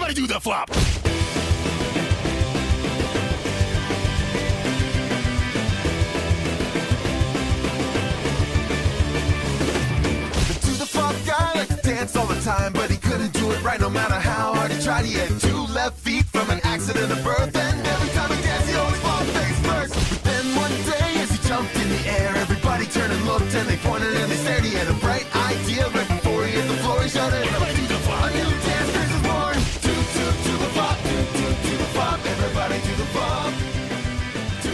Everybody do the flop. All the time, but he couldn't do it right no matter how hard he tried. He had 2 left feet from an accident of birth, and every time he danced, he always fought face first. But then one day, as he jumped in the air, everybody turned and looked, and they pointed and they stared. He had a bright idea right before he hit the floor. He shouted, "Everybody do the flop! A new dance craze is born! To the flop, to the flop, everybody do the flop, to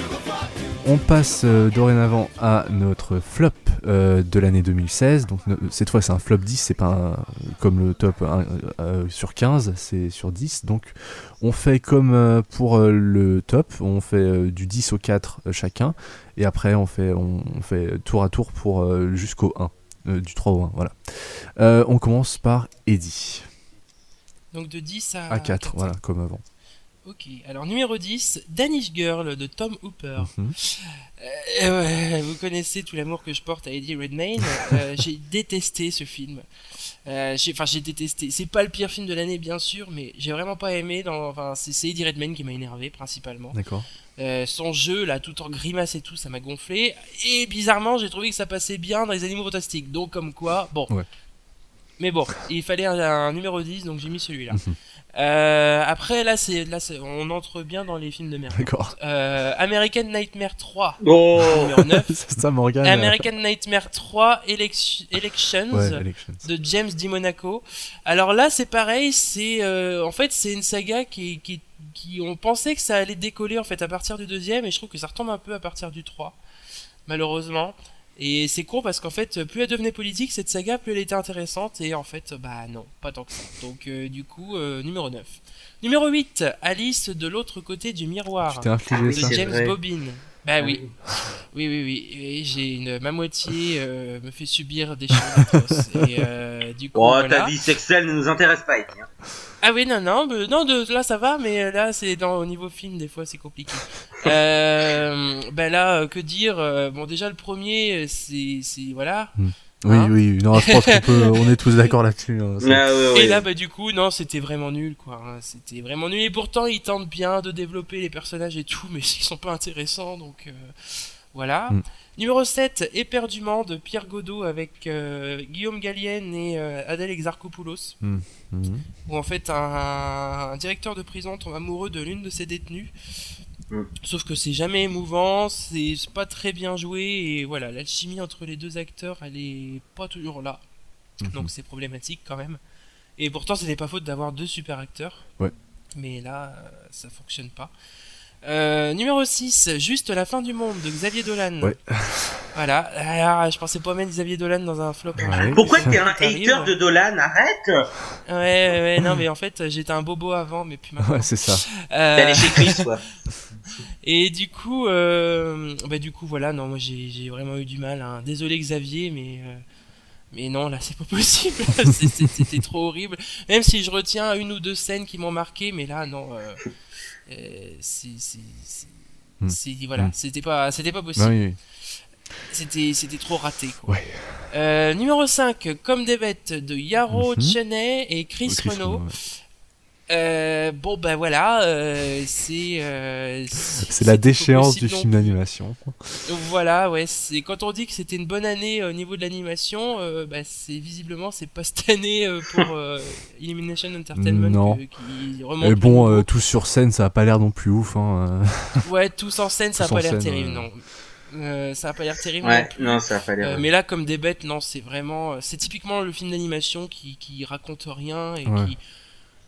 the flop." On passe dorénavant à notre flop de l'année 2016. Donc cette fois c'est un flop 10, c'est pas comme le top sur 15, c'est sur 10. Donc on fait comme pour le top, on fait du 10 au 4 chacun, et après on fait tour à tour pour jusqu'au 1, du 3 au 1, voilà. On commence par Eddie. Donc de 10 à 4, voilà, comme avant. Ok, alors numéro 10, Danish Girl de Tom Hooper. Vous connaissez tout l'amour que je porte à Eddie Redmayne. J'ai détesté ce film. J'ai détesté. C'est pas le pire film de l'année, bien sûr, mais j'ai vraiment pas aimé. C'est Eddie Redmayne qui m'a énervé principalement. D'accord. Son jeu, là, tout en grimace et tout, ça m'a gonflé. Et bizarrement, j'ai trouvé que ça passait bien dans les Animaux Fantastiques. Donc, comme quoi, bon. Ouais. Mais bon, il fallait un numéro 10, donc j'ai mis celui-là. Après, là, on entre bien dans les films de merde. D'accord. American Nightmare 3, numéro 9. Ça me regarde. American Nightmare 3 Elections de James DiMonaco. Alors là, c'est pareil, en fait, c'est une saga qui on pensait que ça allait décoller en fait à partir du 2e, et je trouve que ça retombe un peu à partir du 3, malheureusement. Et c'est con parce qu'en fait, plus elle devenait politique, cette saga, plus elle était intéressante. Et en fait, bah non, pas tant que ça. Donc du coup, numéro 9. Numéro 8, Alice de l'autre côté du miroir. Tu t'es infligé ça. De James Bobin. Bah oui. Oui. Et ma moitié me fait subir des choses atroces. Et du coup, voilà. Ta vie sexuelle ne nous intéresse pas, Eddie. Ah oui, non, là ça va, mais là c'est au niveau film, des fois c'est compliqué. Là, que dire, bon déjà le premier, c'est voilà. Oui, non, je pense on est tous d'accord là-dessus. Et là, du coup, non, c'était vraiment nul, quoi. C'était vraiment nul, et pourtant ils tentent bien de développer les personnages et tout, mais ils sont pas intéressants, donc voilà. Numéro 7, Éperdument de Pierre Godot avec Guillaume Gallienne et Adèle Exarchopoulos. Où en fait un directeur de prison tombe amoureux de l'une de ses détenues. Sauf que c'est jamais émouvant, c'est pas très bien joué, et voilà, l'alchimie entre les deux acteurs, elle est pas toujours là. Donc c'est problématique quand même. Et pourtant c'était pas faute d'avoir 2 super acteurs. Ouais. Mais là, ça fonctionne pas. Numéro 6, Juste la fin du monde de Xavier Dolan. Ouais. Voilà, alors, je pensais pas mettre Xavier Dolan dans un flop. Ouais. Pourquoi t'es un hater de Dolan? Arrête. Ouais, non, mais en fait, j'étais un bobo avant, mais plus maintenant. Ouais, c'est ça. T'es allé chez Chris, quoi. Et du coup, voilà, non, moi j'ai vraiment eu du mal. Hein. Désolé Xavier, mais non, là c'est pas possible. C'était trop horrible. Même si je retiens 1 ou 2 scènes qui m'ont marqué, mais là, non. Voilà, c'était pas possible. Oui. C'était trop raté, quoi. Ouais. Numéro 5, Comme des bêtes de Yarrow Cheney et Chris Renaud. Voilà, c'est la déchéance du film d'animation. Voilà, ouais, c'est quand on dit que c'était une bonne année au niveau de l'animation, visiblement c'est pas cette année pour Illumination Entertainment qui remonte. Mais bon, tous sur scène, ça a pas l'air non plus ouf. Hein. Ouais, tous en scène, ça a pas l'air terrible, non. Ça a pas l'air terrible. Ouais, non, ça a pas l'air. Mais là, Comme des bêtes, non, c'est vraiment, c'est typiquement le film d'animation qui raconte rien et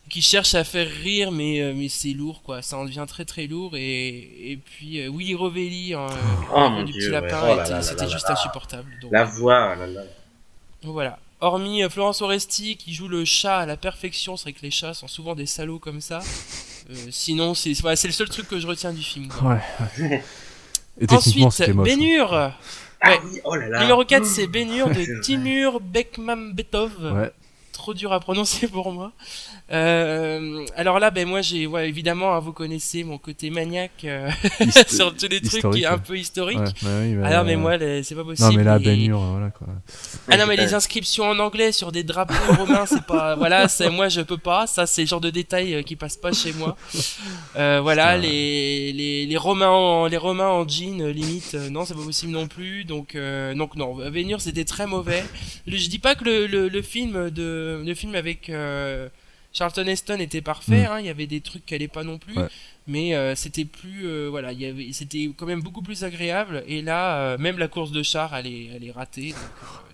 qui cherche à faire rire, mais c'est lourd, quoi. Ça en devient très très lourd, et puis Willy Rovelli du petit lapin, c'était juste insupportable. Donc, la voix, voilà. Hormis Florence Oresti qui joue le chat à la perfection, c'est vrai que les chats sont souvent des salauds comme ça. Sinon, c'est le seul truc que je retiens du film. Quoi. Ouais. Et techniquement, ensuite, c'était moche. Ben-Hur. Oui, oh là là. Numéro 4, c'est Ben-Hur de Timur Bekmambetov. Ouais. trop dur à prononcer pour moi. Alors là, ben moi j'ai, évidemment, vous connaissez mon côté maniaque sur tous les trucs qui est un peu historique. Alors mais moi, c'est pas possible. Non mais la baignure, voilà quoi. Ah non mais les inscriptions en anglais sur des drapeaux romains, c'est pas, voilà, c'est moi je peux pas. Ça c'est le genre de détails qui passe pas chez moi. Voilà, les Romains en jean limite, non c'est pas possible non plus. Donc non, baignure c'était très mauvais. Je dis pas que le film avec Charlton Heston était parfait, il y avait des trucs qui allaient pas non plus, mais c'était plus c'était quand même beaucoup plus agréable. Et là même la course de char elle est ratée,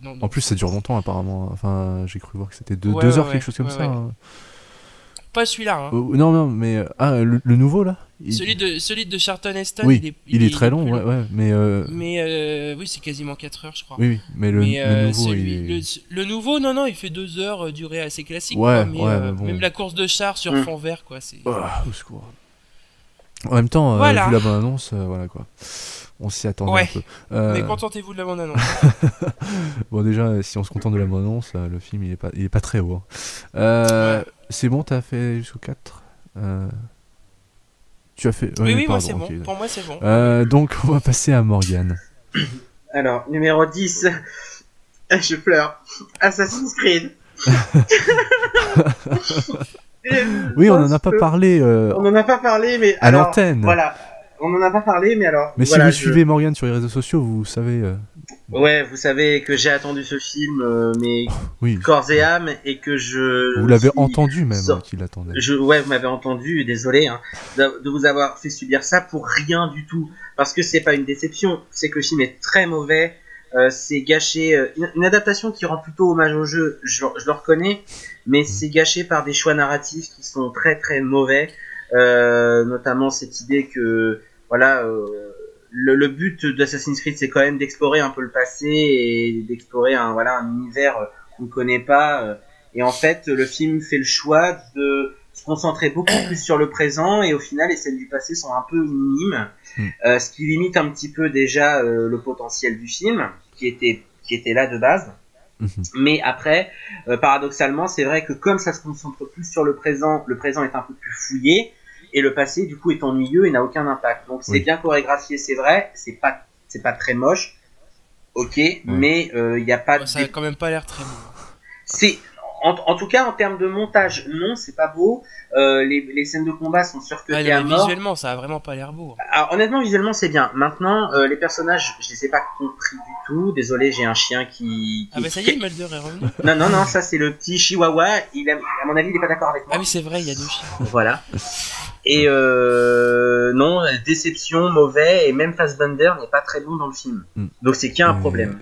donc, non. En plus ça dure longtemps apparemment, enfin j'ai cru voir que c'était 2 heures, quelque chose comme ça. Hein. Pas celui-là. Non, mais le nouveau là. Celui de Charlton Heston, oui, il est très long, mais oui, c'est quasiment 4 heures, je crois. Oui, mais le nouveau, le nouveau, non, il fait 2 heures, durée assez classique. Ouais, quoi, mais bon. même la course de char sur fond vert, quoi, c'est. Au secours. En même temps, vu la bonne annonce, voilà quoi. On s'y attendait un peu. Mais contentez-vous de la bonne annonce. Bon, déjà, si on se contente de la bonne annonce, le film il est pas très haut. Hein. C'est bon, t'as fait jusqu'au 4 Tu as fait. Oui, pardon, moi c'est okay. bon. Pour moi c'est bon. Donc on va passer à Morgane. Alors, numéro 10. Je pleure. Assassin's Creed. Oui, on en a pas parlé. On en a pas parlé, mais. À l'antenne. Voilà. On en a pas parlé, mais alors. Mais voilà, si vous suivez Morgane sur les réseaux sociaux, vous savez. Ouais, vous savez que j'ai attendu ce film, mais corps et âme, et que je. Vous l'avez entendu même qu'il attendait. Ouais, vous m'avez entendu, désolé de vous avoir fait subir ça pour rien du tout, parce que c'est pas une déception, c'est que le film est très mauvais, c'est gâché, une adaptation qui rend plutôt hommage au jeu, je le reconnais, mais c'est gâché par des choix narratifs qui sont très très mauvais, notamment cette idée que voilà. Le but d'Assassin's Creed, c'est quand même d'explorer un peu le passé et d'explorer un univers qu'on ne connaît pas. Et en fait, le film fait le choix de se concentrer beaucoup plus sur le présent, et au final, les scènes du passé sont un peu minimes, ce qui limite un petit peu déjà le potentiel du film, qui était là de base. Mais après, paradoxalement, c'est vrai que comme ça se concentre plus sur le présent est un peu plus fouillé. Et le passé, du coup, est ennuyeux et n'a aucun impact. Donc, c'est bien chorégraphié, c'est vrai. C'est pas très moche. Ok, mais il y a pas. Ça a quand même pas l'air très beau. C'est en tout cas en termes de montage, non, c'est pas beau. Les scènes de combat sont surcutées à mort. Visuellement, ça a vraiment pas l'air beau. Alors, honnêtement, visuellement, c'est bien. Maintenant, les personnages, je les ai pas compris du tout. Désolé, j'ai un chien qui... Ah bah ça y est, Mulder est revenu. Non, ça c'est le petit chihuahua. À mon avis, il est pas d'accord avec moi. Ah oui, c'est vrai, il y a 2 chiens. Voilà. Et non, déception, mauvais, et même Fassbender n'est pas très bon dans le film. Donc c'est qu'il y a un problème.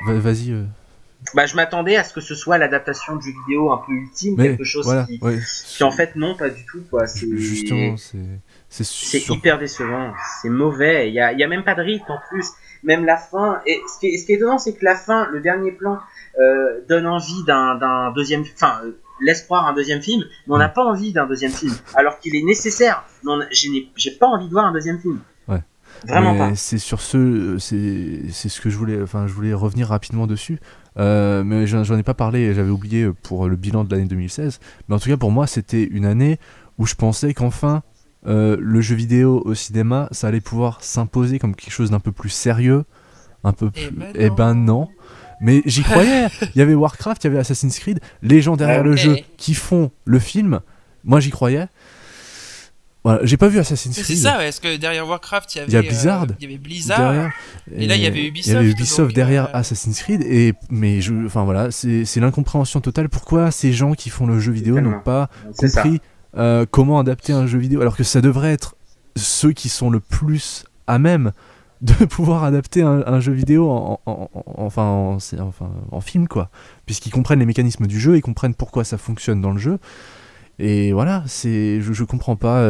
Vas-y. Je m'attendais à ce que ce soit l'adaptation du jeu vidéo un peu ultime, quelque chose qui en fait non, pas du tout quoi. Justement, c'est hyper décevant, c'est mauvais. Il y a même pas de rythme en plus. Même la fin. Et ce qui est étonnant, c'est que la fin, le dernier plan, donne envie d'un deuxième. Enfin, laisse croire un deuxième film, mais on n'a pas envie d'un deuxième film, alors qu'il est nécessaire. J'ai pas envie de voir un deuxième film. Ouais. Vraiment pas. C'est sur c'est ce que je voulais revenir rapidement dessus. Mais j'en ai pas parlé, j'avais oublié pour le bilan de l'année 2016. Mais en tout cas, pour moi, c'était une année où je pensais qu'enfin le jeu vidéo au cinéma, ça allait pouvoir s'imposer comme quelque chose d'un peu plus sérieux, un peu plus. Eh ben non. Mais j'y croyais. Il y avait Warcraft, il y avait Assassin's Creed, les gens derrière le jeu qui font le film. Moi, j'y croyais. Voilà, j'ai pas vu Assassin's Creed. C'est ça, parce que derrière Warcraft, il y avait Blizzard. Il y avait Blizzard. Derrière, et là, il y avait Ubisoft. Il y avait Ubisoft derrière Assassin's Creed. Mais voilà, c'est l'incompréhension totale. Pourquoi ces gens qui font le jeu vidéo n'ont pas compris comment adapter un jeu vidéo, alors que ça devrait être ceux qui sont le plus à même de pouvoir adapter un jeu vidéo en film, quoi, puisqu'ils comprennent les mécanismes du jeu, ils comprennent pourquoi ça fonctionne dans le jeu. Et voilà, je comprends pas.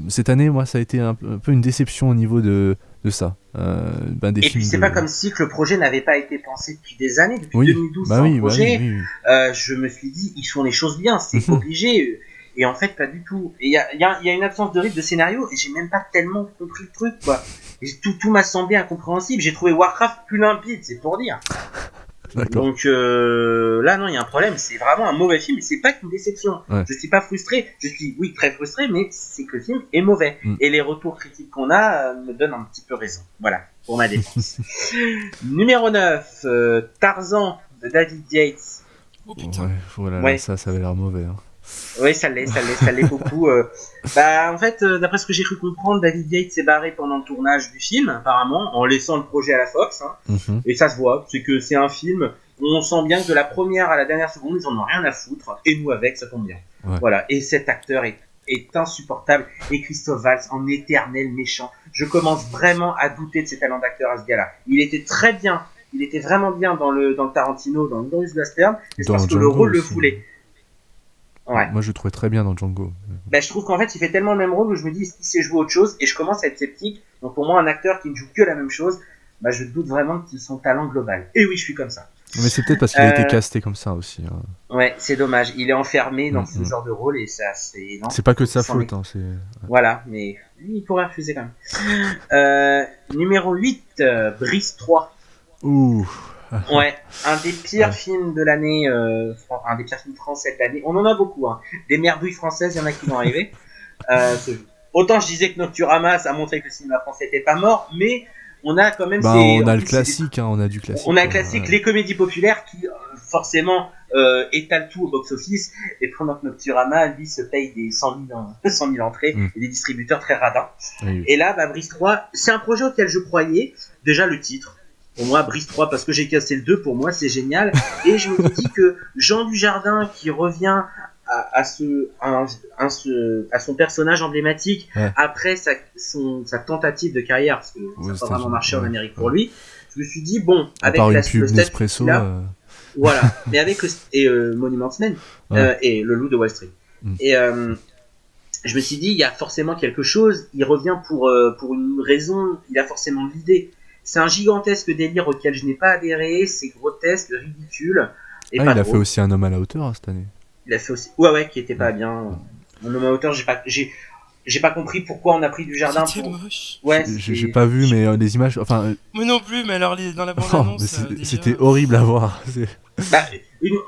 Cette année, moi, ça a été un peu une déception au niveau de ça. Et puis c'est pas comme si que le projet n'avait pas été pensé depuis des années, depuis 2012 sans projet. Je me suis dit, ils font les choses bien, c'est obligé. Et en fait, pas du tout. Et il y a une absence de rythme de scénario, et j'ai même pas tellement compris le truc, quoi. Et tout m'a semblé incompréhensible. J'ai trouvé Warcraft plus limpide, c'est pour dire. D'accord. Donc là, non, il y a un problème. C'est vraiment un mauvais film. C'est pas qu'une déception. Ouais. Je suis pas frustré. Je suis, oui, très frustré, mais c'est que le film est mauvais. Mm. Et les retours critiques qu'on a me donnent un petit peu raison. Voilà, pour ma défense. Numéro 9, Tarzan de David Yates. Oh putain. Ouais, voilà, Ouais. ça avait l'air mauvais. Hein. Oui, ça l'est beaucoup. En fait, d'après ce que j'ai cru comprendre, David Yates s'est barré pendant le tournage du film, apparemment, en laissant le projet à la Fox. Hein. Mhm. Et ça se voit, c'est que c'est un film où on sent bien que de la première à la dernière seconde, ils en ont rien à foutre, et nous avec, ça tombe bien. Ouais. Voilà, et cet acteur est insupportable, et Christophe Waltz en éternel méchant. Je commence vraiment à douter de ses talents d'acteur à ce gars-là. Il était très bien, il était vraiment bien dans le Tarantino, dans Inglourious Basterds, mais c'est Dans parce que le Django rôle le aussi. voulait. Ouais. Moi, je le trouvais très bien dans Django. Je trouve qu'en fait, il fait tellement le même rôle que je me dis, est-ce qu'il sait jouer autre chose? Et je commence à être sceptique. Donc pour moi, un acteur qui ne joue que la même chose, je doute vraiment de son talent global. Et oui, je suis comme ça. Mais c'est peut-être parce qu'il a été casté comme ça aussi. Hein. Ouais, c'est dommage. Il est enfermé dans ce genre de rôle et ça, c'est... Non, C'est pas que de sa C'en faute. Hein, c'est... Voilà, mais il pourrait refuser quand même. Numéro 8, Brice 3. Ouh. Ouais, un des pires Ouais. films de l'année, un des pires films français de l'année. On en a beaucoup, hein. Des merdouilles françaises, il y en a qui vont arriver. Autant je disais que Nocturama, ça montrait que le cinéma français était pas mort, mais on a quand même on a en le plus, classique, hein, on a du classique. on a le classique, les comédies populaires qui forcément étalent tout au box-office, et pendant que Nocturama, lui, se paye des 100 000 entrées et des distributeurs très radins. Oui. Et là, Brice 3, c'est un projet auquel je croyais. Déjà, le titre. Pour moi, Brice 3, parce que j'ai cassé le 2, pour moi, c'est génial. Et je me dis que Jean Dujardin, qui revient à son personnage emblématique, ouais. après sa tentative de carrière, parce que ça n'a pas vraiment marché en Amérique pour lui, je me suis dit, bon, À avec part une le pub statut Nespresso. qu'il a, voilà, mais avec Monument Men et Le Loup de Wall Street. Et je me suis dit, il y a forcément quelque chose, il revient pour une raison, il a forcément de l'idée. C'est un gigantesque délire auquel je n'ai pas adhéré, c'est grotesque, ridicule. Et il pas a drôle. fait aussi Un homme à la hauteur hein, cette année. Il a fait aussi. Ouais, qui était pas bien. Mon homme à hauteur, j'ai pas compris pourquoi on a pris du jardin. C'était moche. Ouais, j'ai pas vu, mais les images. Enfin. Moi non plus, mais alors dans la Oh, bande-annonce. c'était horrible à voir.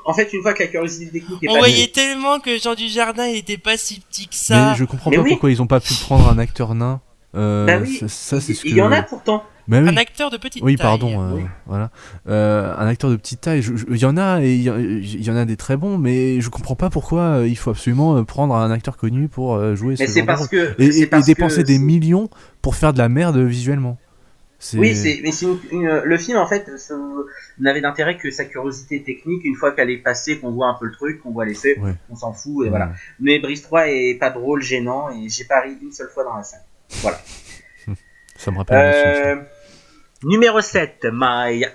En fait, une fois que la curiosité technique est on pas voyait tellement que Jean Dujardin il était pas si petit que ça. Mais je comprends pas pourquoi ils ont pas pu prendre un acteur nain. Oui. Ça, c'est ce que... Il y en a pourtant. Mais oui. Un acteur de petite Oui, taille. pardon. Voilà. Un acteur de petite taille. Il y en a et il y en a des très bons, mais je comprends pas pourquoi il faut absolument prendre un acteur connu pour jouer ce Mais c'est genre parce de rôle. que Et dépenser des millions pour faire de la merde visuellement. Oui, mais le film en fait n'avait d'intérêt que sa curiosité technique. Une fois qu'elle est passée, qu'on voit un peu le truc, qu'on voit l'effet, on s'en fout et voilà. Mais Brice 3 est pas drôle, gênant et j'ai pas ri une seule fois dans la salle. Voilà. Ça me rappelle. Numéro 7, Maya.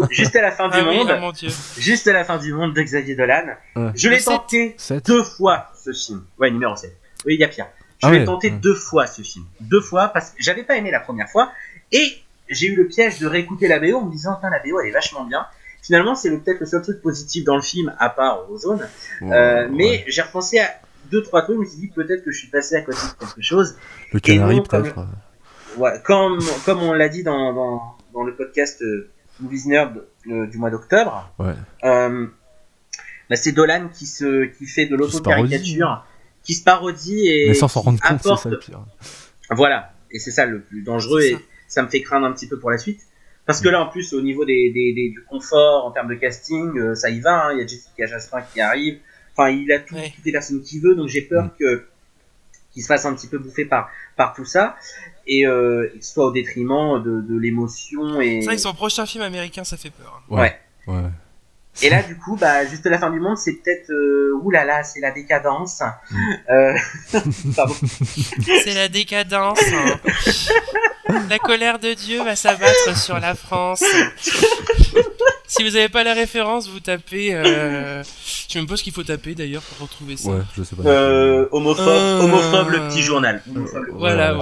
Juste à la fin du monde. Oh mon Dieu. Juste à la fin du monde de Xavier Dolan. Je l'ai tenté 2 fois ce film. Ouais, numéro 7. Oui, il y a pire. Je l'ai tenté 2 fois ce film. 2 fois parce que j'avais pas aimé la première fois et j'ai eu le piège de réécouter la BO en me disant la BO elle est vachement bien. Finalement, c'est peut-être le seul truc positif dans le film à part Ozone. Mais j'ai repensé à 2-3 trucs, je me suis dit peut-être que je suis passé à côté de quelque chose. Le Canari peut-être. Comme on l'a dit dans le podcast Movies Nerd du mois d'octobre, c'est Dolan qui fait de l'auto-caricature, qui se parodie et mais sans s'en rendre compte, c'est ça le pire. Voilà, et c'est ça le plus dangereux et ça me fait craindre un petit peu pour la suite. Parce que là, en plus, au niveau du confort, en termes de casting, ça y va, hein. Il y a Jessica Chastain qui arrive. Enfin, il a toutes les personnes qu'il veut, donc j'ai peur qu'il se fasse un petit peu bouffer par tout ça. Et que ce soit au détriment de l'émotion. Et... C'est vrai que son prochain film américain, ça fait peur. Ouais. Et là, du coup, juste à la fin du monde, c'est peut-être... oulala, c'est la décadence. Pardon. C'est la décadence. Hein. La colère de Dieu va s'abattre sur la France. Si vous n'avez pas la référence, vous tapez... Je sais même pas ce qu'il faut taper, d'ailleurs, pour retrouver ça. Ouais, je sais pas. Homophobe, le petit journal. Voilà.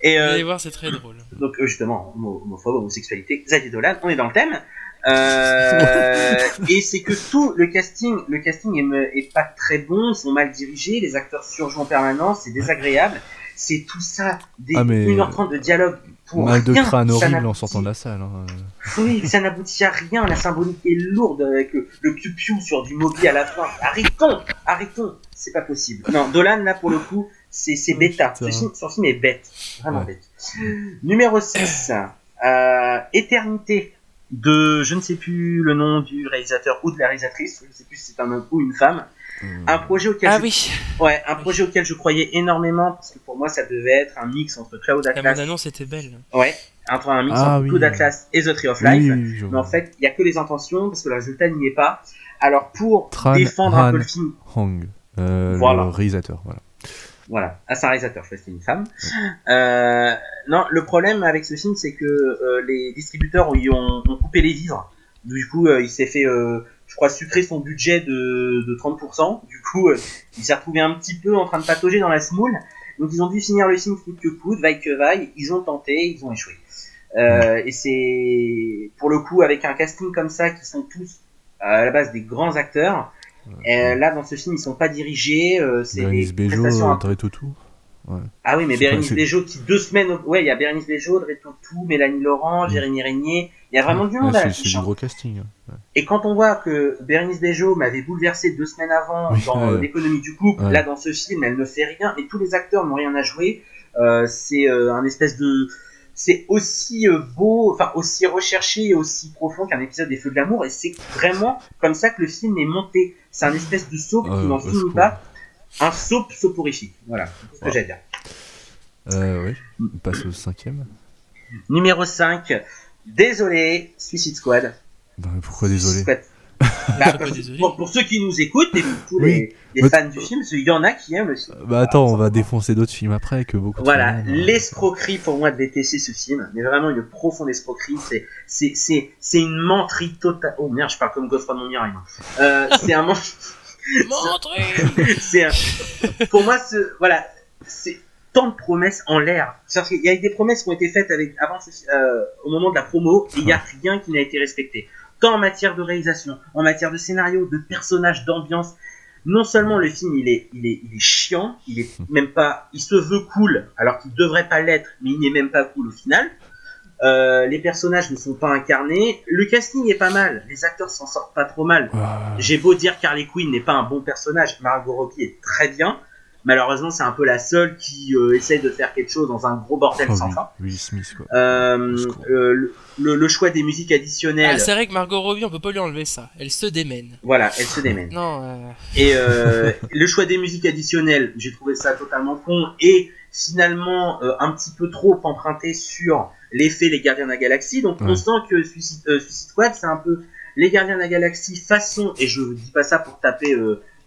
Et vous allez voir, c'est très drôle. Donc, justement, homophobe, homosexualité, Xavier Dolan, on est dans le thème. Et c'est que tout le casting est pas très bon, ils sont mal dirigés, les acteurs surjouent en permanence, c'est désagréable. C'est tout ça, 1h30 de dialogue pour Mal de rien. crâne Ça horrible en n'aboutit- sortant de la salle. Hein. Oui, ça n'aboutit à rien. La symbolique est lourde avec le piou-piou sur du Moby à la fin. Arrêtons. C'est pas possible. Non, Dolan, là, pour le coup, c'est bêta. putain. Son film est bête. Vraiment Ouais. bête. Numéro 6. Éternité. De, je ne sais plus le nom du réalisateur ou de la réalisatrice. Je ne sais plus si c'est un homme ou une femme. Un projet auquel Ah je... oui, un projet auquel je croyais énormément parce que pour moi ça devait être un mix entre Cloud la Atlas, bande-annonce était belle. ouais, entre un mix Ah entre oui. Cloud Atlas et The Tree of Oui, Life. oui, je Mais vois. en fait, il y a que les intentions parce que le résultat n'y est pas. Alors pour Tran défendre un peu Han le film, Hong, Voilà. le réalisateur. Voilà. voilà, c'est un réalisateur, je crois que c'est une femme. Non, le problème avec ce film, c'est que les distributeurs ont coupé les vivres. Du coup, il s'est fait, je crois, sucrer son budget de 30%. Du coup, il s'est retrouvé un petit peu en train de patauger dans la semoule. Donc, ils ont dû finir le film coûte que coûte, vaille que vaille. Ils ont tenté, ils ont échoué. Et c'est, pour le coup, avec un casting comme ça, qui sont tous à la base des grands acteurs. Là, dans ce film, ils sont pas dirigés. C'est Bérénice des prestations Bejo, un peu- Dre Tutu. Ah oui, mais Je sais pas, Bérénice c'est- Bejo qui 2 semaines, ouais, il y a Bérénice Bejo, Dre Tutu, Mélanie Laurent, Jérémy Régnier. Il y a vraiment du monde à C'est l'affiche. du hein. gros casting. Hein. Et quand on voit que Bérénice Bejo m'avait bouleversé 2 semaines avant Oui, dans ouais. l'économie du couple, Ouais. là dans ce film, elle ne fait rien, et tous les acteurs n'ont rien à jouer. C'est un espèce de, c'est aussi beau, enfin aussi recherché et aussi profond qu'un épisode des Feux de l'amour, et c'est vraiment comme ça que le film est monté. C'est un espèce de soap qui n'en au finit secours. pas, un soap soporifique. Voilà, c'est ce que Ouais. j'ai à dire. Oui, on passe au 5ème. Numéro 5, désolé, Suicide Squad. Bah, pourquoi désolé? Suicide Squad. Bah, Pourquoi désolé pour ceux qui nous écoutent et pour tous Oui. les Mais- fans du film, parce qu'il y en a qui aiment le film. Bah attends, on va défoncer d'autres films après que beaucoup de Voilà, films, hein. l'escroquerie pour moi de détester ce film, mais vraiment une profonde escroquerie, c'est une menterie totale. Oh merde, je parle comme Godfrey de Montmirail. C'est un Montrez c'est un... Pour moi, voilà, c'est tant de promesses en l'air. C'est-à-dire qu'il y a des promesses qui ont été faites au moment de la promo, et il n'y a rien qui n'a été respecté. Tant en matière de réalisation, en matière de scénario, de personnages, d'ambiance. Non seulement le film il est chiant, il est même pas, il se veut cool alors qu'il devrait pas l'être, mais il n'est même pas cool au final. Les personnages ne sont pas incarnés, le casting est pas mal, les acteurs s'en sortent pas trop mal. J'ai beau dire qu'Harley Quinn n'est pas un bon personnage, Margot Robbie est très bien. Malheureusement, c'est un peu la seule qui essaye de faire quelque chose dans un gros bordel sans fin. Will Smith, quoi. Le choix des musiques additionnelles, Ah, c'est vrai que Margot Robbie, on peut pas lui enlever ça. Elle se démène. voilà, elle se démène. Non, Et le choix des musiques additionnelles, j'ai trouvé ça totalement con et finalement un petit peu trop emprunté sur l'effet Les Gardiens de la Galaxie. Donc on sent que Suicide Squad, c'est un peu Les Gardiens de la Galaxie façon, et je dis pas ça pour taper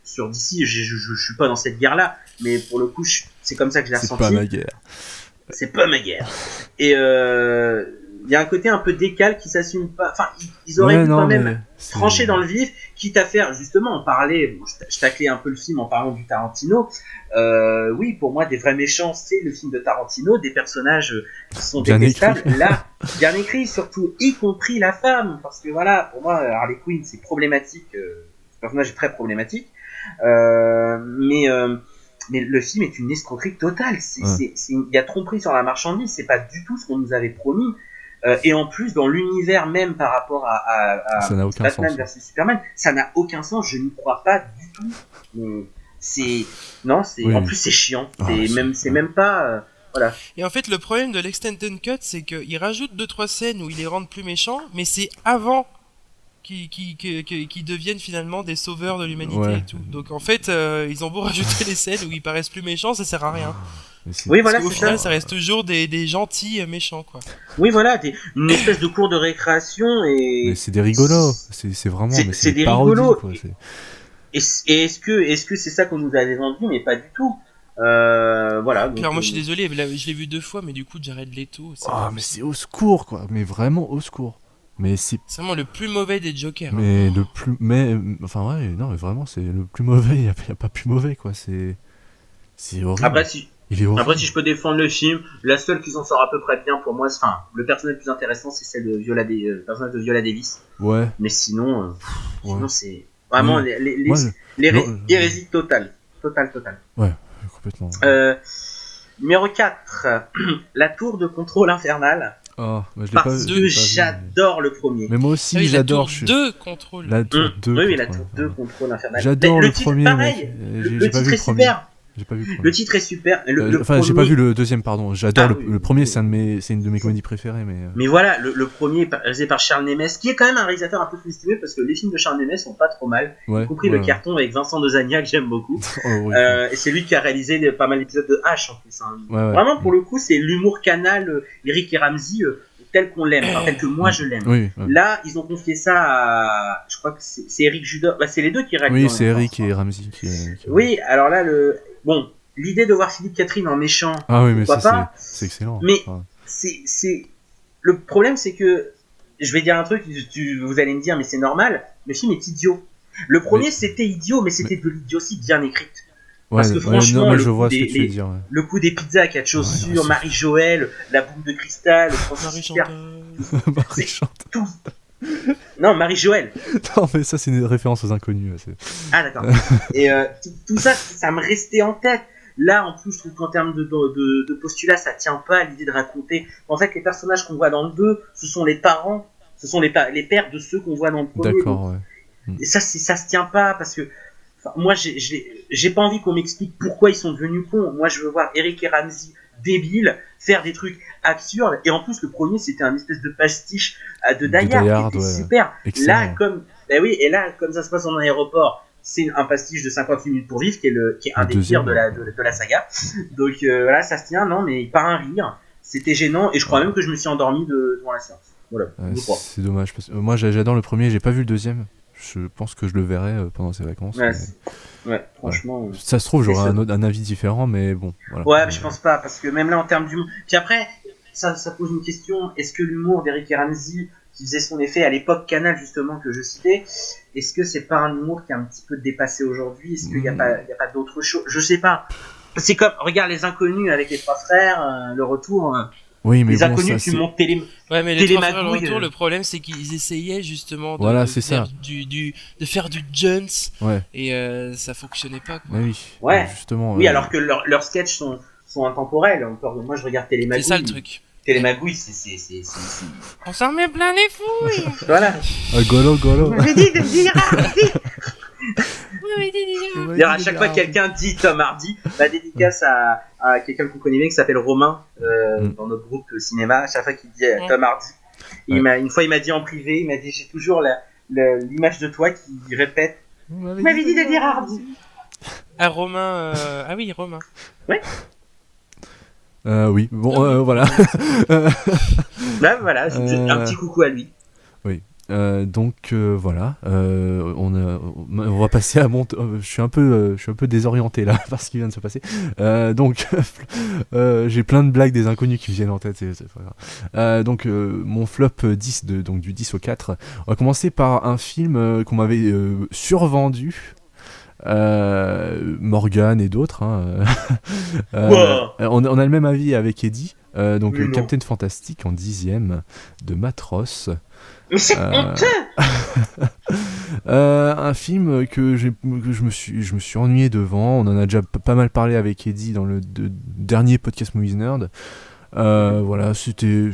sur DC, je suis pas dans cette guerre-là, mais pour le coup, c'est comme ça que je l'ai C'est ressenti. pas ma guerre. C'est pas ma guerre. Et il y a un côté un peu décal qui s'assume pas. Enfin, ils auraient dû quand même trancher dans le vif, quitte à faire, justement, on parlait, bon, je taclais un peu le film en parlant du Tarantino. Oui, pour moi, des vrais méchants, c'est le film de Tarantino, des personnages qui sont Bien détestables. écrit. Là, bien écrit, surtout, y compris la femme, parce que voilà, pour moi, Harley Quinn, c'est problématique. Ce personnage est très problématique. Mais le film est une escroquerie totale. Il y a tromperie sur la marchandise. C'est pas du tout ce qu'on nous avait promis. Et en plus, dans l'univers même par rapport à ça n'a aucun Batman sens. versus Superman, ça n'a aucun sens. Je n'y crois pas du tout. Oui. En plus c'est chiant. Ah, C'est même pas. Voilà. Et en fait, le problème de l'Extended Cut, c'est qu'il rajoute 2-3 scènes où il les rend plus méchants, mais c'est avant qu'ils deviennent finalement des sauveurs de l'humanité et tout. Donc en fait, ils ont beau rajouter les scènes où ils paraissent plus méchants, ça sert à rien. Oui, voilà, Parce qu'au c'est final, ça. ça reste toujours des gentils méchants, quoi. Oui, voilà, une espèce de cours de récréation et. Mais c'est des rigolos. C'est vraiment. C'est des parodies, rigolos. quoi. Et est-ce que c'est ça qu'on nous avait vendu, mais pas du tout. Voilà. Donc, Alors moi je suis désolé, je l'ai vu 2 fois, mais du coup Jared Leto, c'est Ah, mais c'est au secours, quoi. Mais vraiment au secours. Mais c'est. vraiment le plus mauvais des Jokers. Mais le plus. Mais. Enfin, ouais, non, mais vraiment, c'est le plus mauvais. Il n'y a pas plus mauvais, quoi. C'est horrible. Il est horrible. Après, si je peux défendre le film, la seule qui s'en sort à peu près bien pour moi, le personnage le plus intéressant, c'est celle de le personnage de Viola Davis. Ouais. Mais sinon, Ouais. c'est vraiment Moi, l'hérésie totale. Totale. Ouais, complètement. Numéro 4, La Tour de Contrôle Infernal. Oh, bah, je l'ai Parce pas, que je l'ai pas vu, j'adore le premier. mais moi aussi, Ah oui, j'adore. La tour 2 contrôle. La tour 2. Oui, la Tour 2 Contrôle Infernal. J'adore Mais le titre, premier, pareil, mec. le J'ai pas titre vu est le premier. super. J'ai pas vu le premier. Le titre est super. Le Enfin, j'ai premier- pas vu le deuxième, pardon. J'adore Ah, oui, le premier, oui. c'est une de mes comédies préférées, mais. Mais voilà, le premier réalisé par Charles Nemes, qui est quand même un réalisateur un peu sous-estimé parce que les films de Charles Nemes sont pas trop mal, Ouais, y compris ouais, le carton avec Vincent Dezania que j'aime beaucoup. Oh, oui, Et c'est lui qui a réalisé pas mal d'épisodes de H en plus. Hein. ouais. Vraiment, pour le coup, c'est l'humour canal Eric et Ramsey tel qu'on l'aime, enfin, tel que moi je l'aime. Oui, ouais. Là, ils ont confié ça à. Je crois que c'est Eric Judor. Bah, c'est les deux qui réalisent. Oui, c'est Eric et Ramsey qui. Oui, alors là, bon, l'idée de voir Philippe Catherine en méchant, Ah oui, mais pourquoi ça, pas. c'est excellent. Mais Enfin, c'est le problème, c'est que je vais dire un truc, vous allez me dire, mais c'est normal. Le film est idiot. Le premier, c'était idiot, mais c'était de l'idiotie bien écrite. Parce que franchement, non, mais le je coup vois ce que des- tu veux dire. Ouais. Le coup des pizzas à quatre chaussures, Ouais, Marie-Joël, la boule de cristal, Marie Francis Chantal. Marie chante. tout. Non, Marie-Joël. Non, mais ça, c'est une référence aux inconnus. Ah, d'accord. Et tout ça, ça me restait en tête. Là, en plus, je trouve qu'en termes de postulat, ça tient pas à l'idée de raconter. En fait, les personnages qu'on voit dans le 2, ce sont les parents, ce sont les pères de ceux qu'on voit dans le premier. D'accord, ouais. Et ça se tient pas parce que moi, j'ai pas envie qu'on m'explique pourquoi ils sont devenus cons. Moi, je veux voir Eric et Ramsey débiles faire des trucs absurdes. Et en plus, le premier, c'était un espèce de pastiche de Die Hard qui était super. Excellent. Là, comme ça se passe en aéroport, c'est un pastiche de 58 minutes pour vivre qui est un Le des deuxième, pires de la saga. Donc voilà, ça se tient, non, mais pas un rire. C'était gênant et je crois même que je me suis endormi devant la séance. Voilà, je crois. C'est dommage. Parce que, moi, j'adore le premier, j'ai pas vu le deuxième. Je pense que je le verrai pendant ces vacances. Ouais, mais... ouais, franchement. Ça se trouve, c'est j'aurai ça. un avis différent, mais bon. Voilà. Ouais, mais je pense pas, parce que même là, en termes d'humour. Puis après, ça pose une question. Est-ce que l'humour d'Eric et Ramsey, qui faisait son effet à l'époque Canal, justement, que je citais, est-ce que c'est pas un humour qui est un petit peu dépassé aujourd'hui? Est-ce qu'il y a pas d'autre chose? Je sais pas. C'est comme, regarde, Les Inconnus avec les trois frères, le retour. Oui, mais Les bon, Inconnus, ça, tu montes télé. Ouais, mais les trois frères, le Télémagouille, retour, le problème c'est qu'ils essayaient justement Voilà, de c'est faire ça. de faire du Jones Ouais, et ça fonctionnait pas quoi. bah oui. Ouais. Justement. Oui, alors que leurs sketchs sont intemporels. Encore, moi, je regarde Télémagouille. C'est ça le truc. Télémagouille, c'est. On s'en met plein les fouilles. Voilà. Golo. J'ai dit de dire Hardy. Oui, D'ailleurs, à chaque fois que quelqu'un dit Tom Hardy, la dédicace à quelqu'un qu'on connaît bien qui s'appelle Romain dans notre groupe cinéma. À chaque fois qu'il dit Tom Hardy, une fois il m'a dit en privé, il m'a dit j'ai toujours l'image de toi qui répète. Vous m'avez dit de dire Hardy. Ah Romain, ah oui Romain. Oui, bon, voilà. Bah voilà, un petit coucou à lui. Donc voilà, on va passer à mon. Je suis un peu désorienté là par ce qui vient de se passer. Donc j'ai plein de blagues des inconnus qui me viennent en tête. C'est pas grave. Donc mon flop 10 donc du 10 au 4. On va commencer par un film qu'on m'avait survendu. Morgan et d'autres. Hein. On a le même avis avec Eddie. Donc Captain Fantastic en 10ème de Matros. Un film que je me suis ennuyé devant. On en a déjà pas mal parlé avec Eddie dans le dernier podcast Movies Nerd. Voilà, c'était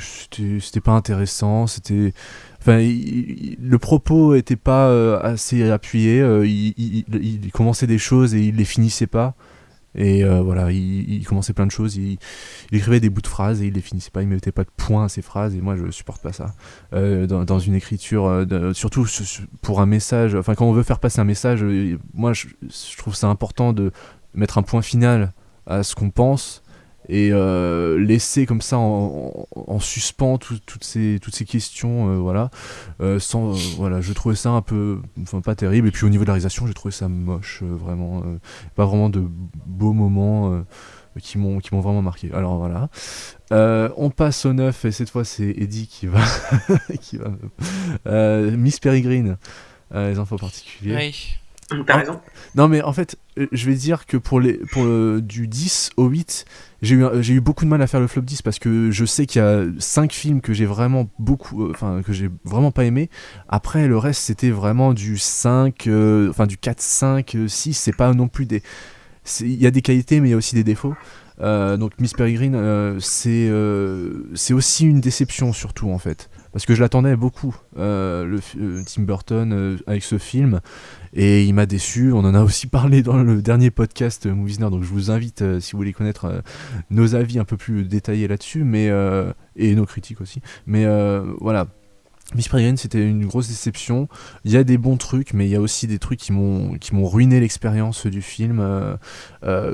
pas intéressant. Enfin, le propos était pas assez appuyé. Il commençait des choses et il les finissait pas. Et voilà, il commençait plein de choses, il écrivait des bouts de phrases et il les finissait pas, il mettait pas de points à ses phrases et moi je supporte pas ça dans une écriture, surtout pour un message, enfin quand on veut faire passer un message, moi je trouve ça important de mettre un point final à ce qu'on pense et laisser comme ça en suspens toutes ces questions, voilà, voilà, je trouvais ça un peu, enfin pas terrible, et puis au niveau de la réalisation j'ai trouvé ça moche, vraiment, pas vraiment de beaux moments qui m'ont vraiment marqué. Alors voilà, on passe au 9 et cette fois c'est Eddie qui va Miss Peregrine, les infos particuliers. Oui. T'as raison. Non mais en fait, je vais dire que pour du 10 au 8, j'ai eu beaucoup de mal à faire le flop 10 parce que je sais qu'il y a 5 films que j'ai vraiment que j'ai vraiment pas aimé. Après le reste c'était vraiment du 5, du 4, 5, 6, c'est pas non plus il y a des qualités mais il y a aussi des défauts. Donc Miss Peregrine, c'est aussi une déception surtout en fait. Parce que je l'attendais beaucoup, Tim Burton, avec ce film, et il m'a déçu. On en a aussi parlé dans le dernier podcast Moviesner, donc je vous invite, si vous voulez connaître nos avis un peu plus détaillés là-dessus, et nos critiques aussi. Mais voilà, Miss Peregrine, c'était une grosse déception. Il y a des bons trucs, mais il y a aussi des trucs qui m'ont ruiné l'expérience du film,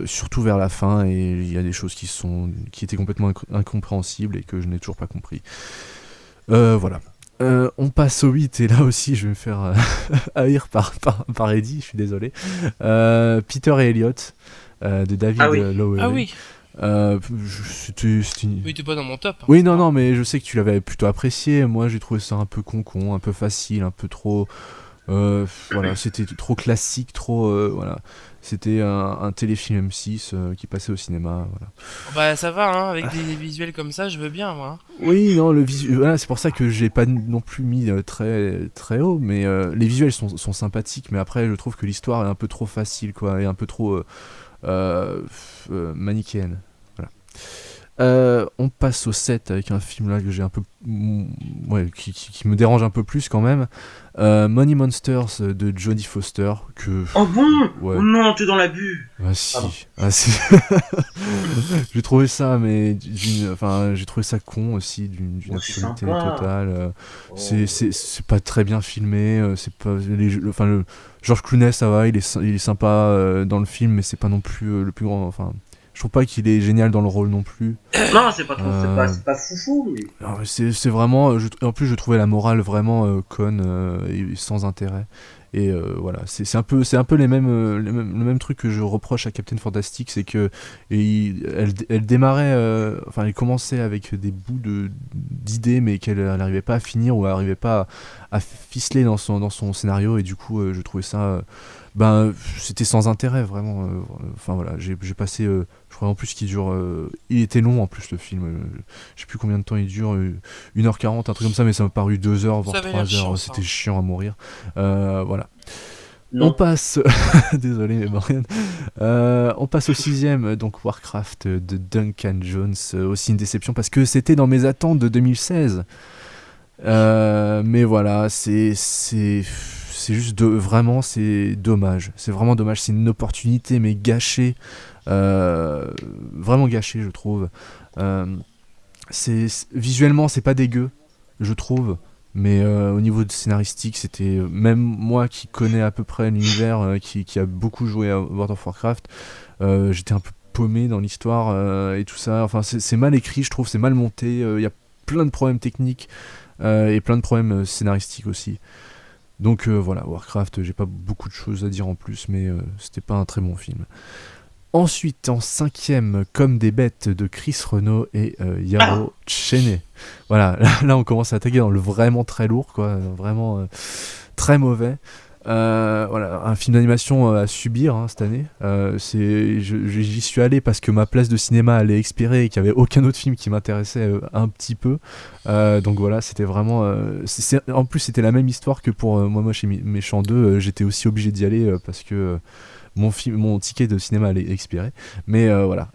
surtout vers la fin, et il y a des choses qui étaient complètement incompréhensibles et que je n'ai toujours pas compris. Voilà. On passe au 8 et là aussi je vais me faire haïr par Eddie, je suis désolé. Peter et Elliot de David Lowery. Ah oui. C'était Oui, t'es pas dans mon top. Hein. Oui, non, mais je sais que tu l'avais plutôt apprécié. Moi j'ai trouvé ça un peu con, un peu facile, un peu trop. Voilà, c'était trop classique, trop. Voilà. C'était un téléfilm M6 qui passait au cinéma. Voilà. Bah ça va, hein, avec des visuels comme ça, je veux bien, moi. Oui, non, voilà, c'est pour ça que j'ai pas non plus mis très, très haut, mais les visuels sont sympathiques, mais après je trouve que l'histoire est un peu trop facile, quoi, et un peu trop manichéenne. Voilà. On passe au 7 avec un film là que j'ai un peu. Ouais, qui me dérange un peu plus quand même. Money Monsters de Jodie Foster. Oh bon ouais. Oh non, t'es dans l'abus. Ah si. J'ai trouvé ça, mais j'ai trouvé ça con aussi, d'une absurdité totale. C'est pas très bien filmé. C'est pas le George Clooney, ça va, il est sympa dans le film, mais c'est pas non plus le plus grand. Enfin, je trouve pas qu'il est génial dans le rôle non plus. Non, c'est pas trop, c'est pas foufou. Mais... Alors, c'est vraiment. En plus, je trouvais la morale vraiment conne et sans intérêt. Et voilà, c'est un peu le même truc que je reproche à Captain Fantastic, c'est que elle démarrait, elle commençait avec des bouts d'idées, mais qu'elle n'arrivait pas à finir ou n'arrivait pas à ficeler dans son scénario, et du coup je trouvais ça c'était sans intérêt vraiment. Enfin voilà, j'ai passé, je crois en plus qu'il dure, il était long en plus le film, je sais plus combien de temps il dure, 1h40, un truc comme ça, mais ça m'a paru 2h voire 3h, c'était chiant à mourir. Voilà. Non. On passe, désolé Marianne, on passe au 6ème, donc Warcraft de Duncan Jones, aussi une déception parce que c'était dans mes attentes de 2016, mais voilà, c'est juste vraiment, c'est dommage, c'est vraiment dommage, c'est une opportunité mais gâchée, vraiment gâchée je trouve. Visuellement c'est pas dégueu je trouve, mais au niveau de scénaristique, c'était même moi qui connais à peu près l'univers, qui a beaucoup joué à World of Warcraft, j'étais un peu paumé dans l'histoire et tout ça. Enfin, c'est mal écrit, je trouve, c'est mal monté. Il y a plein de problèmes techniques et plein de problèmes scénaristiques aussi. Donc voilà, Warcraft, j'ai pas beaucoup de choses à dire en plus, mais c'était pas un très bon film. Ensuite, en 5ème, Comme des bêtes de Chris Renaud et Yaro Cheney. Voilà, là on commence à attaquer dans le vraiment très lourd, quoi, vraiment très mauvais. Voilà, un film d'animation à subir cette année. J'y suis allé parce que ma place de cinéma allait expirer et qu'il n'y avait aucun autre film qui m'intéressait un petit peu. Donc voilà, c'était vraiment. En plus, c'était la même histoire que pour Moi chez Méchant 2. J'étais aussi obligé d'y aller parce que. Mon ticket de cinéma allait expirer, mais voilà.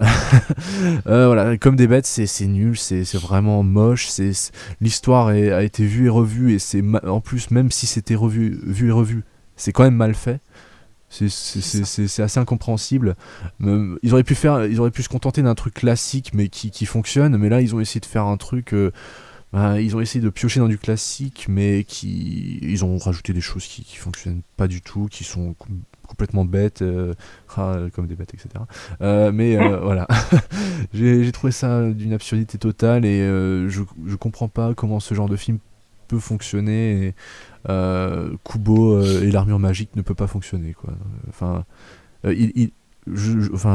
Voilà, Comme des bêtes, c'est nul, c'est vraiment moche. L'histoire a été vue et revue, et en plus, même si c'était vu et revu, c'est quand même mal fait. C'est assez incompréhensible. Ils auraient pu se contenter d'un truc classique, mais qui fonctionne. Mais là, ils ont essayé de faire un truc. Ils ont essayé de piocher dans du classique, mais ils ont rajouté des choses qui fonctionnent pas du tout, qui sont complètement bêtes, comme des bêtes, etc. Mais voilà, j'ai trouvé ça d'une absurdité totale, et je comprends pas comment ce genre de film peut fonctionner. Et, Kubo et l'armure magique ne peut pas fonctionner, quoi. Enfin,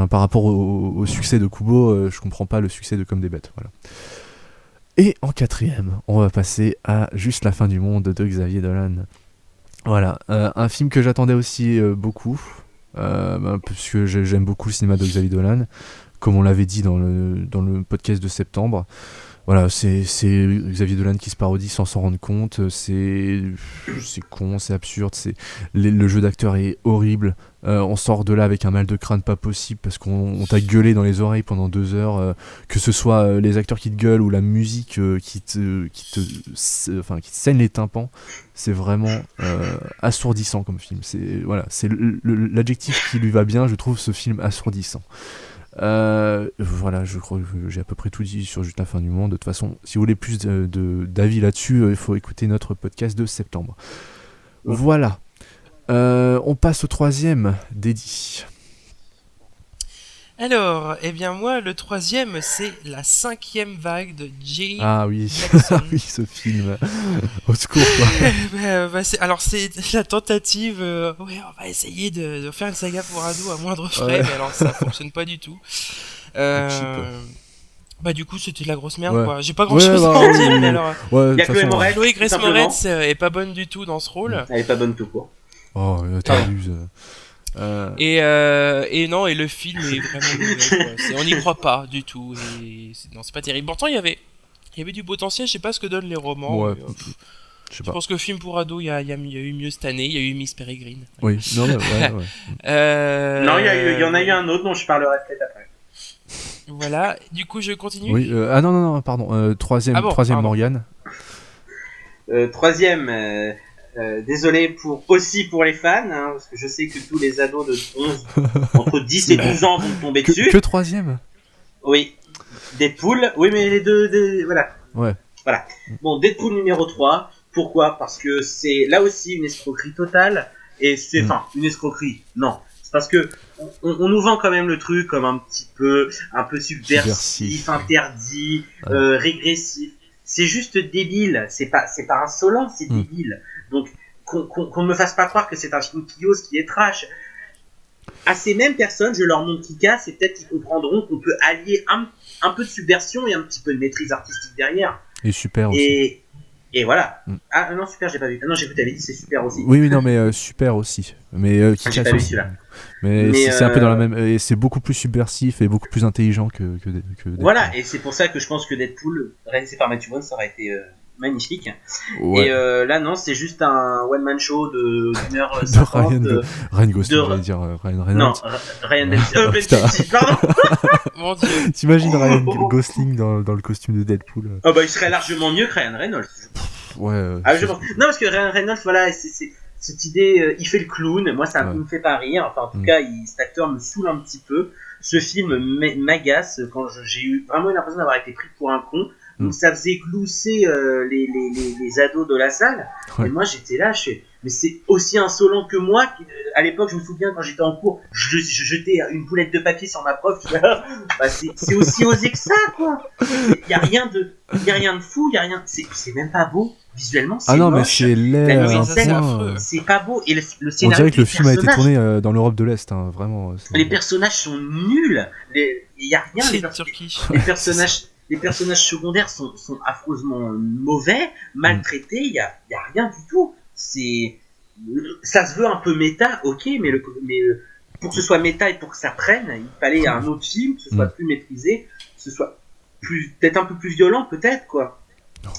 par rapport au succès de Kubo, je comprends pas le succès de Comme des bêtes. Voilà. Et en 4ème, on va passer à Juste la fin du monde de Xavier Dolan. Voilà, un film que j'attendais aussi beaucoup, parce que j'aime beaucoup le cinéma de Xavier Dolan, comme on l'avait dit dans le podcast de septembre. Voilà, c'est Xavier Dolan qui se parodie sans s'en rendre compte. C'est con, c'est absurde. Le jeu d'acteur est horrible. On sort de là avec un mal de crâne pas possible parce qu'on t'a gueulé dans les oreilles pendant 2 heures. Que ce soit les acteurs qui te gueulent ou la musique qui te saigne les tympans. C'est vraiment assourdissant comme film. C'est l'adjectif qui lui va bien. Je trouve ce film assourdissant. Voilà, je crois que j'ai à peu près tout dit sur Juste la fin du monde. De toute façon, si vous voulez plus d'avis là-dessus, il faut écouter notre podcast de septembre. Voilà. On passe au 3e, Dédi. Alors, eh bien moi, le 3e, c'est la 5e vague de Jay Ah oui, Jackson. oui, ce film. Au secours, quoi. C'est la tentative. Ouais, on va essayer de faire une saga pour ados à moindre frais, mais alors ça fonctionne pas du tout. Bah du coup c'était de la grosse merde quoi. J'ai pas grand chose à en dire, mais alors. Ouais, il y a Chloé Moretz. Chloé Grace Moretz est pas bonne du tout dans ce rôle. Elle est pas bonne tout court. Oh, t'abuses. Et non, et le film est vraiment mauvais, on n'y croit pas du tout. Non, c'est pas terrible. Pourtant, il y avait du potentiel. Je sais pas ce que donnent les romans. Ouais. Je pense que film pour ado, il y a eu mieux cette année. Il y a eu Miss Peregrine. Oui, non, mais ouais. Non, il y en a eu un autre dont je parlerai peut-être après. Voilà. Du coup, je continue. Oui. Non, pardon. Troisième Morgane. Troisième. Désolé pour les fans, hein, parce que je sais que tous les ados de 11, entre 10 et 12 ans vont tomber dessus. Que 3e ? Oui. Deadpool, oui, mais les deux, voilà. Ouais. Voilà. Bon, Deadpool numéro 3, pourquoi ? Parce que c'est là aussi une escroquerie totale, et c'est, une escroquerie, non. C'est parce que on nous vend quand même le truc comme un peu subversif, interdit, régressif. C'est juste débile, c'est pas insolent, c'est débile. Donc, qu'on ne me fasse pas croire que c'est un film Kios qui est trash. À ces mêmes personnes, je leur montre Kick-Ass et peut-être qu'ils comprendront qu'on peut allier un peu de subversion et un petit peu de maîtrise artistique derrière. Et Super aussi. Et voilà. Ah non, Super, j'ai pas vu. Ah non, j'ai vu, t'avais dit, c'est Super aussi. Oui, non, mais Super aussi. Mais Kick-Ass j'ai pas vu celui-là. Mais c'est un peu dans la même. Et c'est beaucoup plus subversif et beaucoup plus intelligent que Deadpool. Voilà, et c'est pour ça que je pense que Deadpool, réalisé par Matthew Vaughn, ça aurait été magnifique. Ouais. Et là, non, c'est juste un one-man show d'une heure de 50. Ryan Gosling, j'allais dire Ryan Reynolds. Non, Ryan Bentley, pardon. Mon Dieu. T'imagines Ryan Gosling dans le costume de Deadpool? Oh bah, il serait largement mieux que Ryan Reynolds. Ouais. Je pense. Non, parce que Ryan Reynolds, voilà, c'est cette idée, il fait le clown. Moi, ça me fait pas rire. Enfin, en tout cas, cet acteur me saoule un petit peu. Ce film m'agace quand j'ai eu vraiment l'impression d'avoir été pris pour un con. Donc ça faisait glousser les ados de la salle. Ouais. Et moi j'étais là, mais c'est aussi insolent que moi. À l'époque, je me souviens quand j'étais en cours, je jetais une boulette de papier sur ma prof. C'est aussi osé que ça, quoi. Il y a rien de fou, il y a rien. C'est même pas beau visuellement. C'est non, moche. mais c'est laid. C'est pas beau. Et le scénario. On dirait que le film a été tourné dans l'Europe de l'Est, hein, vraiment. Les personnages sont nuls. Il y a rien. Les personnages secondaires sont affreusement mauvais, maltraités, il y a rien du tout. Ça se veut un peu méta, ok, mais pour que ce soit méta et pour que ça prenne, il fallait un autre film, que ce soit plus maîtrisé, que ce soit peut-être un peu plus violent, peut-être, quoi.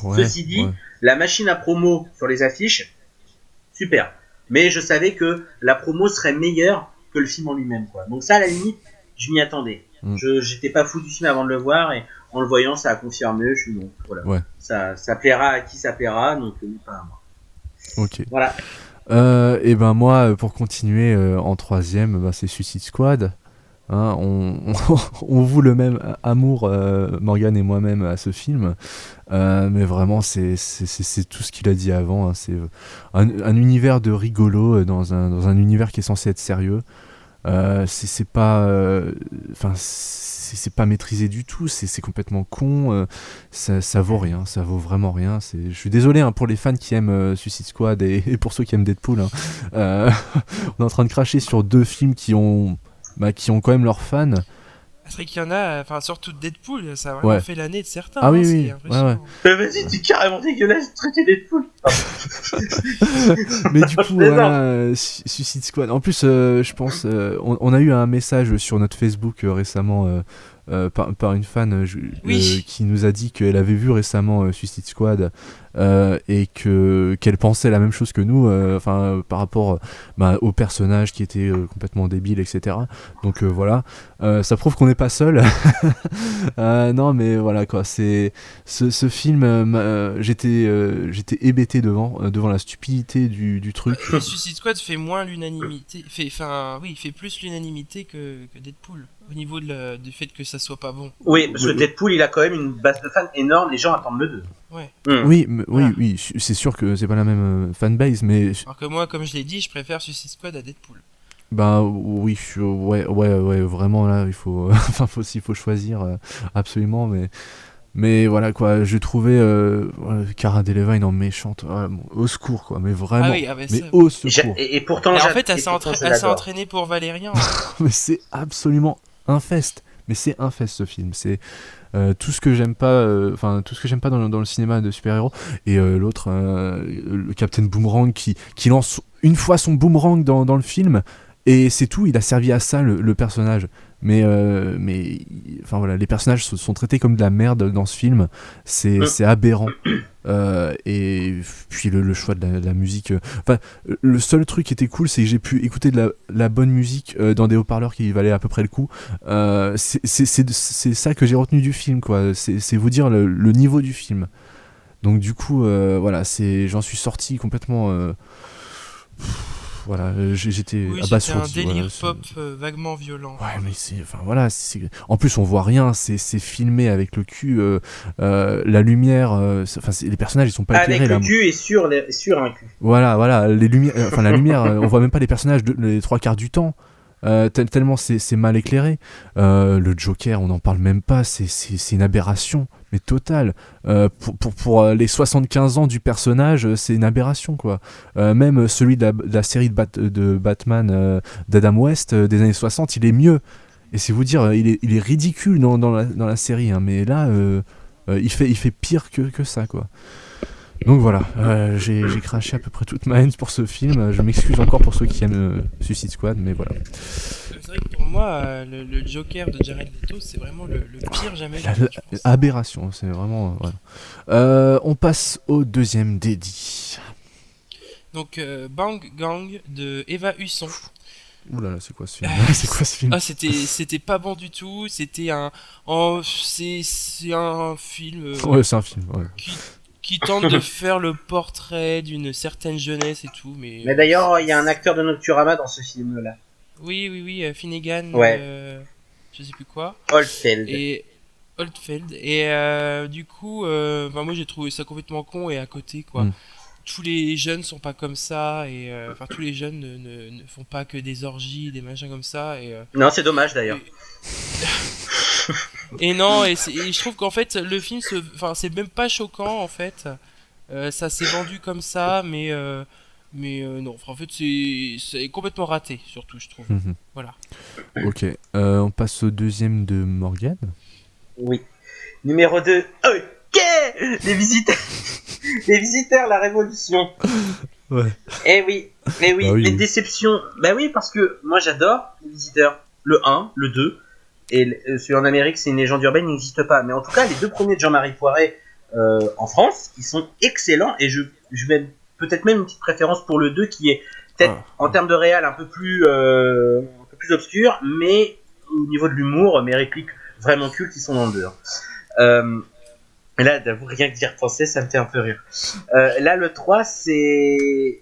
Ouais, ceci dit, la machine à promo sur les affiches, super. Mais je savais que la promo serait meilleure que le film en lui-même, quoi. Donc ça, à la limite, je m'y attendais. J'étais pas fou du film avant de le voir, et en le voyant, ça a confirmé. Je suis bon, voilà. Ouais. Ça plaira à qui ça plaira, donc pas à moi. Ok. Voilà. Et ben moi, pour continuer en 3e, c'est Suicide Squad. Hein, on voue le même amour, Morgane et moi-même, à ce film. Mais vraiment, c'est tout ce qu'il a dit avant. Hein. C'est un univers de rigolo dans un univers qui est censé être sérieux. C'est pas maîtrisé du tout, c'est complètement con, ça vaut rien, ça vaut vraiment rien. Je suis désolé pour les fans qui aiment Suicide Squad et pour ceux qui aiment Deadpool. On est en train de cracher sur deux films qui ont quand même leurs fans. C'est vrai qu'il y en a, surtout Deadpool, ça a vraiment fait l'année de certains. Ah oui. Vas-y, tu es carrément dégueulasse de traiter Deadpool. Mais du coup, voilà, Suicide Squad. En plus, je pense, on a eu un message sur notre Facebook récemment par une fan Oui. qui nous a dit qu'elle avait vu récemment Suicide Squad et qu'elle pensait la même chose que nous, par rapport au personnage qui était complètement débile, etc. Donc voilà, ça prouve qu'on n'est pas seul. Non mais voilà quoi, c'est ce film, j'étais hébété devant la stupidité du truc. Mais Suicide Squad fait moins l'unanimité, il fait plus l'unanimité que Deadpool au niveau du fait que ça soit pas bon. Oui, parce que Deadpool, il a quand même une base de fans énorme, les gens attendent le 2. Ouais. Oui, Voilà. oui, c'est sûr que c'est pas la même fanbase, mais Alors que moi, comme je l'ai dit, je préfère Suicide Squad à Deadpool. bah oui, ouais, vraiment là, il faut, s'il faut choisir absolument, mais voilà quoi, j'ai trouvé Cara Delevingne en méchante, au secours quoi, mais vraiment, Ah oui, ah bah ça, mais oui. au secours. Et pourtant, Mais en j'a- fait, et pourtant, je elle s'est l'adore. entraînée pour Valérian. Mais c'est absolument infest. Mais c'est infest ce film. C'est tout ce que j'aime pas, tout ce que j'aime pas dans le cinéma de super-héros. Et l'autre, le Captain Boomerang qui lance une fois son boomerang dans le film. Et c'est tout, il a servi à ça le personnage. Mais voilà, les personnages sont traités comme de la merde dans ce film. C'est aberrant. Et puis le choix de la musique. Le seul truc qui était cool, c'est que j'ai pu écouter de la bonne musique dans des haut-parleurs qui valaient à peu près le coup. C'est ça que j'ai retenu du film, quoi. C'est vous dire le niveau du film. Donc du coup, voilà, j'en suis sorti complètement. Voilà, j'étais Oui, c'était abasourdi. un délire Voilà, pop vaguement violent. Ouais, mais en plus on voit rien, c'est filmé avec le cul, la lumière, les personnages ils sont pas Avec éclairés le là. cul et sur un cul. Voilà, les lumières, la lumière, on voit même pas les personnages les trois quarts du temps. Tellement c'est mal éclairé. Le Joker, on n'en parle même pas, c'est une aberration, mais totale. Pour les 75 ans du personnage, c'est une aberration, quoi. Même celui de la série de Batman d'Adam West des années 60, il est mieux. Et c'est vous dire, il est ridicule dans la série, hein, mais là, il fait pire que ça, quoi. Donc voilà, j'ai craché à peu près toute ma haine pour ce film. Je m'excuse encore pour ceux qui aiment Suicide Squad, mais voilà. C'est vrai que pour moi, le Joker de Jared Leto, c'est vraiment le pire jamais vu, je pense. Aberration, c'est vraiment. Voilà. On passe au deuxième dédit. Donc, Bang Gang de Eva Husson. Ouh là là, c'est quoi ce film C'est quoi ce film Ah, c'était pas bon du tout. C'est un film Ouais, c'est un film. Ouais. qui tente de faire le portrait d'une certaine jeunesse et tout, mais d'ailleurs, il y a un acteur de Nocturama dans ce film-là. oui, Finnegan, Ouais. je sais plus quoi, Oldfeld. et Oldfeld, et du coup, moi j'ai trouvé ça complètement con et à côté, quoi. Tous les jeunes sont pas comme ça, et tous les jeunes ne font pas que des orgies, des machins comme ça, et Non, c'est dommage d'ailleurs. et non, et je trouve qu'en fait le film c'est même pas choquant en fait. Ça s'est vendu comme ça, mais non, en fait c'est complètement raté, surtout je trouve. Voilà. Ok, on passe au deuxième de Morgane. Oui. Numéro 2. Ok. Les visiteurs, la révolution. Ouais. Eh oui, Bah oui. les déceptions. Bah oui, parce que moi j'adore les visiteurs. Le 1, le 2. Et celui en Amérique, c'est une légende urbaine, il n'existe pas. Mais en tout cas, les deux premiers de Jean-Marie Poiret en France, ils sont excellents. Et je vais peut-être même une petite préférence pour le 2 qui est peut-être en termes de réal un peu plus obscur, mais au niveau de l'humour, mes répliques vraiment cultes qui sont dans le 2. Et là, d'avoue, rien que d'y repenser, ça me fait un peu rire. Là, le 3, c'est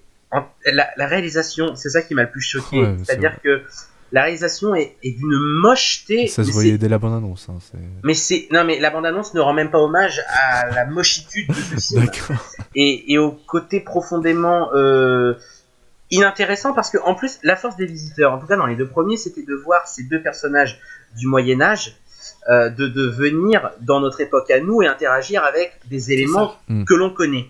la réalisation, c'est ça qui m'a le plus choqué. Ouais, c'est-à-dire que la réalisation est d'une mocheté. Ça se voyait dès la bande-annonce. Hein, mais la bande-annonce ne rend même pas hommage à la mochitude de ce film. D'accord. Et au côté profondément inintéressant, parce que en plus, la force des visiteurs, en tout cas dans les deux premiers, c'était de voir ces deux personnages du Moyen-Âge de venir dans notre époque à nous et interagir avec des éléments que l'on connaît.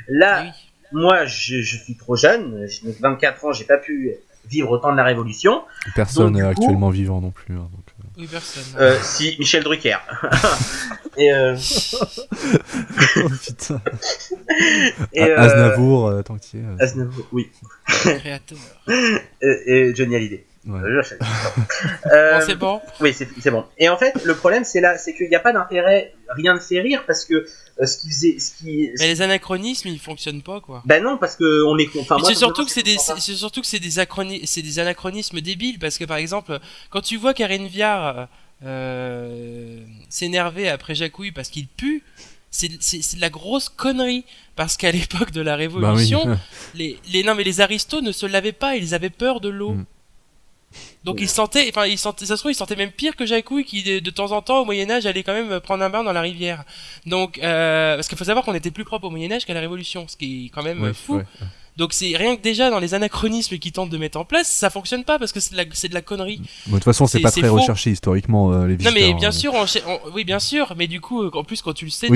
Là, Oui. moi, je suis trop jeune, j'ai 24 ans, j'ai pas pu vivre autant de la Révolution. Personne Donc, du coup, actuellement vivant non plus. Hein, donc, Oui, personne. Si, Michel Drucker. Et, Oh putain. et, Aznavour, tant que tu y es. Aznavour, oui. Créateur. Et Johnny Hallyday. Ouais. Je jure, Bon, c'est bon. Oui, c'est bon. Et en fait, le problème, c'est qu'il n'y a pas d'intérêt, rien ne fait rire, parce que Mais les anachronismes, ils fonctionnent pas, quoi. Ben non, parce que on est. Enfin, Mais moi, c'est surtout que c'est surtout que c'est des anachronismes débiles, parce que par exemple, quand tu vois Karine Viard s'énerver après Jacouille parce qu'il pue, c'est de la grosse connerie, parce qu'à l'époque de la Révolution, les aristos ne se lavaient pas, ils avaient peur de l'eau. Donc ça se trouve, ils sentaient même pire que Jacouille, qui de temps en temps au Moyen-Âge allait quand même prendre un bain dans la rivière. Donc, parce qu'il faut savoir qu'on était plus propre au Moyen-Âge qu'à la Révolution, ce qui est quand même fou. Ouais. Donc c'est rien que déjà dans les anachronismes qu'ils tentent de mettre en place, ça fonctionne pas parce que c'est de la connerie. Bon, de toute façon, c'est pas très recherché historiquement, les visiteurs. Non mais bien sûr, oui bien sûr, mais du coup, en plus quand tu le sais,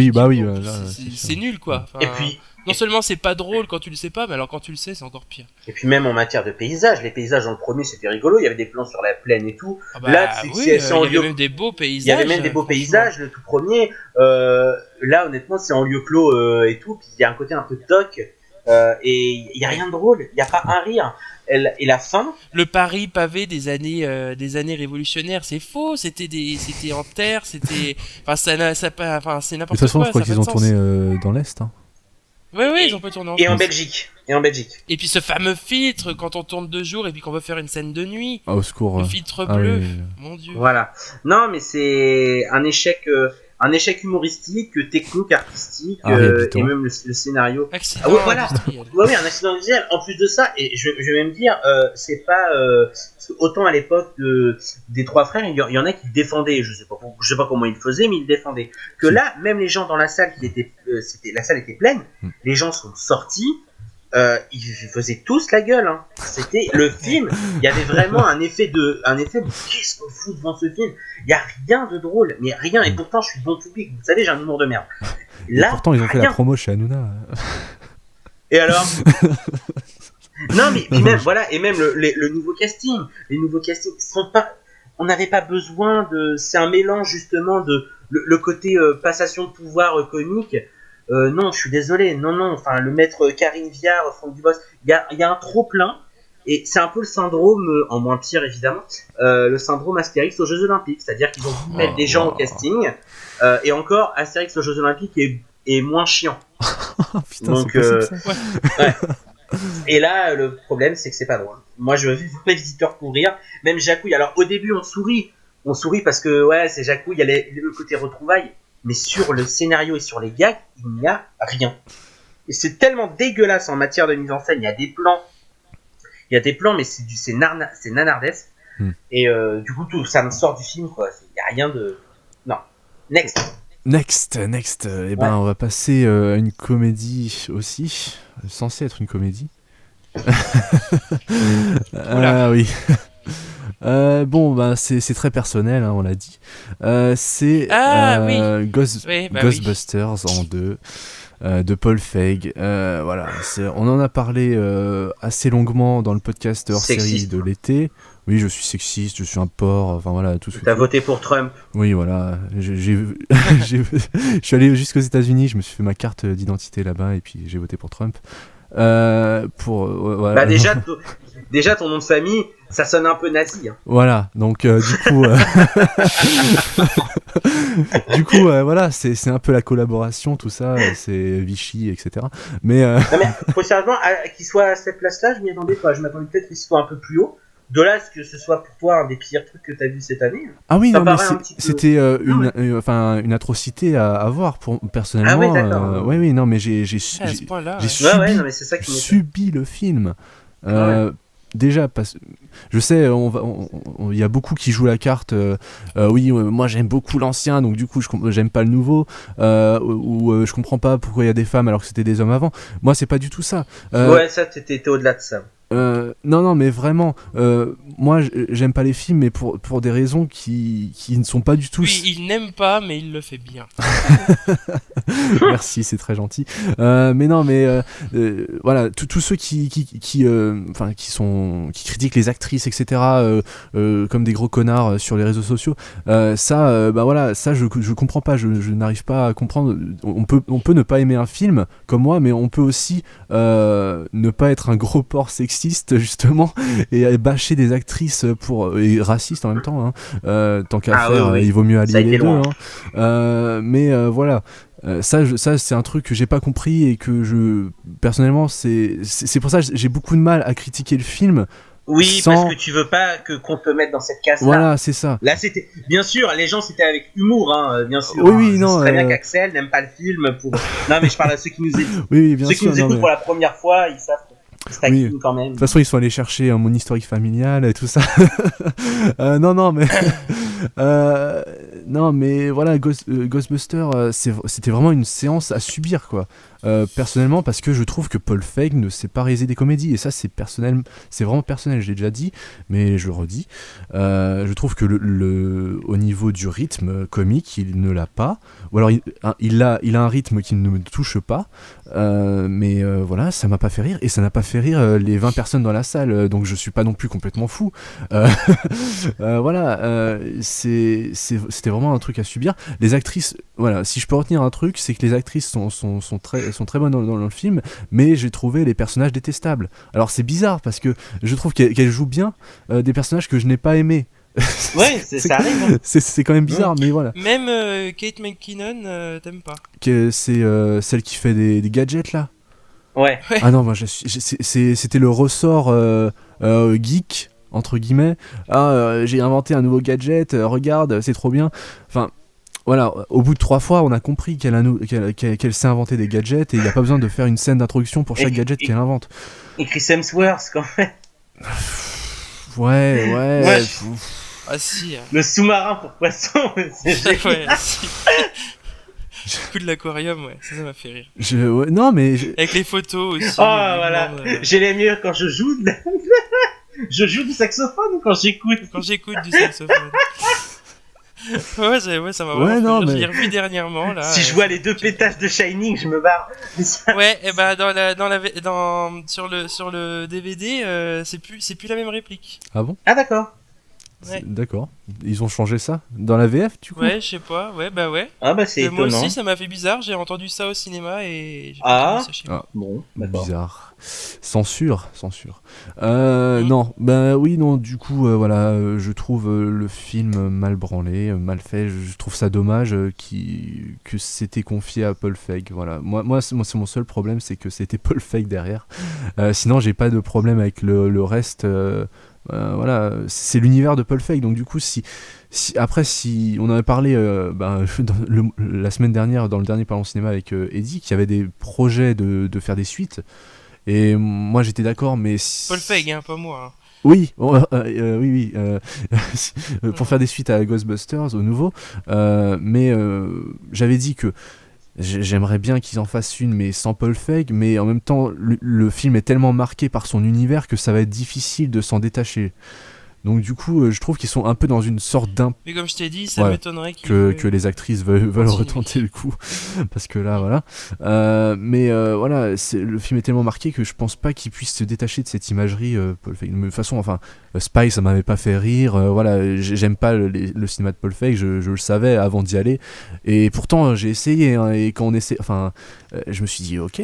c'est nul quoi. Enfin, et puis. Non seulement c'est pas drôle quand tu le sais pas, mais alors quand tu le sais, c'est encore pire. Et puis même en matière de paysage, les paysages dans le premier c'était rigolo, il y avait des plans sur la plaine et tout. Ah bah, là, c'est en lieu. Il y avait même des beaux paysages. Il y avait même des beaux paysages, le tout premier. Là, honnêtement, c'est en lieu clos et tout. Puis il y a un côté un peu toc. Et il y a rien de drôle. Il y a pas un rire. Et la fin. Le Paris pavé des années révolutionnaires, c'est faux. C'était en terre. C'était. Enfin, c'est n'importe quoi. De toute façon, je crois qu'ils ont tourné dans l'est. Hein. Oui, ils ont pas tourné en France. Et en Belgique. Et puis ce fameux filtre, quand on tourne 2 jours et puis qu'on veut faire une scène de nuit. Ah, au secours. Le filtre bleu. Oui. Mon Dieu. Voilà. Non, mais c'est un échec humoristique, technique, artistique, et même le scénario. Accident voilà. Oui, un accident industriel. En plus de ça, et je vais même dire, c'est pas autant à l'époque des trois frères, il y en a qui le défendaient. Je sais pas comment ils le faisaient, mais ils le défendaient. Que là, même les gens dans la salle la salle était pleine. Les gens sont sortis. Ils faisaient tous la gueule. Hein. C'était le film. Il y avait vraiment un effet de qu'est-ce qu'on fout devant ce film. Il y a rien de drôle, mais rien. Et pourtant, je suis bon public. Vous savez, j'ai un humour de merde. Là, et pourtant, ils ont fait la promo chez Hanouna. Et alors? Non, mais puis même voilà, et même le nouveau casting. Les nouveaux castings sont pas. On n'avait pas besoin de. C'est un mélange justement de le côté passation de pouvoir comique. Non, je suis désolé. Non. Enfin, le maître Karine Viard, Franck Dubosc, il y a un trop plein. Et c'est un peu le syndrome, en moins pire évidemment, le syndrome Astérix aux Jeux Olympiques. C'est-à-dire qu'ils ont voulu mettre des gens au casting. Et encore, Astérix aux Jeux Olympiques est moins chiant. Putain, donc, ouais. Et là, le problème, c'est que c'est pas drôle. Moi, je vais voir les visiteurs courir. Même Jacouille. Alors, au début, on sourit parce que ouais, c'est Jacouille. Il y a le côté retrouvailles. Mais sur le scénario et sur les gags, il n'y a rien. Et c'est tellement dégueulasse en matière de mise en scène. Il y a des plans, mais c'est nanardesque. Et du coup, tout ça me sort du film, quoi. Il n'y a rien de. Non. Next. Eh ben, on va passer à une comédie aussi. Censée être une comédie. Ah oui. Bon, bah, c'est très personnel, hein, on l'a dit. C'est Ghostbusters en 2 de Paul Feig. Voilà, on en a parlé assez longuement dans le podcast hors série de l'été. Oui, je suis sexiste, je suis un porc, enfin voilà, tout ce que. T'as voté pour Trump. Oui, voilà. Je suis allé jusqu'aux États-Unis, je me suis fait ma carte d'identité là-bas et puis j'ai voté pour Trump. Voilà. Bah déjà ton nom de famille, ça sonne un peu nazi. Hein. Voilà, donc du coup, voilà, c'est un peu la collaboration, tout ça, c'est Vichy, etc. Mais non mais faut sérieusement qu'il soit à cette place-là, je m'y attendais pas. Je m'attendais peut-être qu'il soit un peu plus haut. De là, est-ce que ce soit pour toi un des pires trucs que t'as vu cette année? Ah oui, non, mais c'était une atrocité à voir personnellement. Ah oui, d'accord. Oui, non, mais j'ai non, mais c'est ça qui subi le film. Déjà, je sais, il y a beaucoup qui jouent la carte. Oui, moi j'aime beaucoup l'ancien, donc du coup j'aime pas le nouveau. Ou je comprends pas pourquoi il y a des femmes alors que c'était des hommes avant. Moi, c'est pas du tout ça. Ouais, ça, t'étais au-delà de ça. Non, mais vraiment, moi j'aime pas les films, mais pour des raisons qui ne sont pas du tout. Oui, il n'aime pas, mais il le fait bien. Merci, c'est très gentil. Mais non, mais voilà, tous ceux qui critiquent les actrices, etc., comme des gros connards sur les réseaux sociaux, ça, voilà, ça je comprends pas, je n'arrive pas à comprendre. On peut ne pas aimer un film comme moi, mais on peut aussi ne pas être un gros porc sexiste sexiste justement et bâcher des actrices et raciste en même temps. Hein. Tant qu'à faire, oui. il vaut mieux Ça a allier été les deux. loin. Hein. Mais voilà. Ça c'est un truc que j'ai pas compris et que personnellement c'est pour ça que j'ai beaucoup de mal à critiquer le film. Oui, sans... parce que tu veux pas qu'on te mette dans cette case-là. Voilà, c'est ça. Là, c'était bien sûr, les gens c'était avec humour, hein, bien sûr. Oui, hein. non. C'est très bien qu'Axel n'aime pas le film pour. Non, mais je parle à ceux qui nous écoutent. Oui, bien ceux sûr. qui nous écoutent pour la première fois, ils savent. C'est Oui. quand même. De toute façon, ils sont allés chercher mon historique familial et tout ça. Non, mais non, mais voilà, Ghostbusters, c'était vraiment une séance à subir, quoi. Personnellement, parce que je trouve que Paul Feig ne sait pas réaliser des comédies, et ça, c'est personnel, c'est vraiment personnel. Je l'ai déjà dit, mais je le redis. Je trouve que au niveau du rythme comique, il ne l'a pas, ou alors il a un rythme qui ne me touche pas. Mais voilà, ça m'a pas fait rire, et ça n'a pas fait rire les 20 personnes dans la salle, donc je suis pas non plus complètement fou. Voilà, c'était vraiment un truc à subir. Les actrices, voilà, si je peux retenir un truc, c'est que les actrices sont très bonnes dans le film, mais j'ai trouvé les personnages détestables. Alors c'est bizarre parce que je trouve qu'elles jouent bien des personnages que je n'ai pas aimés. Ouais, ça arrive. Hein. C'est quand même bizarre, mais voilà. Même Kate McKinnon, t'aimes pas? C'est celle qui fait des gadgets là. Ouais. Ah non, moi c'était le ressort geek entre guillemets. J'ai inventé un nouveau gadget, regarde, c'est trop bien. Enfin, voilà, au bout de 3 fois, on a compris qu'elle sait inventer des gadgets et il n'y a pas besoin de faire une scène d'introduction pour chaque gadget qu'elle invente. Et Chris Hemsworth quand même. Ouais. Ah si. Le sous-marin pour poissons, c'est génial. Ouais, si. Le coup de l'aquarium, ouais, ça m'a fait rire. Non, mais avec les photos aussi. Voilà, j'ai les mieux quand je joue. Je joue du saxophone ou quand j'écoute? Quand j'écoute du saxophone. Ouais, ça m'a vraiment fait rire. Je l'ai revu dernièrement là. Si je vois les 2 pétages de Shining, je me barre. Ouais, et bah sur le DVD, c'est plus la même réplique. Ah bon? Ah d'accord. Ouais. D'accord. Ils ont changé ça dans la VF du coup? Ouais, je sais pas. Ouais. Ah bah c'est étonnant. Moi aussi, ça m'a fait bizarre. J'ai entendu ça au cinéma et. Ah. Ça chez moi. Bon, d'accord. Bizarre. Censure. Non, oui, non. Du coup, voilà, je trouve le film mal branlé, mal fait. Je trouve ça dommage que c'était confié à Paul Feig. Voilà. Moi, c'est mon seul problème, c'est que c'était Paul Feig derrière. Sinon, j'ai pas de problème avec le reste. Voilà, c'est l'univers de Paul Feig, donc du coup si on en avait parlé la semaine dernière dans le dernier Parlons Cinéma avec Eddie, qui avait des projets de faire des suites, et moi j'étais d'accord, mais Paul Feig, hein, pas moi. Hein. Oui, oui. Pour faire des suites à Ghostbusters au nouveau, mais j'avais dit que j'aimerais bien qu'ils en fassent une, mais sans Paul Feig, mais en même temps, le film est tellement marqué par son univers que ça va être difficile de s'en détacher. Donc du coup, je trouve qu'ils sont un peu dans une sorte Mais comme je t'ai dit, ça m'étonnerait que les actrices veulent retenter le coup, parce que là, voilà. Voilà, le film est tellement marqué que je pense pas qu'ils puissent se détacher de cette imagerie. Paul Feig. De toute façon, enfin, Spy, ça m'avait pas fait rire. Voilà, j'aime pas le cinéma de Paul Feig, je le savais avant d'y aller. Et pourtant, j'ai essayé. Hein, et quand on essaie, je me suis dit, ok,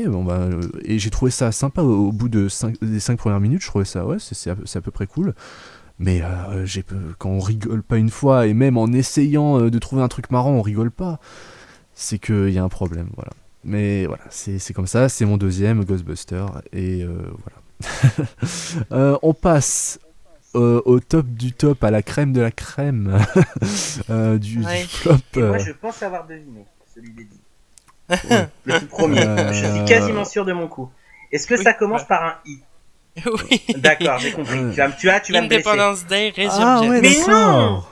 et j'ai trouvé ça sympa au bout des 5 premières minutes. Je trouvais ça, c'est à peu près cool. Mais quand on rigole pas une fois, et même en essayant de trouver un truc marrant, on rigole pas, c'est qu'il y a un problème, voilà. Mais voilà, c'est comme ça, c'est mon deuxième Ghostbusters, et voilà. On passe au top du top, à la crème de la crème du flop. Et moi je pense avoir deviné celui d'Eddie. Le tout premier, je suis quasiment sûr de mon coup. Est-ce que ça commence par un I? Oui. D'accord, j'ai compris. Tu vas me blesser. Independence Day, Resurgence. Ah ouais, mais d'accord.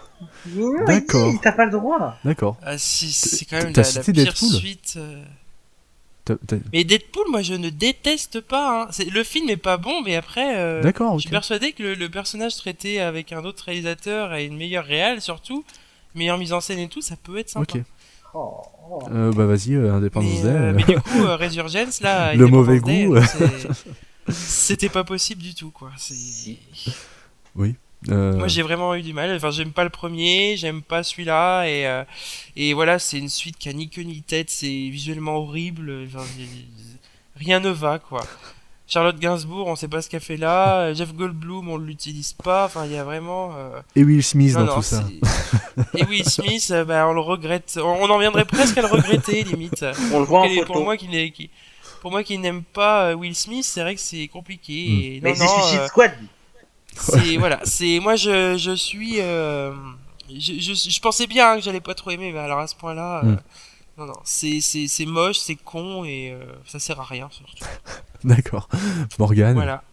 non, D'accord. T'as pas le droit. D'accord. Ah si, c'est quand même T'as la cité pire Deadpool suite. Mais Deadpool, moi je ne déteste pas. Hein. Le film est pas bon, mais après, D'accord, je suis persuadé que le personnage traité avec un autre réalisateur et une meilleure réal surtout, meilleure mise en scène et tout, ça peut être sympa. Ok. Vas-y, Independence Day. Mais du coup, Resurgence, là, le mauvais Day, goût. c'était pas possible du tout, quoi. Oui. Moi j'ai vraiment eu du mal, enfin j'aime pas le premier, j'aime pas celui-là, et voilà, c'est une suite qui a ni queue ni tête, c'est visuellement horrible, enfin, rien ne va, quoi. Charlotte Gainsbourg, on sait pas ce qu'elle fait là. Jeff Goldblum, on l'utilise pas. Enfin, il y a vraiment. Et Will Smith Non, dans tout ça. Et Will Smith, on le regrette. On en viendrait presque à le regretter, limite. On le voit en Pour photo. pour moi qui n'aime pas Will Smith, c'est vrai que c'est compliqué. Et Mais non, c'est non, Suicide Squad. voilà, c'est moi je suis. Je pensais bien que j'allais pas trop aimer, mais alors à ce point-là, non, c'est moche, c'est con et ça sert à rien surtout. D'accord. Morgane. Voilà.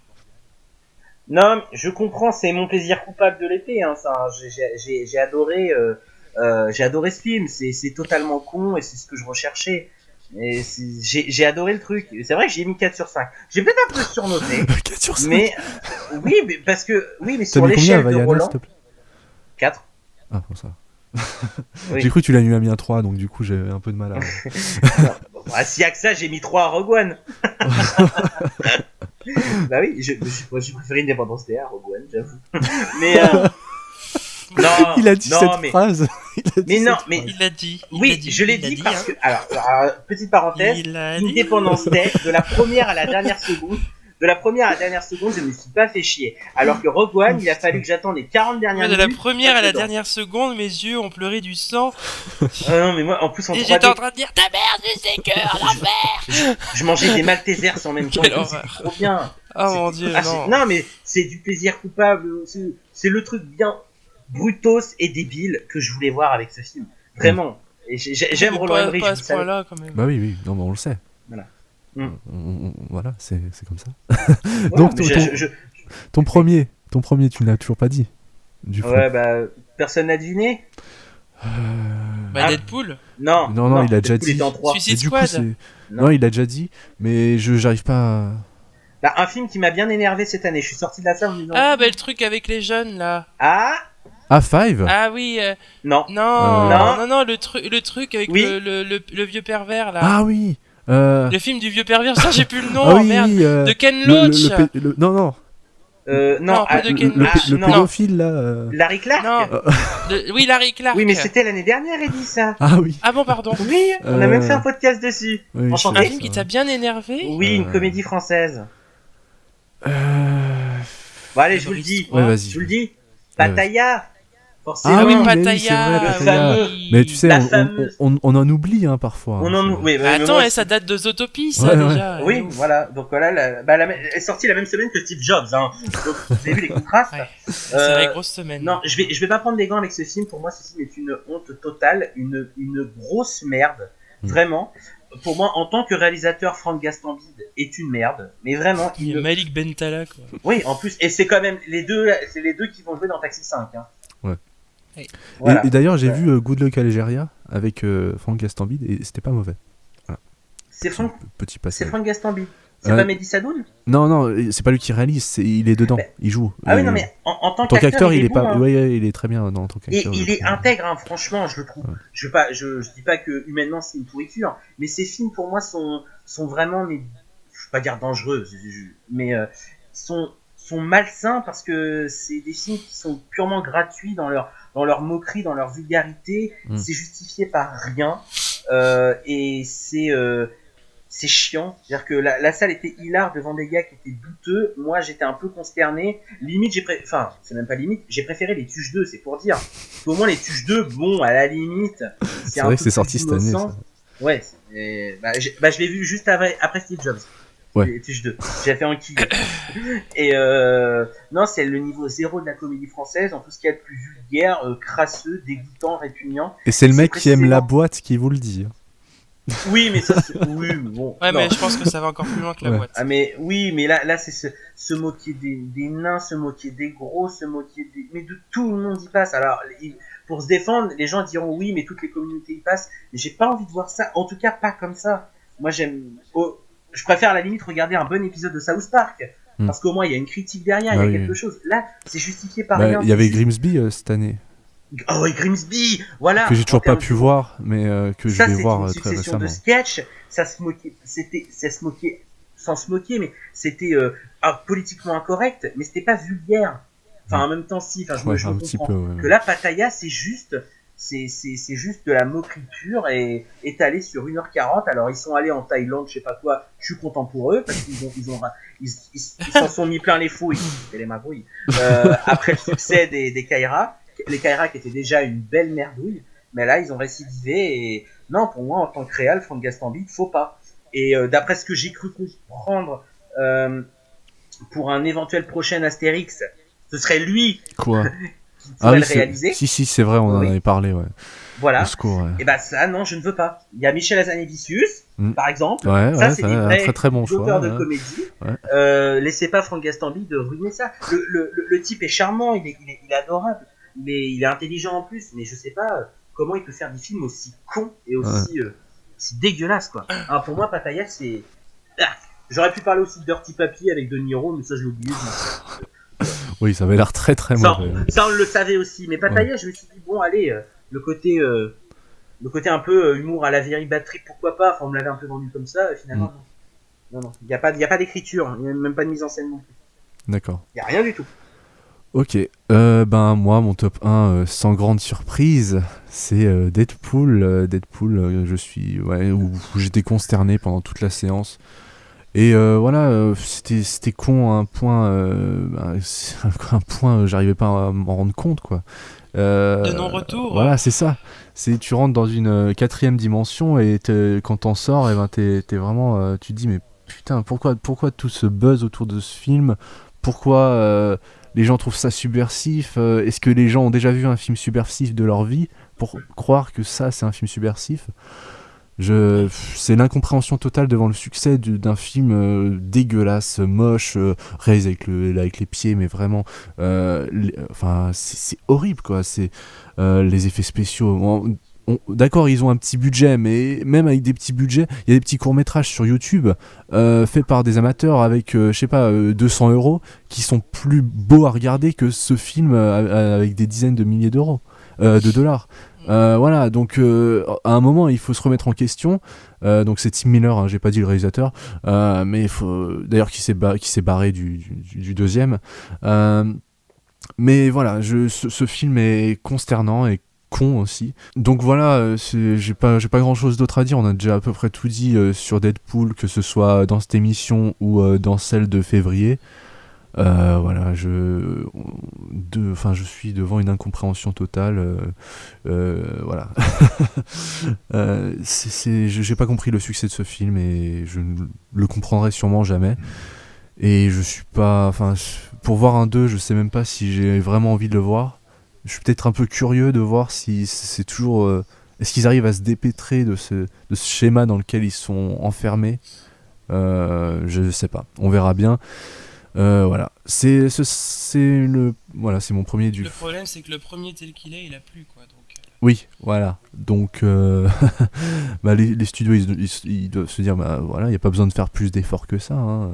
Non, je comprends, c'est mon plaisir coupable de l'été. Hein, ça, j'ai adoré ce film. C'est totalement con et c'est ce que je recherchais. Et j'ai adoré le truc. C'est vrai que j'ai mis 4 sur 5. J'ai peut-être un peu surnoté. 4 sur 5. Mais oui, mais parce que oui, mais T'as sur mis combien à l'échelle de Vaiana, Roland, s'il te plaît 4. Ah, bon, ça. Oui. J'ai cru que tu l'as mis à 3, donc du coup j'ai un peu de mal à. Bah, s'il y a que ça, j'ai mis 3 à Rogue One. Bah oui, j'ai préféré Independence Day à Rogue One, j'avoue. Mais non, Il a dit non, cette mais, phrase. mais non, mais Il l'a dit. oui, je l'ai dit parce que alors petite parenthèse, Il l'a dit. Independence Day, de la première à la dernière seconde, je me suis pas fait chier. Alors que Rogue One, il a fallu que j'attende les 40 dernières De minutes. la première à la dedans. dernière seconde, mes yeux ont pleuré du sang. Ah non, mais moi, en plus en Et 3D, j'étais en train de dire ta merde, je sais que l'enfer. je mangeais des Maltesers en même temps. Quelle et tout, c'était horreur. trop bien. Oh mon dieu, Ah, non. non, mais c'est du plaisir coupable. C'est le truc bien brutos et débile que je voulais voir avec ce film. Vraiment. Et j'aime Mais Roland Emmerich. pas à vous ce savez. point-là quand même. Bah oui, non, mais on le sait. Voilà. Voilà, c'est comme ça. Voilà, Donc, mais ton premier, tu ne l'as toujours pas dit. Du coup. ouais, bah, personne n'a deviné. Bah Ah. Deadpool. Non, Non, il a déjà Deadpool dit. était en 3. Suicide Et du coup, Squad. c'est. Non, il a déjà dit, mais j'arrive pas à. Bah, un film qui m'a bien énervé cette année. Je suis sorti de la salle en me disant. Ah bah le truc avec les jeunes là. Ah A5 Ah oui. non. Non, Non. non, le truc avec Oui. le vieux pervers là. Ah oui Le film du vieux pervers, ça j'ai plus le nom, Ah oui, merde. oui, De Ken Loach. Non, Non, pas de Ken le Loach. non. pédophile là. Larry Clark. Non. Oui, Larry Clark. Oui, mais c'était l'année dernière, Eddie, ça. Ah oui. Ah bon, pardon. Oui, on a même fait un podcast dessus. Oui, Enchanté. Un c'est film qui ça. t'a bien énervé. Oui, une comédie française. Bon, allez, je vous le dis. Ouais, vas-y. Je vous le dis. Ouais, Pattaya. Forcément. Ah oui, oui, mais Pattaya, oui, c'est vrai, le Pattaya. fameux. Mais tu sais, La on fameuse- en oublie hein, parfois. On hein, en. c'est- Oui, Bah, mais attends, moi, ça date de Zootopie, ça Ouais, ouais. déjà. Oui, Ouf. voilà. Donc voilà, elle est sortie la même semaine que Steve Jobs. Hein. Donc vous avez vu les contrastes. Ouais. C'est vrai, grosse semaine. Non, je vais pas prendre des gants avec ce film. Pour moi, ce film est une honte totale, une grosse merde. Vraiment. Pour moi, en tant que réalisateur, Franck Gastambide est une merde. Mais vraiment, Il y a Malik Bentala quoi. oui, en plus, et c'est quand même c'est les deux qui vont jouer dans Taxi 5. Hein. Ouais. Oui. Voilà. Et d'ailleurs, j'ai vu Good Luck Algeria avec Franck Gastambide et c'était pas mauvais. C'est Franck, Petit c'est passage. Franck Gastambide. C'est Ouais. pas Mehdi Sadoun. Non, c'est pas lui qui réalise, il est dedans, Mais- il joue. Ah oui, Et non, mais en tant en tant qu'acteur, il est bon, pas. hein. Ouais, il est très bien en tant Et qu'acteur. il je est trouve. intègre, hein, franchement, je le trouve. Ouais. Je dis pas que humainement c'est une pourriture, mais ces films pour moi sont vraiment, mais, je veux pas dire dangereux, mais sont malsains parce que c'est des films qui sont purement gratuits dans leur moquerie, dans leur vulgarité. C'est justifié par rien et c'est chiant. C'est-à-dire que la salle était hilar devant des gars qui étaient douteux. Moi, j'étais un peu consterné. Limite, c'est même pas limite. J'ai préféré les Tuches 2, c'est pour dire. Parce qu'au moins, les Tuches 2, bon, à la limite. C'est un vrai peu que c'est plus sorti cette année. innocent. Ça. Ouais. Je l'ai vu juste après Steve Jobs. Ouais. Les Tuches 2. J'ai fait en kill. Et non, c'est le niveau zéro de la comédie française, en tout ce qu'il y a de plus vulgaire, crasseux, dégoûtant, répugnant. Et c'est le C'est mec qui aime la précisément- boîte qui vous le dit. Oui, mais ça, oui, mais bon. Ouais, non. mais je pense que ça va encore plus loin que la Ouais. boîte. Ah mais oui, mais là c'est se moquer des nains, se moquer des gros, se moquer des... Mais de tout le monde y passe. Alors, pour se défendre, les gens diront oui, mais toutes les communautés y passent. Mais j'ai pas envie de voir ça, en tout cas pas comme ça. Moi je préfère à la limite regarder un bon épisode de South Park. Parce qu'au moins il y a une critique derrière, il y a oui, quelque oui. chose. Là, c'est justifié par Bah, rien. il y avait c'est juste- Grimsby cette année, Oh oui, Grimsby, voilà. que j'ai toujours En pas termes pu de- voir, mais que je Ça, vais c'est voir une très succession récemment. de sketchs. Ça se moquait, sans se moquer, mais c'était politiquement incorrect, mais c'était pas vulgaire. Enfin, en même temps, si. Enfin, Ouais, je un me petit comprends. peu. Ouais. Que là, Pattaya, c'est juste c'est juste de la moquerie pure et étalée sur 1h40. Alors ils sont allés en Thaïlande, je sais pas quoi, je suis content pour eux parce qu'ils s'en sont mis plein les fous, ils les magouilles. Après le succès des Kaira, les Kaira qui étaient déjà une belle merdouille, mais là ils ont récidivé et non, pour moi en tant que réal, Franck Gastambide, faut pas. Et d'après ce que j'ai cru comprendre pour un éventuel prochain Astérix, ce serait lui Quoi qui pourrait le c'est... réaliser. Si, c'est vrai, on en Oui. avait parlé, ouais. Voilà. Au secours, ouais. Et bah ça, non, je ne veux pas. Il y a Michel Hazanavicius, par exemple. Ouais, Ça, c'est des un vrais très très bon choix. auteurs de Ouais. comédie. Ouais. Laissez pas Franck Gastambide de ruiner ça. Le type est charmant, il est adorable, mais il est intelligent en plus. Mais je sais pas comment il peut faire des films aussi cons et aussi dégueulasses, quoi. Alors pour moi, Pattaya, c'est... J'aurais pu parler aussi de Dirty Papi avec De Niro, mais ça je l'ai oublié. Oui, ça avait l'air très très mauvais. Ça on le savait aussi, mais Pattaya, je me suis dit bon allez, le côté un peu humour à la vieille batterie, pourquoi pas. Enfin, on me l'avait un peu vendu comme ça, finalement non, il y a pas d'écriture, il y a même pas de mise en scène non plus. D'accord. Il y a rien du tout. Ok, ben moi mon top 1 sans grande surprise, c'est Deadpool. Je suis où j'étais consterné pendant toute la séance. Et voilà, c'était con à un point, j'arrivais pas à m'en rendre compte, quoi. De non-retour. Voilà, c'est ça. Tu rentres dans une 4e dimension et quand t'en sors, et ben t'es vraiment, tu te dis mais putain, pourquoi tout ce buzz autour de ce film? Pourquoi les gens trouvent ça subversif? Est-ce que les gens ont déjà vu un film subversif de leur vie pour croire que ça c'est un film subversif? C'est l'incompréhension totale devant le succès d'un film dégueulasse, moche, réalisé avec les pieds, mais vraiment, c'est horrible, quoi. C'est les effets spéciaux. D'accord, ils ont un petit budget, mais même avec des petits budgets, il y a des petits courts-métrages sur YouTube faits par des amateurs avec, je sais pas, 200 € qui sont plus beaux à regarder que ce film avec des dizaines de milliers d'euros, de dollars. Voilà, donc à un moment il faut se remettre en question. Donc c'est Tim Miller, hein, j'ai pas dit le réalisateur, mais il faut d'ailleurs qui s'est barré du deuxième. Mais voilà, ce film est consternant et con aussi. Donc voilà, j'ai pas grand chose d'autre à dire. On a déjà à peu près tout dit sur Deadpool, que ce soit dans cette émission ou dans celle de février. Voilà, je suis devant une incompréhension totale. Voilà. J'ai pas compris le succès de ce film et je ne le comprendrai sûrement jamais. Et je suis pas. Enfin, pour voir un 2, je sais même pas si j'ai vraiment envie de le voir. Je suis peut-être un peu curieux de voir si c'est toujours. Est-ce qu'ils arrivent à se dépêtrer de ce schéma dans lequel ils sont enfermés? Je sais pas. On verra bien. Voilà, c'est mon premier du. Le problème, c'est que le premier tel qu'il est, il a plu, quoi. Donc. Oui, voilà. Donc, les studios, ils doivent se dire, bah voilà, il n'y a pas besoin de faire plus d'efforts que ça. Hein.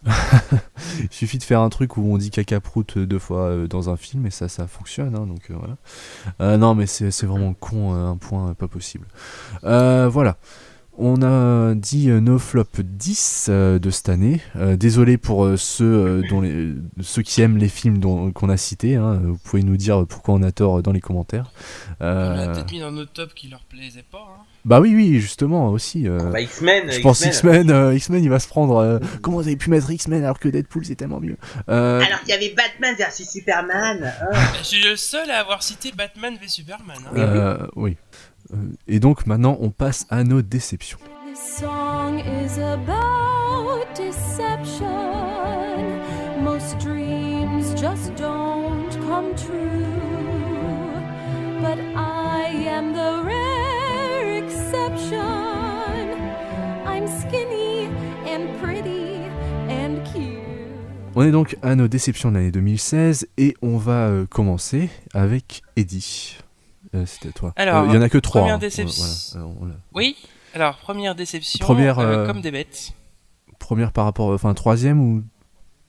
Il suffit de faire un truc où on dit caca-prout 2 fois dans un film et ça fonctionne. Hein, donc voilà. Non, mais c'est vraiment con, un point pas possible. Voilà. On a dit no flop 10 de cette année. Désolé pour ceux qui aiment les films qu'on a cités. Hein. Vous pouvez nous dire pourquoi on a tort dans les commentaires. On l'a peut-être mis dans notre top qui leur plaisait pas. Hein. Bah oui, justement, aussi. X-Men. Je pense X-Men, il va se prendre. Comment vous avez pu mettre X-Men alors que Deadpool c'est tellement mieux? Alors qu'il y avait Batman versus Superman. Je suis le seul à avoir cité Batman v Superman. Hein. Oui. Et donc maintenant on passe à nos déceptions. This song is about deception. Most dreams just don't come true. But I am the rare exception. I'm skinny and pretty and cute. On est donc à nos déceptions de l'année 2016 et on va commencer avec Eddie. C'était toi. Alors, il y en a que 3. Première déception. Voilà. Oui. Alors, première déception. Comme des bêtes. Première par rapport, troisième ou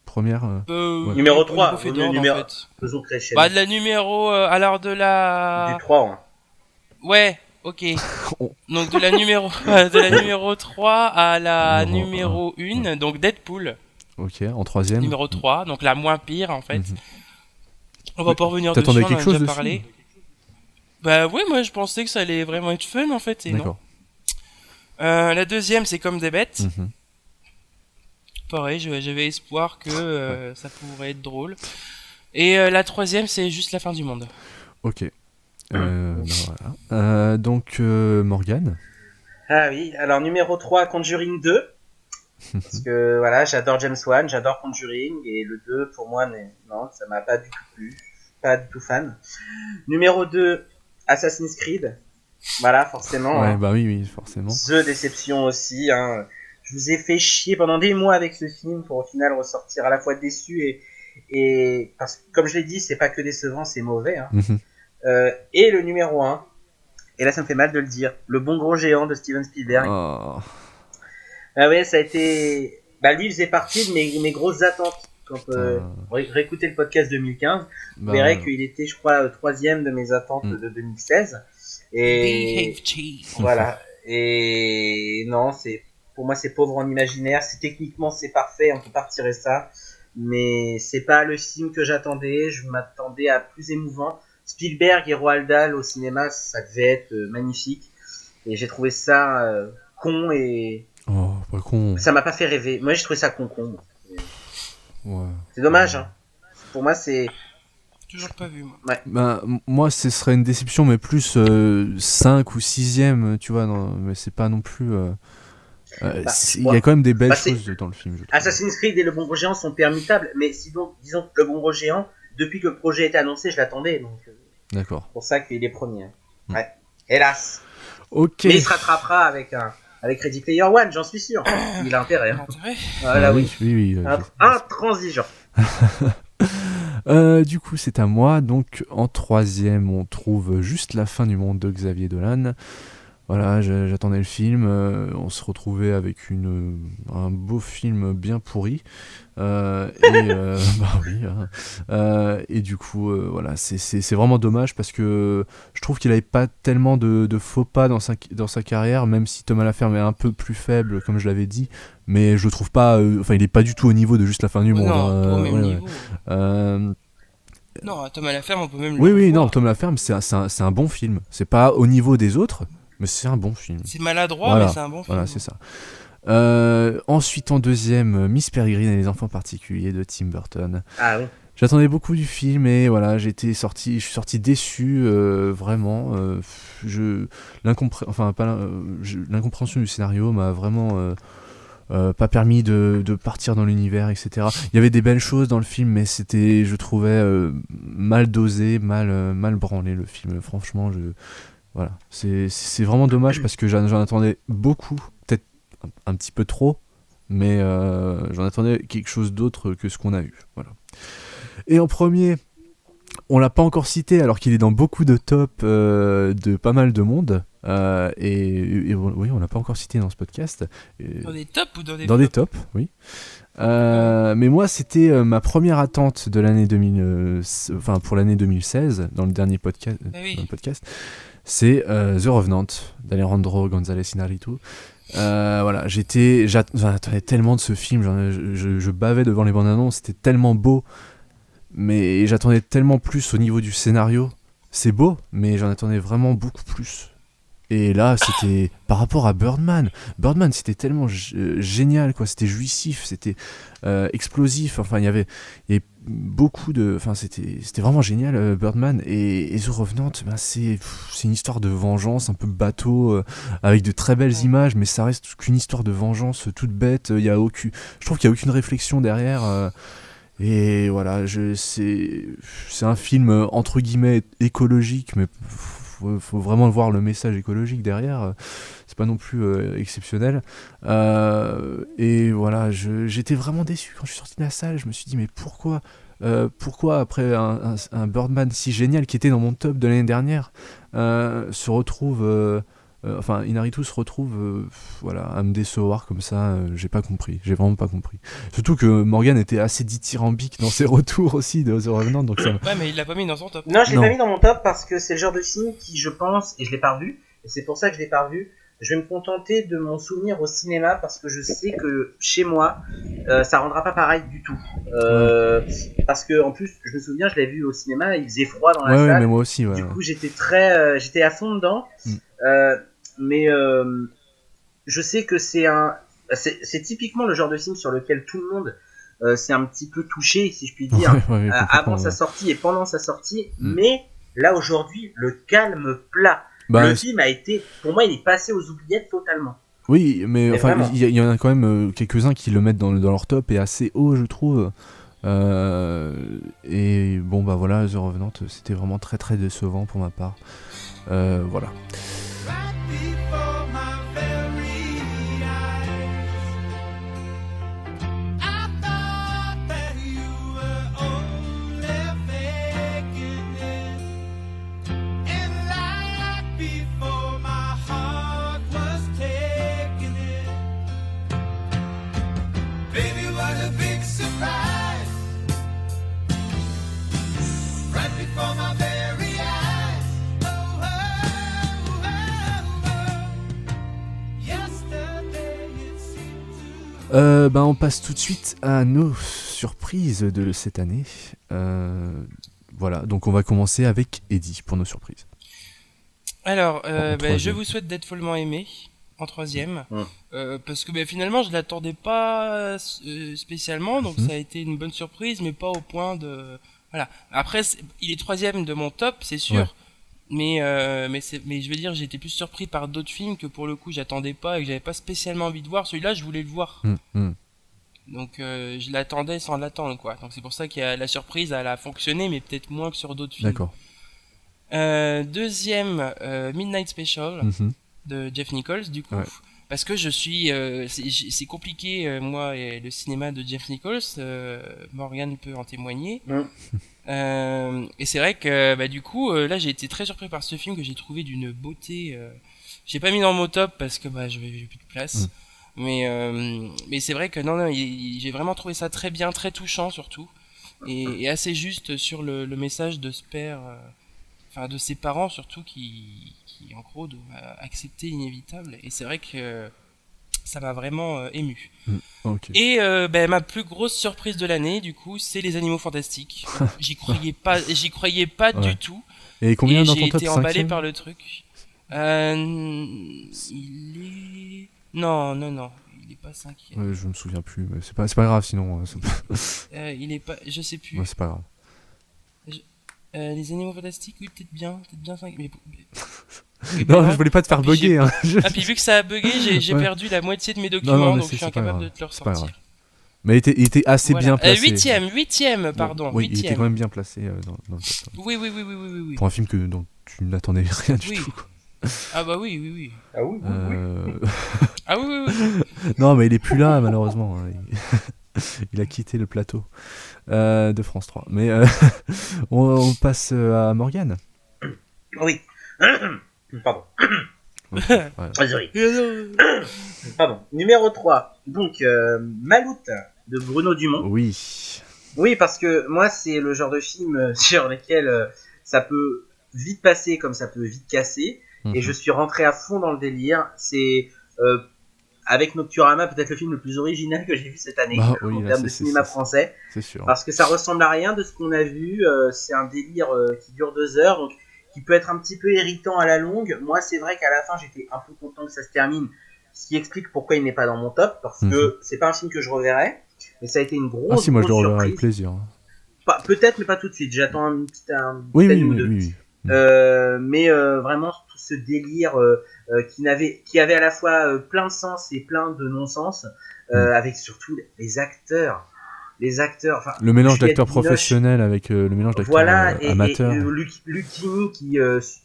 première. Ouais. Numéro 3. Numéro. Faisons crescendo. Bah de la numéro. Alors de la. Du 3. Hein. Ouais. Ok. Donc de la numéro 3 à la numéro 1, donc Deadpool. Ok. En troisième. Numéro 3, donc la moins pire en fait. On va pas revenir dessus. T'attendais quelque chose on a déjà dessus parlé. Bah ouais, moi je pensais que ça allait vraiment être fun en fait, et non. D'accord. La deuxième, c'est Comme des bêtes. Mhm. Pareil, j'avais espoir que ça pourrait être drôle. Et la troisième, c'est Juste la fin du monde. Ok. Voilà. Donc, Morgane. Ah oui, alors numéro 3, Conjuring 2. Parce que voilà, j'adore James Wan, j'adore Conjuring, et le 2, pour moi, non, ça m'a pas du tout plu. Pas du tout fan. Numéro 2, Assassin's Creed. Voilà, forcément. Ouais, Hein. bah oui, forcément. The déception aussi. Hein. Je vous ai fait chier pendant des mois avec ce film pour au final ressortir à la fois déçu et parce que comme je l'ai dit, c'est pas que décevant, c'est mauvais. Hein. Mhm. Et le numéro 1, et là ça me fait mal de le dire, Le Bon Gros Géant de Steven Spielberg. Oh. Ah ouais, ça a été... Bah lui, il faisait partie de mes grosses attentes. Quand réécoutez le podcast 2015, vous verrez qu'il était, je crois, troisième de mes attentes de 2016. Et voilà. Et non, pour moi, c'est pauvre en imaginaire. Techniquement, c'est parfait, on peut pas retirer ça. Mais c'est pas le film que j'attendais. Je m'attendais à plus émouvant. Spielberg et Roald Dahl au cinéma, ça devait être magnifique. Et j'ai trouvé ça con et... Oh, pas con. Ça m'a pas fait rêver. Moi, j'ai trouvé ça con. Ouais. C'est dommage, hein. Pour moi, c'est... Toujours pas vu, moi. Ouais. Bah, moi, ce serait une déception, mais plus 5 ou 6ème, tu vois, non, mais c'est pas non plus... il y a quand même des belles choses dans le film, je trouve. Assassin's Creed et Le Bon Gros Géant sont permutables, mais disons Le Bon Gros Géant, depuis que le projet a été annoncé, je l'attendais, donc... D'accord. C'est pour ça qu'il est premier. Ouais. Hélas. Ok. Mais il se rattrapera avec Ready Player One, j'en suis sûr. Il a intérêt. Hein. Voilà, oui. Intransigeant. Du coup, c'est à moi. Donc, en troisième, on trouve Juste la fin du monde de Xavier Dolan. Voilà, j'attendais le film. On se retrouvait avec un beau film bien pourri. Bah oui. Hein. Et du coup, voilà, c'est vraiment dommage parce que je trouve qu'il n'avait pas tellement de faux pas dans sa carrière, même si Thomas Laferme est un peu plus faible, comme je l'avais dit. Mais je le trouve pas. Enfin, il est pas du tout au niveau de Juste la fin du monde. Non, au même niveau. Non, Thomas Laferme, on peut même le Oui, voir. non, Thomas Laferme, c'est un bon film. C'est pas au niveau des autres, mais c'est un bon film. C'est maladroit, voilà. mais c'est un bon film. Voilà, c'est ça. Ensuite, en deuxième, Miss Peregrine et les enfants particuliers de Tim Burton. Ah oui. J'attendais beaucoup du film et voilà, je suis sorti déçu, vraiment. L'incompréhension du scénario m'a vraiment pas permis de partir dans l'univers, etc. Il y avait des belles choses dans le film, mais c'était, je trouvais, mal dosé, mal branlé le film. Franchement, voilà, c'est vraiment dommage parce que j'en attendais beaucoup, peut-être un petit peu trop, mais j'en attendais quelque chose d'autre que ce qu'on a eu. Voilà. Et en premier, on l'a pas encore cité alors qu'il est dans beaucoup de tops de pas mal de monde. Et oui, on l'a pas encore cité dans ce podcast. Dans des tops ou dans des Dans des tops, oui. Mais moi, c'était ma première attente de l'année pour l'année 2016 dans le dernier podcast. Oui. Dans le podcast. C'est The Revenant d'Alejandro González Iñárritu. Voilà, j'attendais tellement de ce film, je bavais devant les bandes annonces, c'était tellement beau, mais j'attendais tellement plus au niveau du scénario. C'est beau, mais j'en attendais vraiment beaucoup plus. Et là, c'était par rapport à Birdman, c'était tellement génial, quoi. C'était jouissif, c'était explosif. Enfin, il y avait beaucoup de, enfin, c'était vraiment génial, Birdman. Et The Revenant, c'est une histoire de vengeance, un peu bateau, avec de très belles images, mais ça reste qu'une histoire de vengeance toute bête. Je trouve qu'il y a aucune réflexion derrière. Et voilà, c'est un film entre guillemets écologique, mais faut vraiment voir le message écologique derrière, c'est pas non plus exceptionnel. Et voilà, j'étais vraiment déçu quand je suis sorti de la salle. Je me suis dit, mais pourquoi après un Birdman si génial qui était dans mon top de l'année dernière se retrouve Iñárritu se retrouve voilà, à me décevoir comme ça, j'ai vraiment pas compris. Surtout que Morgan était assez dithyrambique dans ses retours aussi de The Revenant, donc ça... Ouais, mais il l'a pas mis dans son top. Non, je l'ai pas mis dans mon top parce que c'est le genre de film qui, je pense, et je l'ai pas revu, et c'est pour ça que je l'ai pas revu, je vais me contenter de mon souvenir au cinéma parce que je sais que chez moi, ça rendra pas pareil du tout. Parce que en plus, je me souviens, je l'ai vu au cinéma, il faisait froid dans la Ouais, salle. mais moi aussi, ouais. Du ouais. coup, j'étais j'étais à fond dedans. Mais je sais que c'est typiquement le genre de film sur lequel tout le monde s'est un petit peu touché, si je puis dire, Ouais, avant ouais. sa sortie et pendant sa sortie. Mais là, aujourd'hui, le calme plat. Bah, Le film a été, pour moi, il est passé aux oubliettes totalement. oui, mais enfin, vraiment. il y en a quand même quelques-uns qui le mettent dans leur top et assez haut, je trouve. Et bon, bah voilà, The Revenant, c'était vraiment très très décevant pour ma part. Voilà. Right before my very eyes, I thought that you were only faking it, and right before my heart was taking it, baby, what a big surprise! Right before my very eyes. Oh, oh, oh, oh. Yesterday it seemed to. Ben on passe tout de suite à nos surprises de cette année. Voilà, donc on va commencer avec Eddie pour nos surprises. Alors, En je troisième. vous souhaite d'être follement aimé en troisième, Mm. parce que finalement je l'attendais pas spécialement, donc ça a été une bonne surprise, mais pas au point de voilà. Après, il est troisième de mon top, c'est sûr, Ouais. mais je veux dire, j'ai été plus surpris par d'autres films que pour le coup j'attendais pas et que j'avais pas spécialement envie de voir. Celui-là, je voulais le voir, donc je l'attendais sans l'attendre, quoi. Donc c'est pour ça que la surprise, elle a fonctionné, mais peut-être moins que sur d'autres films. D'accord. Deuxième, Midnight Special Mhm. de Jeff Nichols, du coup, Ouais. parce que je suis, c'est compliqué, moi, et le cinéma de Jeff Nichols, Morgan peut en témoigner. Et c'est vrai que du coup, là, j'ai été très surpris par ce film que j'ai trouvé d'une beauté. J'ai pas mis dans mon top parce que j'ai plus de place. Mais c'est vrai que non, j'ai vraiment trouvé ça très bien, très touchant surtout, et assez juste sur le message de ce père. Enfin, de ses parents surtout qui en gros doivent accepter l'inévitable, et c'est vrai que ça m'a vraiment ému. Ok. Et ma plus grosse surprise de l'année, du coup, c'est Les Animaux Fantastiques. J'y croyais pas Ouais. du tout, Et combien et dans j'ai ton top, été emballé 5e? par le truc. Il est non, il est pas 5e. Ouais, je me souviens plus, mais c'est pas grave sinon. Il est pas, je sais plus. Ouais, c'est pas grave. Les Animaux Fantastiques, oui, peut-être bien 5. Mais Non, je voulais pas te faire Ah, puis j'ai- bugger. Hein. Ah, puis vu que ça a bugué, j'ai Ouais. perdu la moitié de mes documents, mais donc je suis c'est pas incapable grave. de te le C'est pas grave. ressortir. Mais il était assez Voilà. bien placé. Huitième, pardon. Oui, il était Huitième. quand même bien placé dans le top. Oui. Pour un film dont tu n'attendais rien du Oui. tout. quoi. Ah bah oui. Ah oui. Ah oui. Non, mais il est plus là, malheureusement. Hein. Il a quitté le plateau de France 3. Mais on passe à Morgane. Oui. Pardon. Ouais. Désolé. Pardon. Numéro 3. Donc, Maloute de Bruno Dumont. Oui. Oui, parce que moi, c'est le genre de film sur lequel ça peut vite passer comme ça peut vite casser. Et je suis rentré à fond dans le délire. C'est, avec Nocturama, peut-être le film le plus original que j'ai vu cette année, Bah, oui, en là, termes de cinéma français. C'est sûr. Parce que ça ressemble à rien de ce qu'on a vu. C'est un délire qui dure 2 heures, donc qui peut être un petit peu irritant à la longue. Moi, c'est vrai qu'à la fin, j'étais un peu content que ça se termine, ce qui explique pourquoi il n'est pas dans mon top, parce que c'est pas un film que je reverrai, mais ça a été une grosse, Ah si, moi je le grosse reverrai avec surprise. plaisir. Peut-être, mais pas tout de suite. J'attends un petite Oui, année ou deux. oui. Mais vraiment tout ce délire qui avait à la fois plein de sens et plein de non-sens, avec surtout les acteurs. Enfin, Le mélange Juliette d'acteurs Binoche, professionnels avec le mélange d'acteurs voilà, amateurs. et Lucchini qui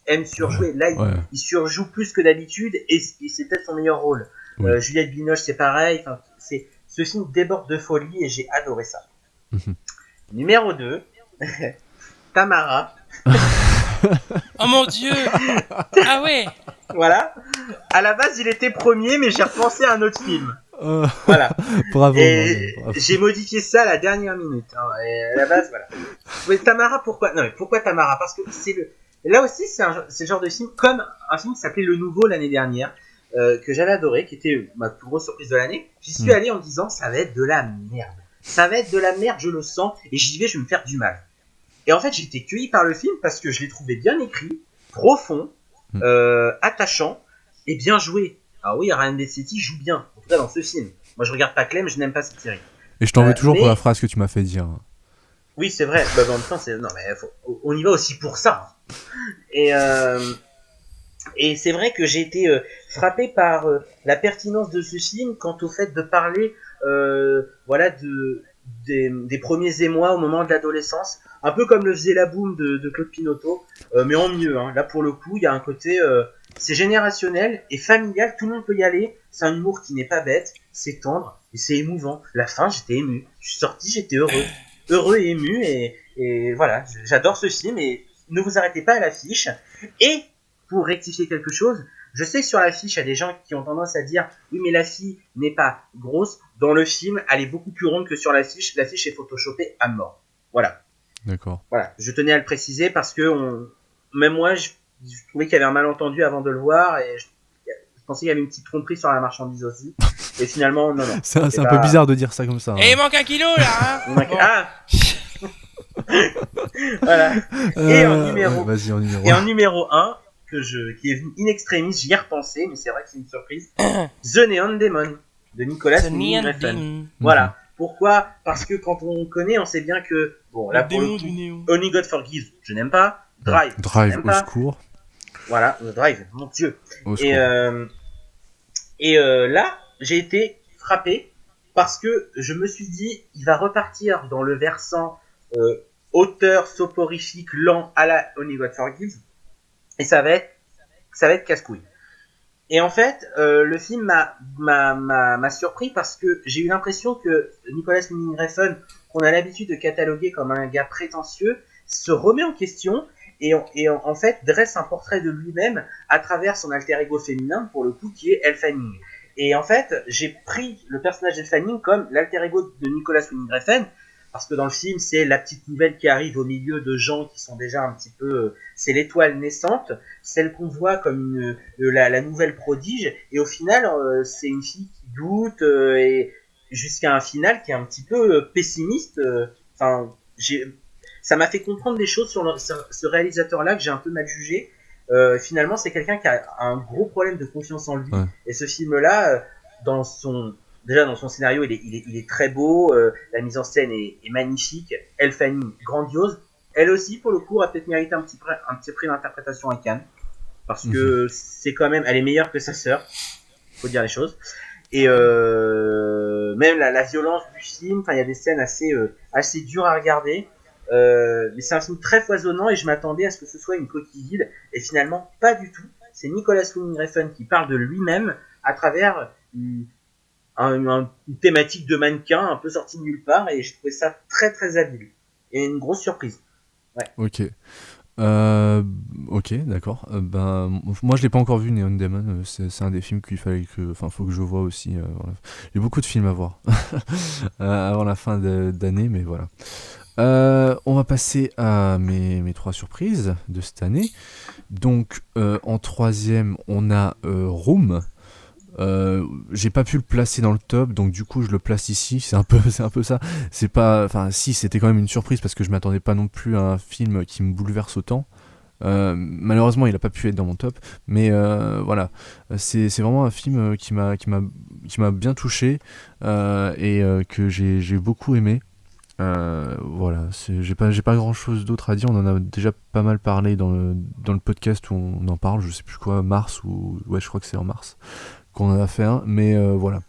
aime surjouer. Là, Ouais. il surjoue plus que d'habitude, et c'est peut-être son meilleur rôle. Oui. Juliette Binoche, c'est pareil. Enfin, ce film déborde de folie et j'ai adoré ça. Numéro 2, Tamara. Oh mon dieu. Ah ouais. Voilà. À la base, il était premier, mais j'ai repensé à un autre film. Voilà. Bravo. Et Bravo. j'ai modifié ça à la dernière minute. Hein. Et à la base, voilà. Mais Tamara, pourquoi? Non, mais pourquoi Tamara? Parce que là aussi, c'est le genre de film, comme un film qui s'appelait Le Nouveau l'année dernière, que j'avais adoré, qui était ma plus grosse surprise de l'année. J'y suis allé en me disant ça va être de la merde. Ça va être de la merde, je le sens, et j'y vais, je vais me faire du mal. Et en fait, j'ai été cueilli par le film parce que je l'ai trouvé bien écrit, profond, attachant et bien joué. Alors oui, Ryan Dessetti joue bien, en tout cas dans ce film. Moi, je regarde pas Clem, je n'aime pas cette série. Et je t'en veux toujours pour la phrase que tu m'as fait dire. Oui, c'est vrai. Bah, en même temps, non, mais on y va aussi pour ça. Et c'est vrai que j'ai été frappé par la pertinence de ce film quant au fait de parler, voilà, des premiers émois au moment de l'adolescence, un peu comme le faisait La Boum de Claude Pinoteau, mais en mieux. Hein. Là, pour le coup, il y a un côté, c'est générationnel et familial. Tout le monde peut y aller. C'est un humour qui n'est pas bête, c'est tendre et c'est émouvant. La fin, j'étais ému. Je suis sorti, j'étais heureux et ému et voilà. J'adore ce film et ne vous arrêtez pas à l'affiche. Et pour rectifier quelque chose, je sais que sur l'affiche, il y a des gens qui ont tendance à dire « Oui, mais la fille n'est pas grosse. » Dans le film, elle est beaucoup plus ronde que sur l'affiche. L'affiche est photoshopée à mort. Voilà. D'accord. Voilà. Je tenais à le préciser parce que même moi, je trouvais qu'il y avait un malentendu avant de le voir et je pensais qu'il y avait une petite tromperie sur la marchandise aussi. Et finalement, non. C'est un peu bizarre de dire ça comme ça. Et il manque 1 kilo là hein. Bon. Ah voilà. Et en numéro 1, qui est venu in extremis, j'y ai repensé, mais c'est vrai que c'est une surprise. The Neon Demon de Nicolas Winding Refn. Voilà. Pourquoi ? Parce que quand on connaît, on sait bien que bon, là pour le coup, Only God Forgives, je n'aime pas. Drive au secours. Voilà, Drive, mon Dieu. Et là, j'ai été frappé parce que je me suis dit, il va repartir dans le versant auteur soporifique lent à la Only God Forgives, et ça va être casse-couille. Et en fait, le film m'a surpris parce que j'ai eu l'impression que Nicolas Winding Refn, qu'on a l'habitude de cataloguer comme un gars prétentieux, se remet en question et en fait dresse un portrait de lui-même à travers son alter ego féminin, pour le coup, qui est Elle Fanning. Et en fait, j'ai pris le personnage d'Elle Fanning comme l'alter ego de Nicolas Winding Refn, parce que dans le film, c'est la petite nouvelle qui arrive au milieu de gens qui sont déjà un petit peu... c'est l'étoile naissante, celle qu'on voit comme la nouvelle prodige, et au final, c'est une fille qui doute, et jusqu'à un final qui est un petit peu pessimiste. Ça m'a fait comprendre des choses sur ce réalisateur-là que j'ai un peu mal jugé. Finalement, c'est quelqu'un qui a un gros problème de confiance en lui, et ce film-là, dans son scénario, il est très beau, la mise en scène est magnifique, Elle Fanning grandiose, elle aussi pour le coup a peut-être mérité un petit prix d'interprétation à Cannes, parce que c'est quand même, elle est meilleure que sa sœur, faut dire les choses, et même la violence du film, il y a des scènes assez dures à regarder, mais c'est un film très foisonnant et je m'attendais à ce que ce soit une coquille vide, et finalement pas du tout. C'est Nicolas Winding Refn qui parle de lui-même à travers une thématique de mannequin un peu sortie de nulle part, et je trouvais ça très très habile et une grosse surprise. Ok, d'accord. Moi je l'ai pas encore vu, Neon Demon. C'est un des films qu'il fallait faut que je vois aussi. Voilà. J'ai beaucoup de films à voir avant la fin d'année, mais voilà. On va passer à mes 3 surprises de cette année. Donc en troisième, on a Room. J'ai pas pu le placer dans le top, donc du coup je le place ici. C'est un peu ça. C'est pas, si, c'était quand même une surprise parce que je m'attendais pas non plus à un film qui me bouleverse autant. Malheureusement, il a pas pu être dans mon top, mais voilà, c'est vraiment un film qui m'a bien touché et que j'ai beaucoup aimé. Voilà, j'ai pas grand chose d'autre à dire. On en a déjà pas mal parlé dans le podcast où on en parle. Je sais plus quoi, mars ou ouais, je crois que c'est en mars qu'on en a fait un, mais voilà.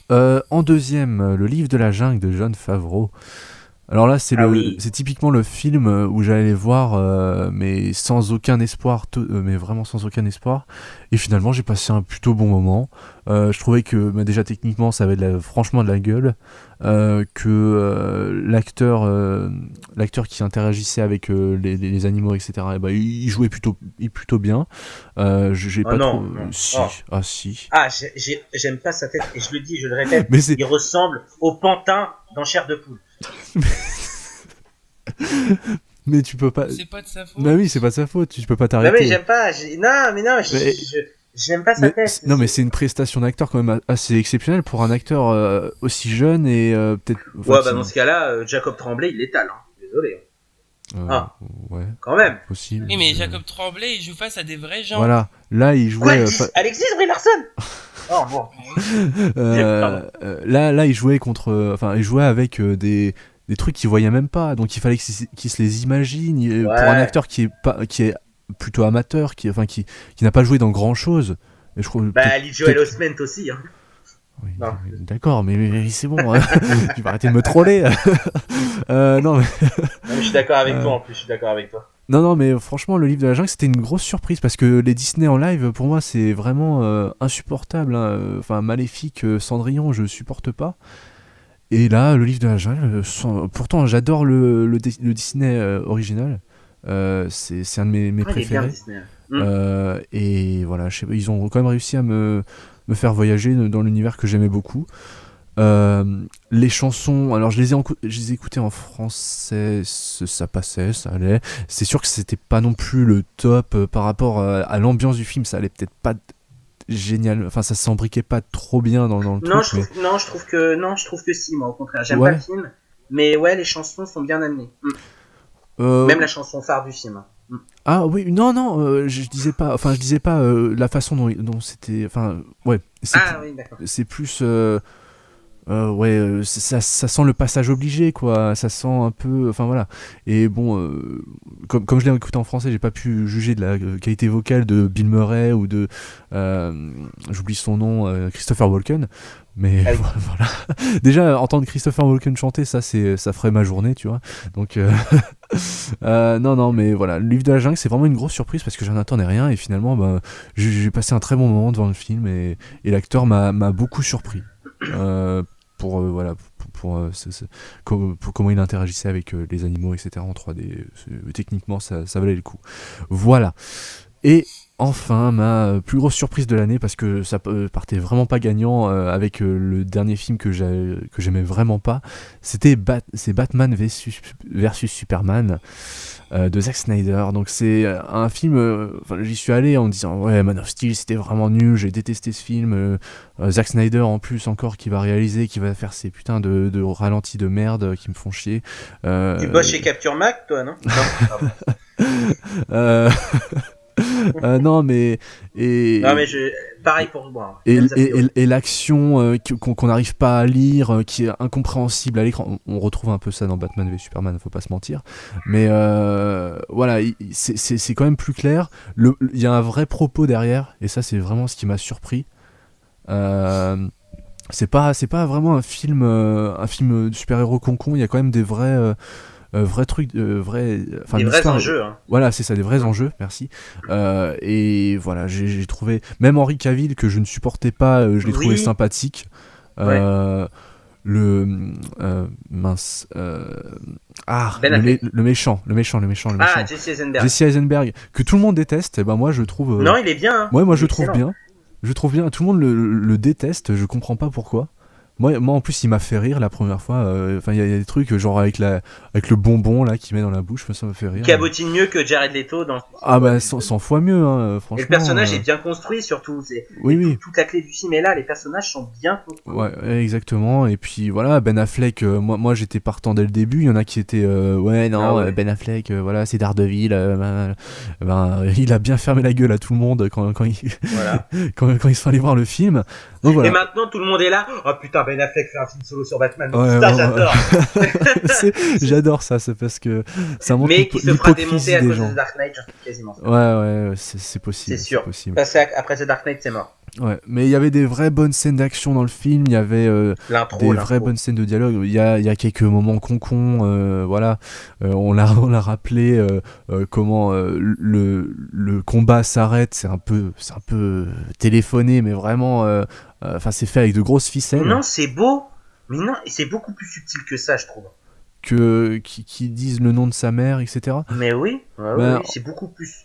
En deuxième, Le Livre de la Jungle de Jon Favreau. Alors là, c'est typiquement le film où j'allais voir, mais sans aucun espoir, mais vraiment sans aucun espoir. Et finalement, j'ai passé un plutôt bon moment. Je trouvais que déjà techniquement, ça avait franchement de la gueule. Que l'acteur qui interagissait avec les animaux, etc., il jouait plutôt bien. J'ai pas trop. Si. Ah si. Ah, j'aime pas sa tête, et je le dis, je le répète, mais il ressemble au pantin dans Chair de Poule. Mais tu peux pas. C'est pas de sa faute. Bah oui, c'est pas de sa faute. Tu peux pas t'arrêter. Bah oui, j'aime pas. J'aime pas sa Mais, tête. non, mais c'est une prestation d'acteur quand même assez exceptionnelle pour un acteur aussi jeune et peut-être. Ouais, bah dans ce cas-là, Jacob Tremblay, il l'étale. Hein. Désolé. Ouais, Quand même. possible. Oui, mais Jacob Tremblay, il joue face à des vrais gens. Voilà, là il Quoi, jouait. Alexis Brie Larson. Oh bon. Là, il jouait contre. Enfin, il jouait avec des trucs qu'il voyait même pas. Donc il fallait qu'il se les imagine. Ouais. Pour un acteur qui est plutôt amateur, qui n'a pas joué dans grand chose. Et je crois, Bah, Lee Joel Osment aussi. Hein. Oui, Non. d'accord, mais c'est bon. Hein. Tu vas arrêter de me troller. Non, mais. Non, mais je suis d'accord avec toi en plus. Je suis d'accord avec toi. Non, mais franchement, le livre de la jungle, c'était une grosse surprise parce que les Disney en live, pour moi, c'est vraiment insupportable. Hein. Enfin, Maléfique, Cendrillon, je supporte pas. Et là, le livre de la jungle, pourtant, j'adore le Disney original. C'est un de mes Il est bien préférés. Disney. Et voilà, je sais pas, ils ont quand même réussi à me faire voyager dans l'univers que j'aimais beaucoup. Les chansons, alors je les ai écoutées en français, ça passait, ça allait. C'est sûr que c'était pas non plus le top par rapport à l'ambiance du film, ça allait peut-être pas génial, enfin ça s'embriquait pas trop bien dans le Non, truc. je trouve que si, moi au contraire. J'aime Ouais. pas le film, mais ouais, les chansons sont bien amenées. Même la chanson phare du film. Ah oui, non, je disais pas la façon dont c'était, enfin ouais, Ah oui, d'accord. c'est plus ça sent le passage obligé, quoi. Ça sent un peu, enfin voilà. Et bon, comme je l'ai écouté en français, j'ai pas pu juger de la qualité vocale de Bill Murray ou de j'oublie son nom, Christopher Walken. Mais Ah oui. voilà. Déjà entendre Christopher Walken chanter, ça ferait ma journée, tu vois. Donc non, mais voilà, le livre de la jungle, c'est vraiment une grosse surprise parce que j'en attendais rien et finalement, j'ai passé un très bon moment devant le film et l'acteur m'a beaucoup surpris. Pour comment il interagissait avec les animaux, etc. en 3D. Techniquement, ça valait le coup. Voilà. Et enfin, ma plus grosse surprise de l'année, parce que ça partait vraiment pas gagnant avec le dernier film que j'aimais vraiment pas, c'est Batman versus Superman de Zack Snyder. Donc c'est un film, j'y suis allé en me disant ouais, Man of Steel c'était vraiment nul, j'ai détesté ce film. Zack Snyder en plus encore qui va réaliser, qui va faire ces putains de ralentis de merde qui me font chier. Tu bosses chez Capture Mac, toi, non? Non mais pareil pour moi. Et l'action qu'on n'arrive pas à lire, qui est incompréhensible à l'écran. On retrouve un peu ça dans Batman v Superman, faut pas se mentir. Mais voilà, c'est quand même plus clair. Il y a un vrai propos derrière, et ça c'est vraiment ce qui m'a surpris. C'est pas vraiment un film de super-héros concon. Il y a quand même des vrais trucs, des vrais enjeux. Hein. Voilà, c'est ça, des vrais enjeux, merci. Et voilà, j'ai trouvé, même Henry Cavill, que je ne supportais pas, je l'ai trouvé sympathique. Ouais. Mince. Le méchant. Jesse Eisenberg. Jesse Eisenberg, que tout le monde déteste, et ben moi je trouve. Non, il est bien. Hein. Ouais, moi je trouve bien. Je trouve bien, tout le monde le déteste, je comprends pas pourquoi. Moi en plus il m'a fait rire la première fois. Enfin il y a des trucs genre avec le bonbon là qu'il met dans la bouche, ça me fait rire. Cabotine mieux que Jared Leto dans. 100 fois mieux, hein, franchement. Et le personnage est bien construit surtout. Oui. Toute la clé du film est là. Les personnages sont bien construits. Ouais, exactement. Et puis voilà, Ben Affleck. Moi j'étais partant dès le début. Il y en a qui étaient Ben Affleck. Voilà, c'est Daredevil. Il a bien fermé la gueule à tout le monde quand ils sont allés voir le film. Donc, voilà. Et maintenant tout le monde est là. Oh putain, Ben Affleck fait un film solo sur Batman. J'adore. J'adore ça, c'est parce que ça montre mais qui se fera démonter à cause gens. de Dark Knight, quasiment. Ouais, c'est possible. C'est sûr. Possible. Parce qu'après The Dark Knight, c'est mort. Ouais, mais il y avait des vraies bonnes scènes d'action dans le film, il y avait l'intro. vraies bonnes scènes de dialogue, il y a quelques moments concons, voilà, on l'a rappelé comment le combat s'arrête, c'est un peu téléphoné, mais vraiment, c'est fait avec de grosses ficelles. Non, c'est beau, mais non, c'est beaucoup plus subtil que ça, je trouve. Qui disent le nom de sa mère, etc. Mais oui, oui, c'est beaucoup plus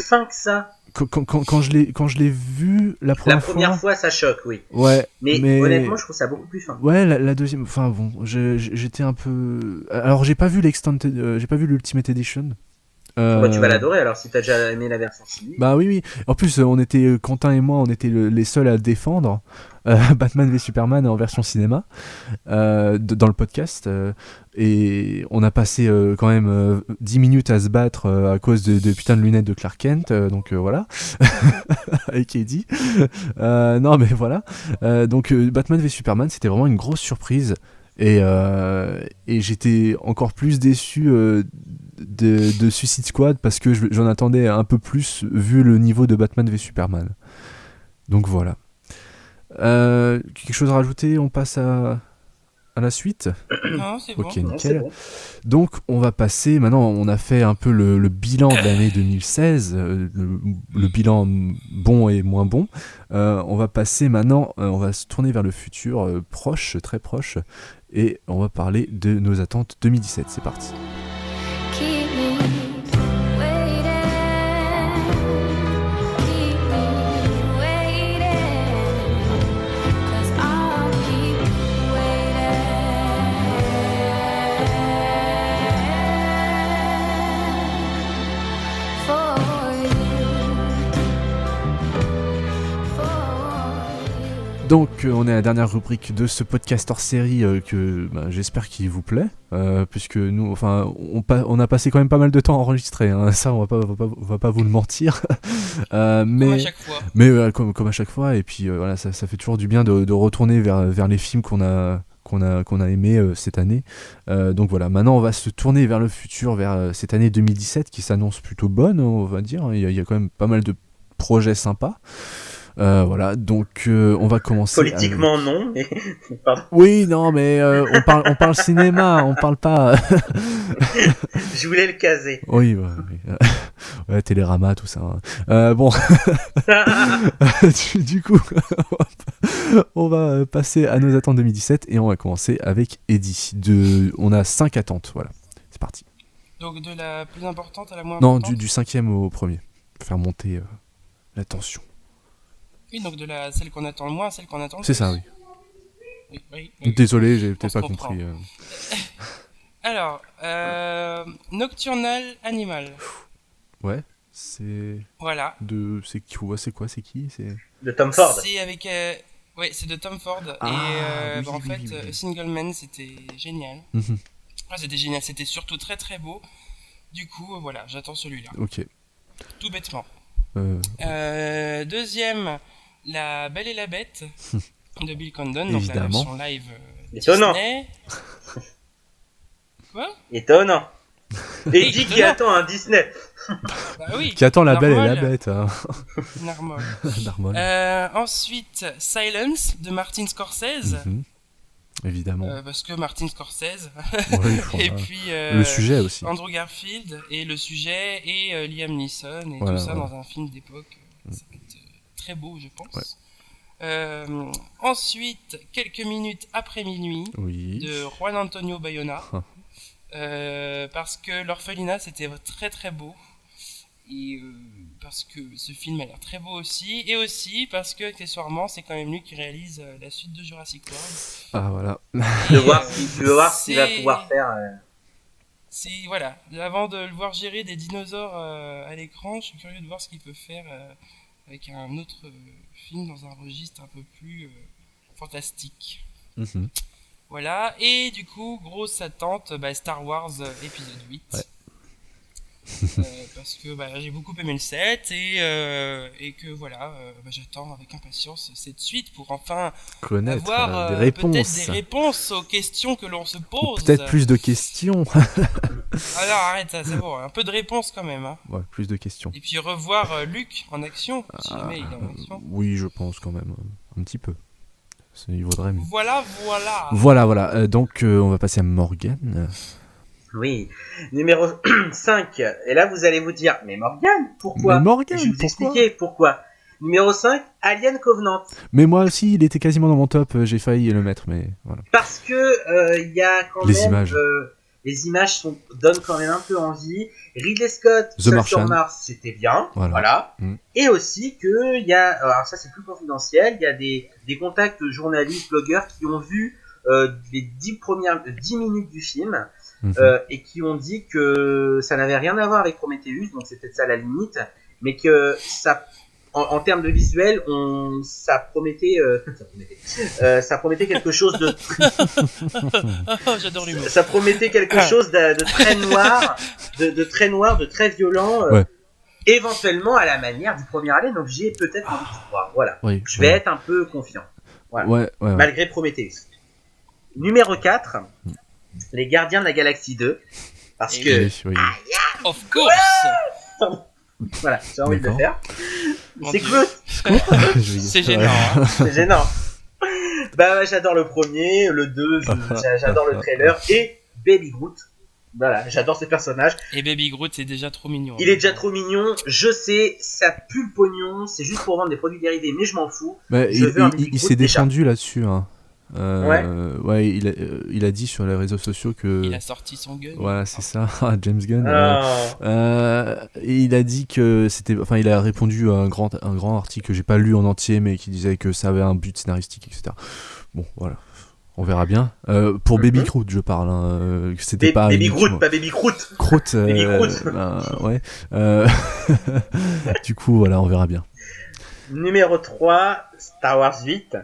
fin que ça. Quand je l'ai vu la première fois, ça choque, oui. Ouais. Mais honnêtement, je trouve ça beaucoup plus fin. Ouais, la deuxième, enfin bon, j'étais un peu. Alors j'ai pas vu l'Ultimate Edition. Bah, tu vas l'adorer alors si t'as déjà aimé la version cinéma. Bah oui. En plus, on était Quentin et moi, on était les seuls à défendre Batman v Superman en version cinéma dans le podcast. Et on a passé quand même 10 minutes à se battre à cause de putain de lunettes de Clark Kent. Donc voilà. Avec Eddie. Non, mais voilà. Donc Batman v Superman, c'était vraiment une grosse surprise. Et j'étais encore plus déçu de Suicide Squad parce que j'en attendais un peu plus vu le niveau de Batman v Superman. Donc voilà. Quelque chose à rajouter? On passe à la suite? Non, c'est bon. Ok, Non, c'est nickel. bon. Donc on va passer, maintenant on a fait un peu le bilan de l'année 2016, le bilan bon et moins bon. On va passer maintenant, on va se tourner vers le futur proche, très proche, et on va parler de nos attentes 2017. C'est parti. Keep me waiting. Keep me waiting. 'Cause I'll keep waiting for you. Donc on est à la dernière rubrique de ce podcast hors série que j'espère qu'il vous plaît, puisque nous, enfin, on a passé quand même pas mal de temps à enregistrer, hein, ça on va pas vous le mentir. Comme à chaque fois. Mais comme à chaque fois, et puis voilà, ça fait toujours du bien de retourner vers les films qu'on a aimé cette année. Donc voilà, maintenant on va se tourner vers le futur, vers cette année 2017 qui s'annonce plutôt bonne, on va dire. Il y a quand même pas mal de projets sympas. Voilà, donc on va commencer. Politiquement non, mais pardon. Oui, non, mais on parle cinéma, on parle pas. Je voulais le caser. Oui, ouais, Télérama, tout ça. Bon, du coup, on va passer à nos attentes 2017 et on va commencer avec Eddie. On a 5 attentes, voilà. C'est parti. Donc de la plus importante à la moins Non, importante. du 5e au premier. Faire monter la tension. Oui, donc de celle qu'on attend le moins à celle qu'on attend le C'est plus. ça, oui. Oui. Désolé, j'ai peut-être On pas se comprend. compris. Alors, Nocturnal Animal. Ouais, c'est Voilà. c'est quoi, c'est qui, c'est De Tom Ford. C'est avec. Ouais, c'est de Tom Ford. Ah, et oui, en oui, fait, oui, oui. Single Man, c'était génial. Mhm. Ah, c'était génial, c'était surtout très très beau. Du coup, voilà, j'attends celui-là. Ok. Tout bêtement. Deuxième, La Belle et la Bête de Bill Condon, donc la Évidemment. version live Étonnant. Disney. Quoi? Étonnant. Et Oui, dit qui étonnant. attend un Disney. Bah oui. Qui attend la Belle et la Narmol. Bête, hein. Narmol. Narmol. Ensuite, Silence de Martin Scorsese. Mhm. Évidemment. Parce que Martin Scorsese. Ouais, Et voilà. puis Le sujet aussi. Andrew Garfield et le sujet et Liam Neeson et Voilà, tout ça voilà. dans un film d'époque. Ça va être très beau, je pense. Ouais. Ensuite, quelques minutes après minuit Oui. de Juan Antonio Bayona. Ah. Parce que l'orphelinat c'était très très beau. Et parce que ce film a l'air très beau aussi. Et aussi parce que accessoirement c'est quand même lui qui réalise la suite de Jurassic World. Ah, voilà. Tu veux voir ce qu'il va c'est- pouvoir faire. C'est voilà, avant de le voir gérer des dinosaures à l'écran, je suis curieux de voir ce qu'il peut faire avec un autre film dans un registre un peu plus fantastique. Mhm. Voilà, et du coup, grosse attente, Star Wars épisode 8. Ouais. Parce que j'ai beaucoup aimé le 7 et que voilà, j'attends avec impatience cette suite pour enfin Connaître avoir des peut-être réponses. des réponses aux questions que l'on se Ou pose. peut-être plus de questions. Alors arrête, ça, c'est bon, un peu de réponses quand même. Hein. Ouais, plus de questions. Et puis revoir Luke en action, si jamais il est en action. Oui, je pense quand même. Un petit peu. Il vaudrait mieux. Voilà. Voilà. Donc, on va passer à Morgane. Oui. Numéro 5. Et là, vous allez vous dire, mais Morgane, pourquoi? Mais Morgane, Et je vais vous pourquoi expliquer pourquoi. Numéro 5, Alien Covenant. Mais moi aussi, il était quasiment dans mon top. J'ai failli le mettre, mais voilà. Parce que il y a quand Les même images. les images donnent quand même un peu envie. Ridley Scott, The Seul Martian. sur Mars, c'était bien, Voilà. voilà. Mm. Et aussi que il y a, alors ça c'est plus confidentiel, il y a des contacts journalistes, blogueurs qui ont vu les 10 minutes du film et qui ont dit que ça n'avait rien à voir avec Prometheus, donc c'est peut-être ça la limite, mais que ça, en termes de visuel, ça promettait quelque chose de J'adore l'humour. ça promettait quelque chose de très noir, de très noir, de très violent, éventuellement à la manière du premier Alien, donc j'ai peut-être envie de croire. Voilà. Oui, Je vais être un peu confiant. Voilà. Ouais. Malgré Prometheus. Numéro 4, Les Gardiens de la Galaxie 2. Parce que, Oui. Of course. voilà, j'ai envie de le D'accord. faire. Mon C'est Dieu. Groot, C'est gênant. Hein. c'est gênant. Bah, j'adore le premier, le 2, j'adore le trailer, et Baby Groot. Voilà, j'adore ce personnage. Et Baby Groot, c'est déjà trop mignon. Il est déjà trop mignon, je sais, ça pue le pognon, c'est juste pour vendre des produits dérivés, mais je m'en fous. Bah, Je veux un Baby il Groot s'est déjà. défendu là-dessus. Hein. Ouais. Il a dit sur les réseaux sociaux que. Il a sorti son gun. Voilà, c'est ça, James Gunn. Ah. Et il a dit que c'était. Enfin, il a répondu à un grand article que j'ai pas lu en entier, mais qui disait que ça avait un but scénaristique, etc. Bon, voilà. On verra bien. Pour Baby Groot, je parle. Hein, que c'était pas. Baby uniquement- Groot, pas Baby Groot. Groot. Baby Groot. Ouais. Du coup, voilà, on verra bien. Numéro 3, Star Wars 8.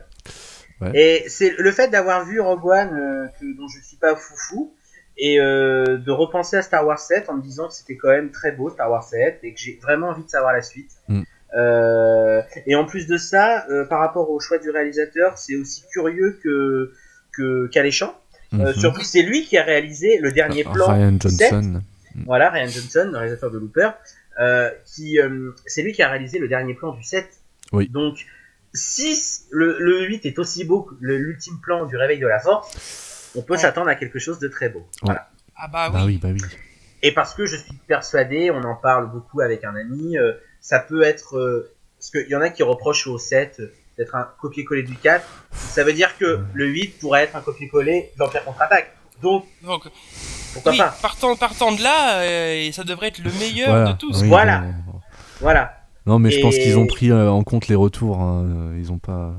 Ouais. Et c'est le fait d'avoir vu Rogue One, dont je suis pas foufou, et de repenser à Star Wars 7 en me disant que c'était quand même très beau Star Wars 7 et que j'ai vraiment envie de savoir la suite. Et en plus de ça, par rapport au choix du réalisateur, c'est aussi curieux qu'alléchant. Surtout, c'est lui qui a réalisé le dernier plan Ryan du 7. Johnson. Voilà, Ryan Johnson, le réalisateur de Looper, c'est lui qui a réalisé le dernier plan du 7. Oui. Donc, si le 8 est aussi beau que l'ultime plan du Réveil de la Force, on peut s'attendre à quelque chose de très beau. Voilà. Ah bah oui. Bah oui. Et parce que je suis persuadé, on en parle beaucoup avec un ami, ça peut être... parce qu'il y en a qui reprochent au 7 d'être un copier-coller du 4. Ça veut dire que le 8 pourrait être un copier-coller d'Empire contre-attaque. Donc, Donc, pourquoi oui, pas partant de là, ça devrait être le meilleur de tous. oui, Voilà. bon. Voilà. Non, mais je pense Et- qu'ils ont pris en compte les retours. Hein. Ils ont pas.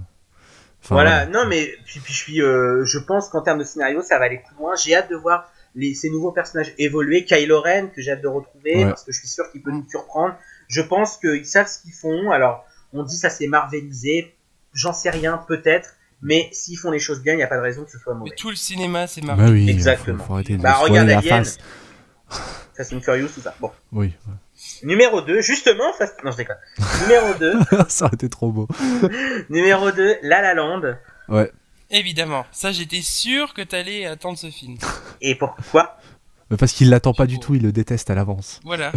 Enfin, Voilà, non mais je pense qu'en termes de scénario, ça va aller plus loin. J'ai hâte de voir ces nouveaux personnages évoluer. Kylo Ren, que j'ai hâte de retrouver, Ouais. parce que je suis sûr qu'il peut nous surprendre. Je pense qu'ils savent ce qu'ils font. Alors, on dit ça c'est marvelisé. J'en sais rien, peut-être. Mais s'ils font les choses bien, il n'y a pas de raison que ce soit Mais mauvais. tout le cinéma, c'est Bah marrant. oui, Exactement. faut arrêter de Bah, se voiler regarde la Alien. face. Fast and Furious, tout ça. Bon. Oui, Numéro 2, justement, non je déconne. Numéro 2, ça aurait été trop beau. numéro 2, La La Land. Ouais. Évidemment, ça j'étais sûr que t'allais attendre ce film. Et pourquoi ? Parce qu'il l'attend pas du tout, il le déteste à l'avance. Voilà.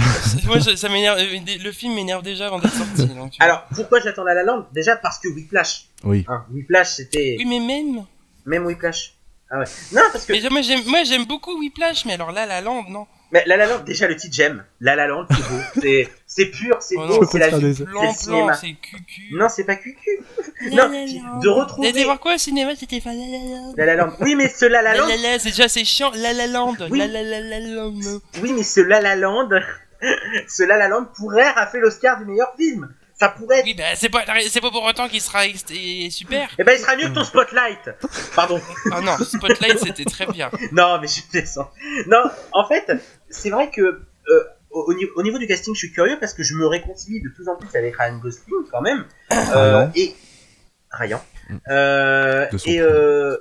Moi, ça m'énerve. Le film m'énerve déjà avant d'être sorti. Donc, tu vois. Alors, pourquoi j'attends La La Land ? Déjà parce que Whiplash. Oui. Hein, Whiplash, c'était... Oui, mais même. Même Whiplash. Ah ouais. Non, parce que... Mais moi j'aime beaucoup Whiplash, mais alors là, La Land, non. Mais La La Land, déjà le titre j'aime. La La Land, c'est beau. c'est pur, c'est Oh beau, non, c'est la faire vie. des- C'est le Plan, cinéma. c'est cucu. Non, c'est pas cucu. Non, puis de retrouver T'allais voir quoi au cinéma? C'était pas La La Land. La La Land. Oui, mais ce La La La Land... La La, c'est déjà c'est chiant. La La Land. Oui. La Land. Oui, mais ce La La Land... ce La La Land pourrait rafler l'Oscar du meilleur film. Ça pourrait être... Oui, bah c'est pas pour autant qu'il sera super. Eh ben, il sera mieux que ton Spotlight. Pardon. Ah non, Spotlight c'était très bien. Non, mais je descends. Non, en fait, c'est vrai que au niveau du casting, je suis curieux parce que je me réconcilie de plus en plus avec Ryan Gosling quand même. Ryan. Et Ryan. De son Et prénom.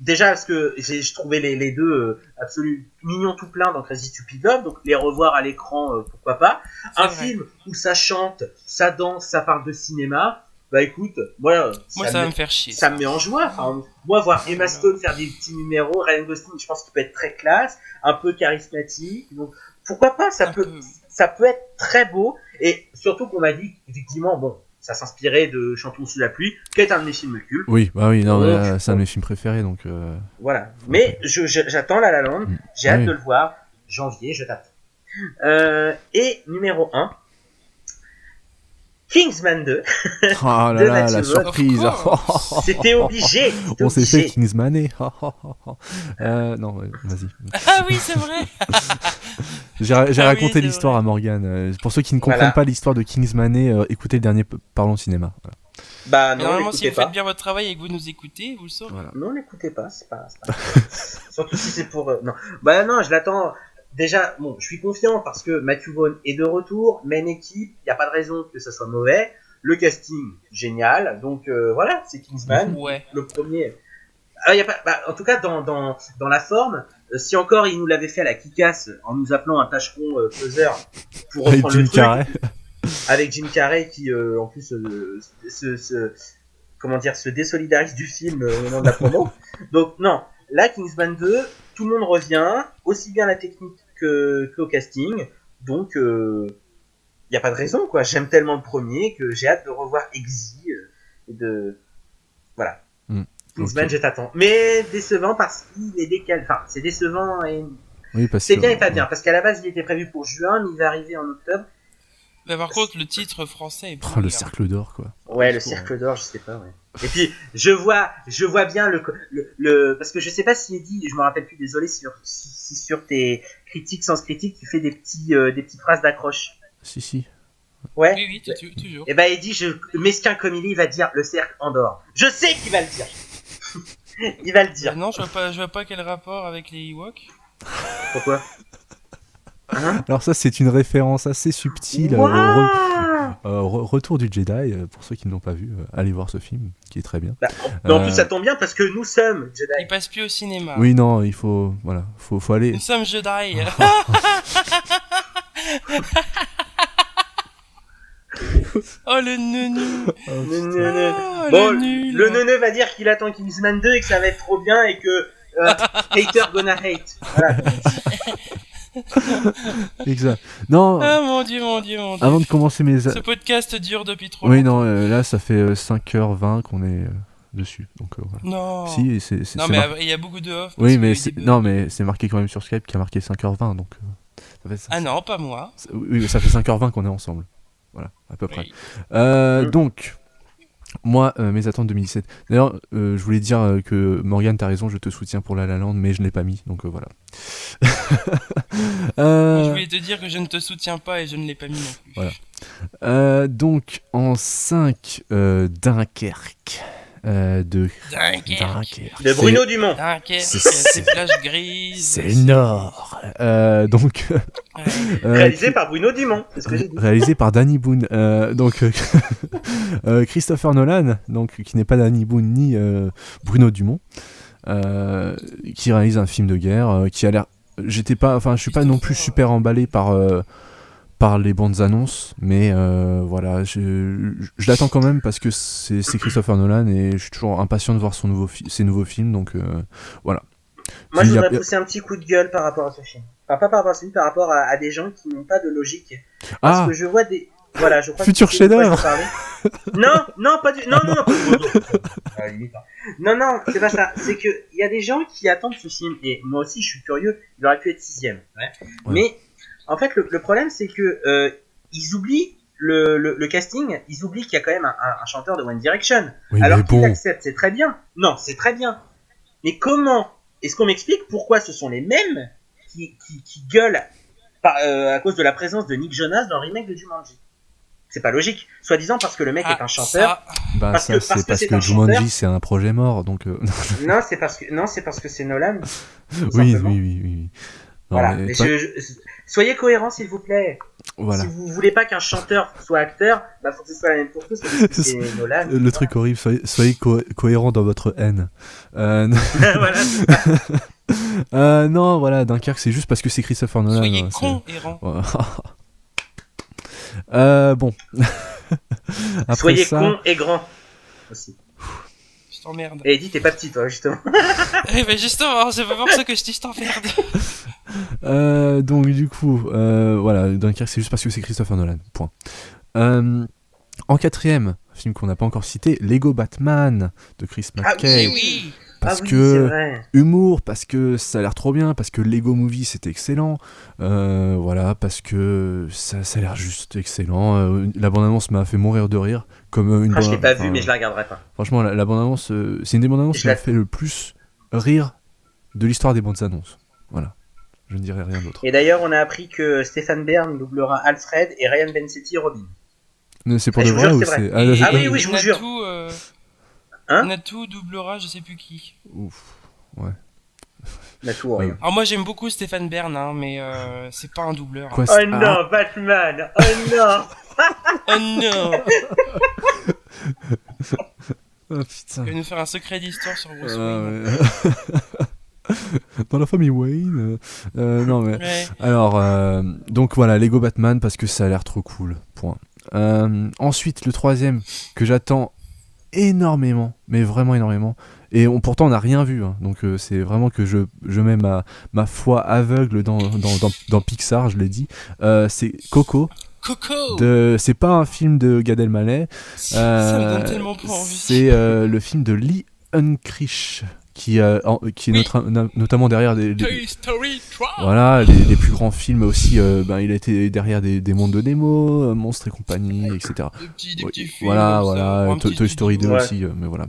déjà parce que je trouvais les deux absolument mignons tout plein dans Crazy Stupid Love, donc les revoir à l'écran, pourquoi pas. C'est Un vrai. film où ça chante, ça danse, ça parle de cinéma. Bah écoute, moi Moi ça va me faire chier. ça me met en joie. Enfin, moi, voir Emma Stone faire des petits numéros, Ryan Gosling, je pense qu'il peut être très classe, un peu charismatique. Donc, pourquoi pas, ça peut être très beau. Et surtout qu'on m'a dit, effectivement, bon, ça s'inspirait de Chantons sous la pluie, qui est un de mes films cultes. Oui, bah oui, non, Donc, c'est un de mes films préférés, donc. Voilà. Mais j'attends La La Land, j'ai hâte Oui. de le voir. Janvier, je t'attends. Et numéro 1, Kingsman 2. Oh là De là, Matthew la Vaughn. surprise. C'était obligé. c'était On s'est fait obligé. Kingsmané. Non, vas-y. Ah oui, c'est vrai. J'ai Ah oui, raconté c'est l'histoire vrai. à Morgane. Pour ceux qui ne comprennent Voilà. pas l'histoire de Kingsmané, écoutez le dernier Parlons Cinéma. Voilà. Bah Mais non, normalement, si l'écoutez vous pas. faites bien votre travail et que vous nous écoutez, vous le saurez. Voilà. Non, l'écoutez pas, c'est pas... Surtout si c'est pour... Non. Bah non, je l'attends. Déjà, bon, je suis confiant parce que Matthew Vaughn est de retour, même équipe, il n'y a pas de raison que ça soit mauvais. Le casting, génial. Donc voilà, c'est Kingsman, Ouais. le premier. Ah, y a pas... bah, en tout cas, dans la forme, si encore il nous l'avait fait à la Kick-Ass en nous appelant un tâcheron faiseur pour Avec reprendre le Jim truc, Carrey. avec Jim Carrey qui en plus comment dire, se désolidarise du film au moment de la promo. Donc non, là Kingsman 2, tout le monde revient, aussi bien à la technique qu'au casting. Donc y a pas de raison quoi. J'aime tellement le premier que j'ai hâte de revoir Exy et de voilà. Kingsman, Ok. je t'attends. Mais décevant parce qu'il est décalé. Enfin, c'est décevant et Oui, parce c'est que- bien et pas bien parce qu'à la base il était prévu pour juin, mais il va arriver en octobre. Mais par contre, le titre français est Oh, le pourri, hein. cercle d'or, quoi. Ouais, le cercle d'or, je sais pas, ouais. Et puis, je vois bien parce que je sais pas s'il est dit, je me rappelle plus, désolé, si sur tes critiques sans critique, tu fais des petites phrases d'accroche. Si. Ouais. Oui, toujours. Et bah, Eddie, mesquin comme il est, il va dire le cercle en dehors. Je sais qu'il va le dire. Il va le dire. Non, je vois pas quel rapport avec les Ewoks. Pourquoi? Hein? Alors ça, c'est une référence assez subtile Ouah Retour du Jedi. Pour ceux qui ne l'ont pas vu, allez voir ce film, qui est très bien. Bah, mais en plus, ça tombe bien parce que nous sommes Il Jedi. passe plus au cinéma. Oui, non, il faut... Voilà, faut aller... Nous sommes Jedi. Oh le neuneu. Oh, Bon, le nul. le neuneu va dire qu'il attend Kingsman 2 et que ça va être trop bien et que hater gonna hate. Voilà. Exact. Non, Ah mon dieu. avant de commencer mes... Ce podcast dure depuis trop Oui, longtemps. non, là, ça fait 5h20 qu'on est dessus. Donc, voilà. Non. Si, c'est Non, c'est mais mar- il y a beaucoup de off. parce Oui, qu'il y mais a eu c'est... des bugs. Non, mais c'est marqué quand même sur Skype qui a marqué 5h20, donc... ça fait ça. Ah non, pas moi. Oui, mais ça fait 5h20 qu'on est ensemble. Voilà, à peu près. Oui. Donc, moi, mes attentes 2017. D'ailleurs, je voulais dire que Morgane, t'as raison, je te soutiens pour La La Land, mais je ne l'ai pas mis, donc voilà. Moi, je voulais te dire que je ne te soutiens pas et je ne l'ai pas mis non plus. Voilà. Donc, en 5, Dunkerque. De Dunkerque. De Bruno Dumont. Dunkerque, C'est- ces plages grises. C'est le Nord. Donc, Ouais. Réalisé par Bruno Dumont. C'est ce que j'ai dit. réalisé par Danny Boone. Donc, Christopher Nolan, donc, qui n'est pas Danny Boone ni Bruno Dumont, qui réalise un film de guerre qui a l'air. Je suis pas non plus super emballé par les bandes annonces, mais voilà, je l'attends quand même parce que c'est Christopher Nolan et je suis toujours impatient de voir ses nouveaux films, donc voilà. Moi, Il je y a- voudrais pousser un petit coup de gueule par rapport à ce film. Enfin, pas par rapport à ce film, par rapport à des gens qui n'ont pas de logique. Parce Ah, que je vois des. Voilà, je crois Futur que c'est de quoi chef-d'œuvre. je veux parler. Non, pas du. Non, pas à la limite, hein. Non, c'est pas ça. C'est que il y a des gens qui attendent ce film et moi aussi, je suis curieux. Il aurait pu être 6ème. Ouais. Ouais. Mais en fait, le problème, c'est que ils oublient le casting. Ils oublient qu'il y a quand même un chanteur de One Direction. oui, Alors mais qu'ils bon. l'acceptent, c'est très bien. Non, c'est très bien. Mais comment est-ce qu'on m'explique pourquoi ce sont les mêmes qui gueulent à cause de la présence de Nick Jonas dans le remake de Jumanji? C'est pas logique. Soi-disant parce que le mec est un chanteur. Ça, Bah, parce ça, que- c'est parce que parce c'est que un Jumanji, chanteur. c'est un projet mort, donc. Non, c'est parce que c'est Nolan. tout Oui. simplement. Non, Voilà. mais Mais toi- soyez cohérents, s'il vous plaît. voilà. Si vous voulez pas qu'un chanteur soit acteur, bah faut que ce soit la même pour tous. Parce que c'est Nolan. Le truc horrible, soyez cohérent dans votre haine. Voilà. Non, voilà, Dunkerque, c'est juste parce que c'est Christopher Nolan. soyez hein, cohérents. Bon. Après Soyez ça, con et grand. Aussi. Je t'emmerde. Et Eddie, t'es pas petit, toi, justement. Eh ben justement, c'est pas pour ça que je dis je t'emmerde. donc du coup, voilà, Dunkerque, c'est juste parce que c'est Christopher Nolan. Point. En 4ème, film qu'on n'a pas encore cité, Lego Batman de Chris Ah McKay. Eh oui. Parce ah oui, que c'est vrai. humour, parce que ça a l'air trop bien, parce que Lego Movie c'était excellent, voilà, parce que ça a l'air juste excellent. La bande-annonce m'a fait mourir de rire, comme une Ah, je l'ai pas enfin, vu, mais je la regarderai pas. Franchement, la bande-annonce, c'est une des bandes-annonces Je qui m'a la- fait le plus rire de l'histoire des bandes-annonces. Voilà, je ne dirai rien d'autre. Et d'ailleurs, on a appris que Stéphane Bern doublera Alfred et Ryan Bensetti Robin. Mais c'est pour Ah, de je vous vrai jure, ou c'est vrai. c'est... Ah oui, oui, je vous jure. Hein Natou doublera je sais plus qui. Ouf, ouais. Natou ou rien. Alors moi j'aime beaucoup Stéphane Bern, hein, mais c'est pas un doubleur. Quoi, Oh non, Batman. Oh non. Oh non. Oh putain. Il va nous faire un secret d'histoire sur Bruce Ah, Wayne. ouais. Dans la famille Wayne. Non mais. Ouais. Alors, donc voilà, Lego Batman parce que ça a l'air trop cool. Point. Ensuite, le troisième que j'attends énormément, mais vraiment énormément. Et pourtant, on n'a rien vu. Hein, donc, c'est vraiment que je mets ma foi aveugle dans Pixar, je l'ai dit. C'est Coco. Coco. C'est pas un film de Gad Elmaleh. Ça me donne tellement pas envie. C'est le film de Lee Unkrich qui est Oui. notamment derrière Toy Story 3. voilà, les plus grands films aussi. Il a été derrière des mondes de Nemo, Monstres et compagnie, etc. Des petits films. Voilà, comme ça, voilà, un petit Toy Story 2 Ouais. aussi, mais voilà.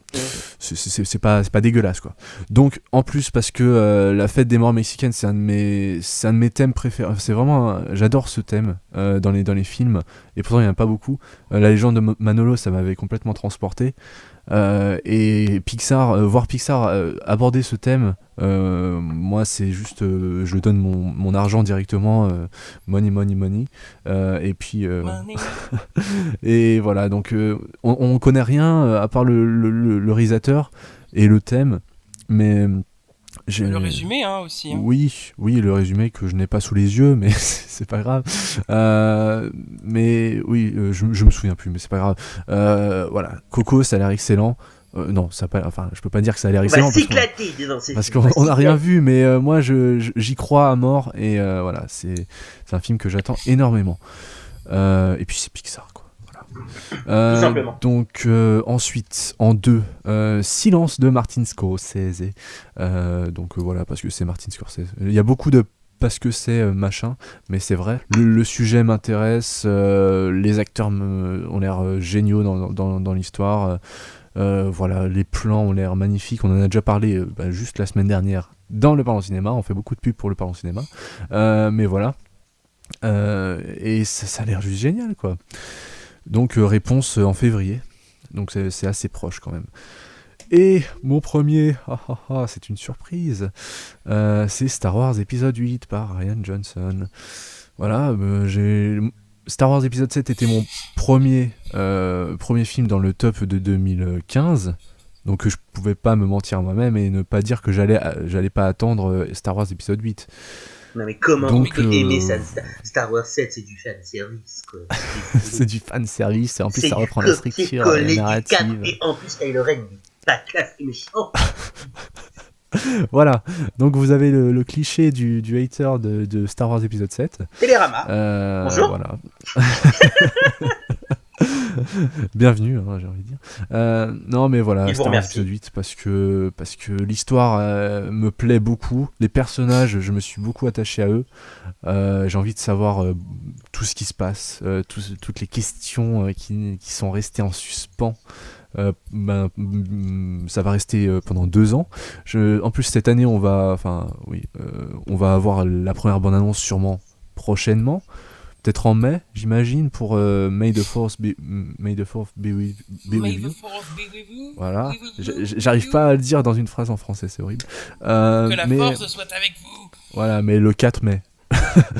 C'est pas dégueulasse, quoi. Donc, en plus, parce que la fête des morts mexicaines, c'est un de mes thèmes préférés. C'est vraiment, j'adore ce thème dans les films, et pourtant il n'y en a pas beaucoup. La légende de Manolo, ça m'avait complètement transporté. Et Pixar, voir Pixar aborder ce thème, moi c'est juste, je donne mon argent directement, money, et puis Money. et voilà, donc on connaît rien à part le réalisateur et le thème, mais Le résumé aussi. Hein. oui, le résumé que je n'ai pas sous les yeux, mais c'est pas grave. Mais oui, je me souviens plus, mais c'est pas grave. Voilà, Coco, ça a l'air excellent. Non, ça a pas, enfin, je peux pas dire que ça a l'air On excellent va s'éclater dans ces parce films. qu'on n'a rien vu, mais moi j'y crois à mort et voilà, c'est un film que j'attends énormément. Et puis c'est Pixar, quoi. Voilà. Tout simplement. Donc ensuite, en 2, Silence de Martin Scorsese. Donc voilà, parce que c'est Martin Scorsese. Il y a beaucoup de parce que c'est machin, mais c'est vrai. Le sujet m'intéresse, les acteurs ont l'air géniaux dans l'histoire. Voilà, les plans ont l'air magnifiques. On en a déjà parlé juste la semaine dernière dans le Parlons Cinéma. On fait beaucoup de pubs pour le Parlons Cinéma, mais voilà. Et ça a l'air juste génial, quoi. Donc réponse en février. Donc c'est assez proche quand même. Et mon premier, c'est une surprise. C'est Star Wars épisode 8 par Rian Johnson. Voilà, Star Wars épisode 7 était mon premier film dans le top de 2015. Donc je pouvais pas me mentir à moi-même et ne pas dire que j'allais pas attendre Star Wars épisode 8. Non mais comment Donc, on peut aimer ça, Star Wars 7, c'est du fan service, quoi. C'est du fan service et en plus C'est ça du reprend la structure copier-coller du narrative. 4, et en plus Kylo Ren, il est pas classe et méchant. Voilà, donc vous avez le cliché du hater de Star Wars épisode 7. Télérama. Bonjour. Voilà. Bienvenue, hein, j'ai envie de dire. Non, mais voilà, Ils vous Star Wars remercient. épisode 8 parce que l'histoire me plaît beaucoup. Les personnages, je me suis beaucoup attaché à eux. J'ai envie de savoir tout ce qui se passe, toutes les questions qui sont restées en suspens. Ça va rester pendant 2 ans. En plus cette année on va avoir la première bande annonce sûrement prochainement, peut-être en mai j'imagine, pour May the Force be with you. Voilà, j'arrive pas à le dire dans une phrase en français, c'est horrible. Que la mais force soit avec vous. voilà, mais le 4 mai.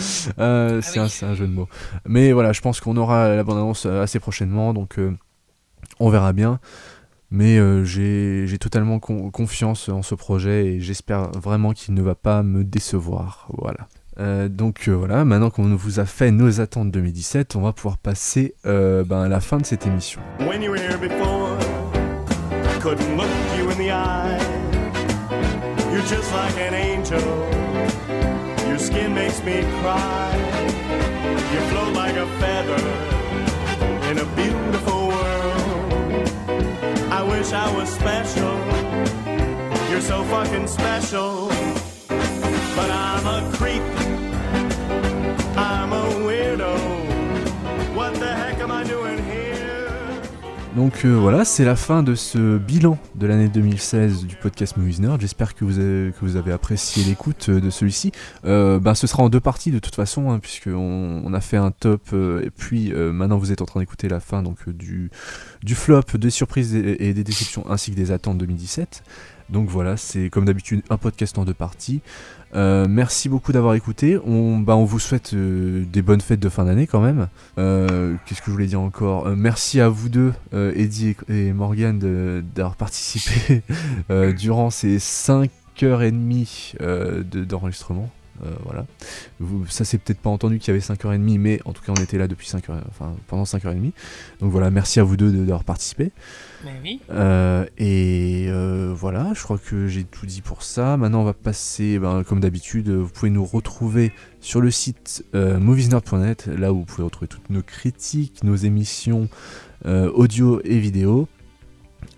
C'est un jeu de mots. Mais voilà, je pense qu'on aura la bande annonce assez prochainement, donc on verra bien, mais j'ai totalement confiance en ce projet et j'espère vraiment qu'il ne va pas me décevoir. Voilà. Donc voilà, maintenant qu'on vous a fait nos attentes 2017, on va pouvoir passer à la fin de cette émission. When you were here before, I couldn't look you in the eye. You're just like an angel. Your skin makes me cry. You float like a feather in a beautiful world. I wish I was special. You're so fucking special. But I'm a creep. I'm a weirdo. What the heck am I doing here? Donc voilà, c'est la fin de ce bilan de l'année 2016 du podcast Movies Nerd. J'espère que vous avez apprécié l'écoute de celui-ci. Ce sera en 2 parties de toute façon, hein, puisqu'on a fait un top, et puis maintenant vous êtes en train d'écouter la fin donc, du flop, des surprises et des déceptions, ainsi que des attentes 2017. Donc voilà, c'est comme d'habitude un podcast en 2 parties. Merci beaucoup d'avoir écouté. On vous souhaite des bonnes fêtes de fin d'année quand même. Qu'est-ce que je voulais dire encore, merci à vous deux, Eddie et Morgane, d'avoir participé durant ces 5h30 d'enregistrement. Voilà. Ça c'est peut-être pas entendu qu'il y avait 5h30, mais en tout cas on était là depuis 5h, pendant 5h30. Donc voilà, merci à vous deux d'avoir participé. Mais oui. Voilà, je crois que j'ai tout dit pour ça. Maintenant on va passer, comme d'habitude, vous pouvez nous retrouver sur le site moviesnerd.net, là où vous pouvez retrouver toutes nos critiques, nos émissions audio et vidéo.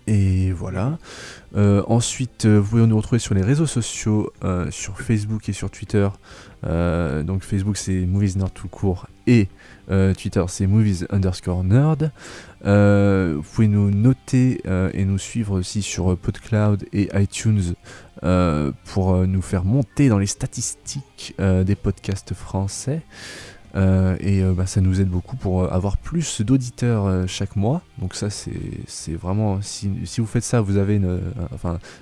Et voilà. Ensuite, vous pouvez nous retrouver sur les réseaux sociaux, sur Facebook et sur Twitter. Donc Facebook c'est Movies Nerd tout court, et Twitter c'est Movies_Nerd. Vous pouvez nous noter et nous suivre aussi sur PodCloud et iTunes pour nous faire monter dans les statistiques des podcasts français. Ça nous aide beaucoup pour avoir plus d'auditeurs chaque mois. Donc ça c'est vraiment, si vous faites ça, vous avez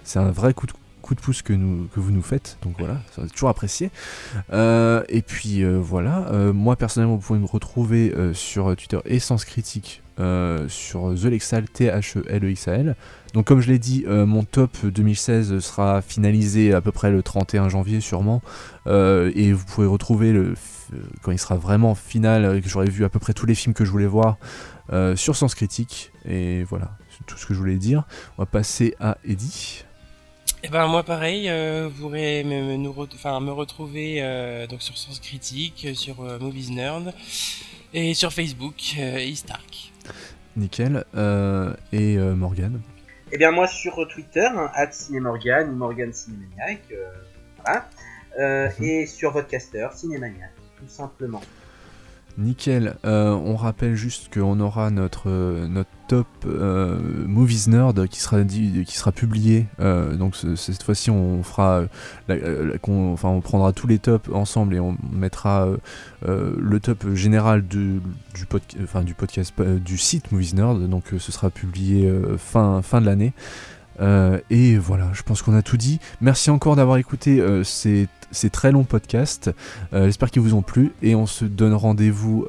c'est un vrai coup de pouce que vous nous faites, donc voilà, c'est toujours apprécié. Et puis voilà, moi personnellement vous pouvez me retrouver sur Twitter et Sens Critique, sur TheLexal, TheLexal. Donc comme je l'ai dit, mon top 2016 sera finalisé à peu près le 31 janvier sûrement, et vous pouvez retrouver quand il sera vraiment final, que j'aurai vu à peu près tous les films que je voulais voir sur Sens Critique. Et voilà, c'est tout ce que je voulais dire. On va passer à Eddie. Et ben moi pareil, vous pourrez me retrouver donc sur Sens Critique, sur Movies Nerd et sur Facebook, Eastark. Nickel. Et Morgane. Eh bien moi sur Twitter, @cinémorgane ou Morgane Cinémaniac, voilà. Et sur Vodcaster, Cinémaniac, tout simplement. Nickel. On rappelle juste qu'on aura notre top Movies Nerd qui sera publié. Donc cette fois-ci on fera on prendra tous les tops ensemble et on mettra le top général du podcast du site Movies Nerd. Donc ce sera publié fin de l'année. Et voilà, je pense qu'on a tout dit. Merci encore d'avoir écouté ces très longs podcasts. J'espère qu'ils vous ont plu et on se donne rendez-vous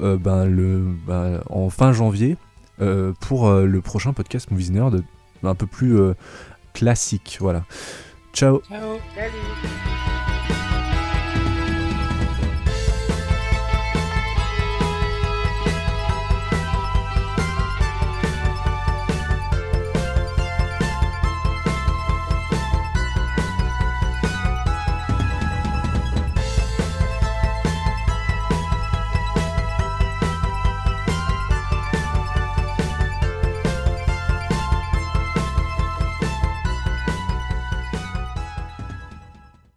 en fin janvier pour le prochain podcast Movies Nerd, un peu plus classique. Voilà. Ciao. Ciao. Salut.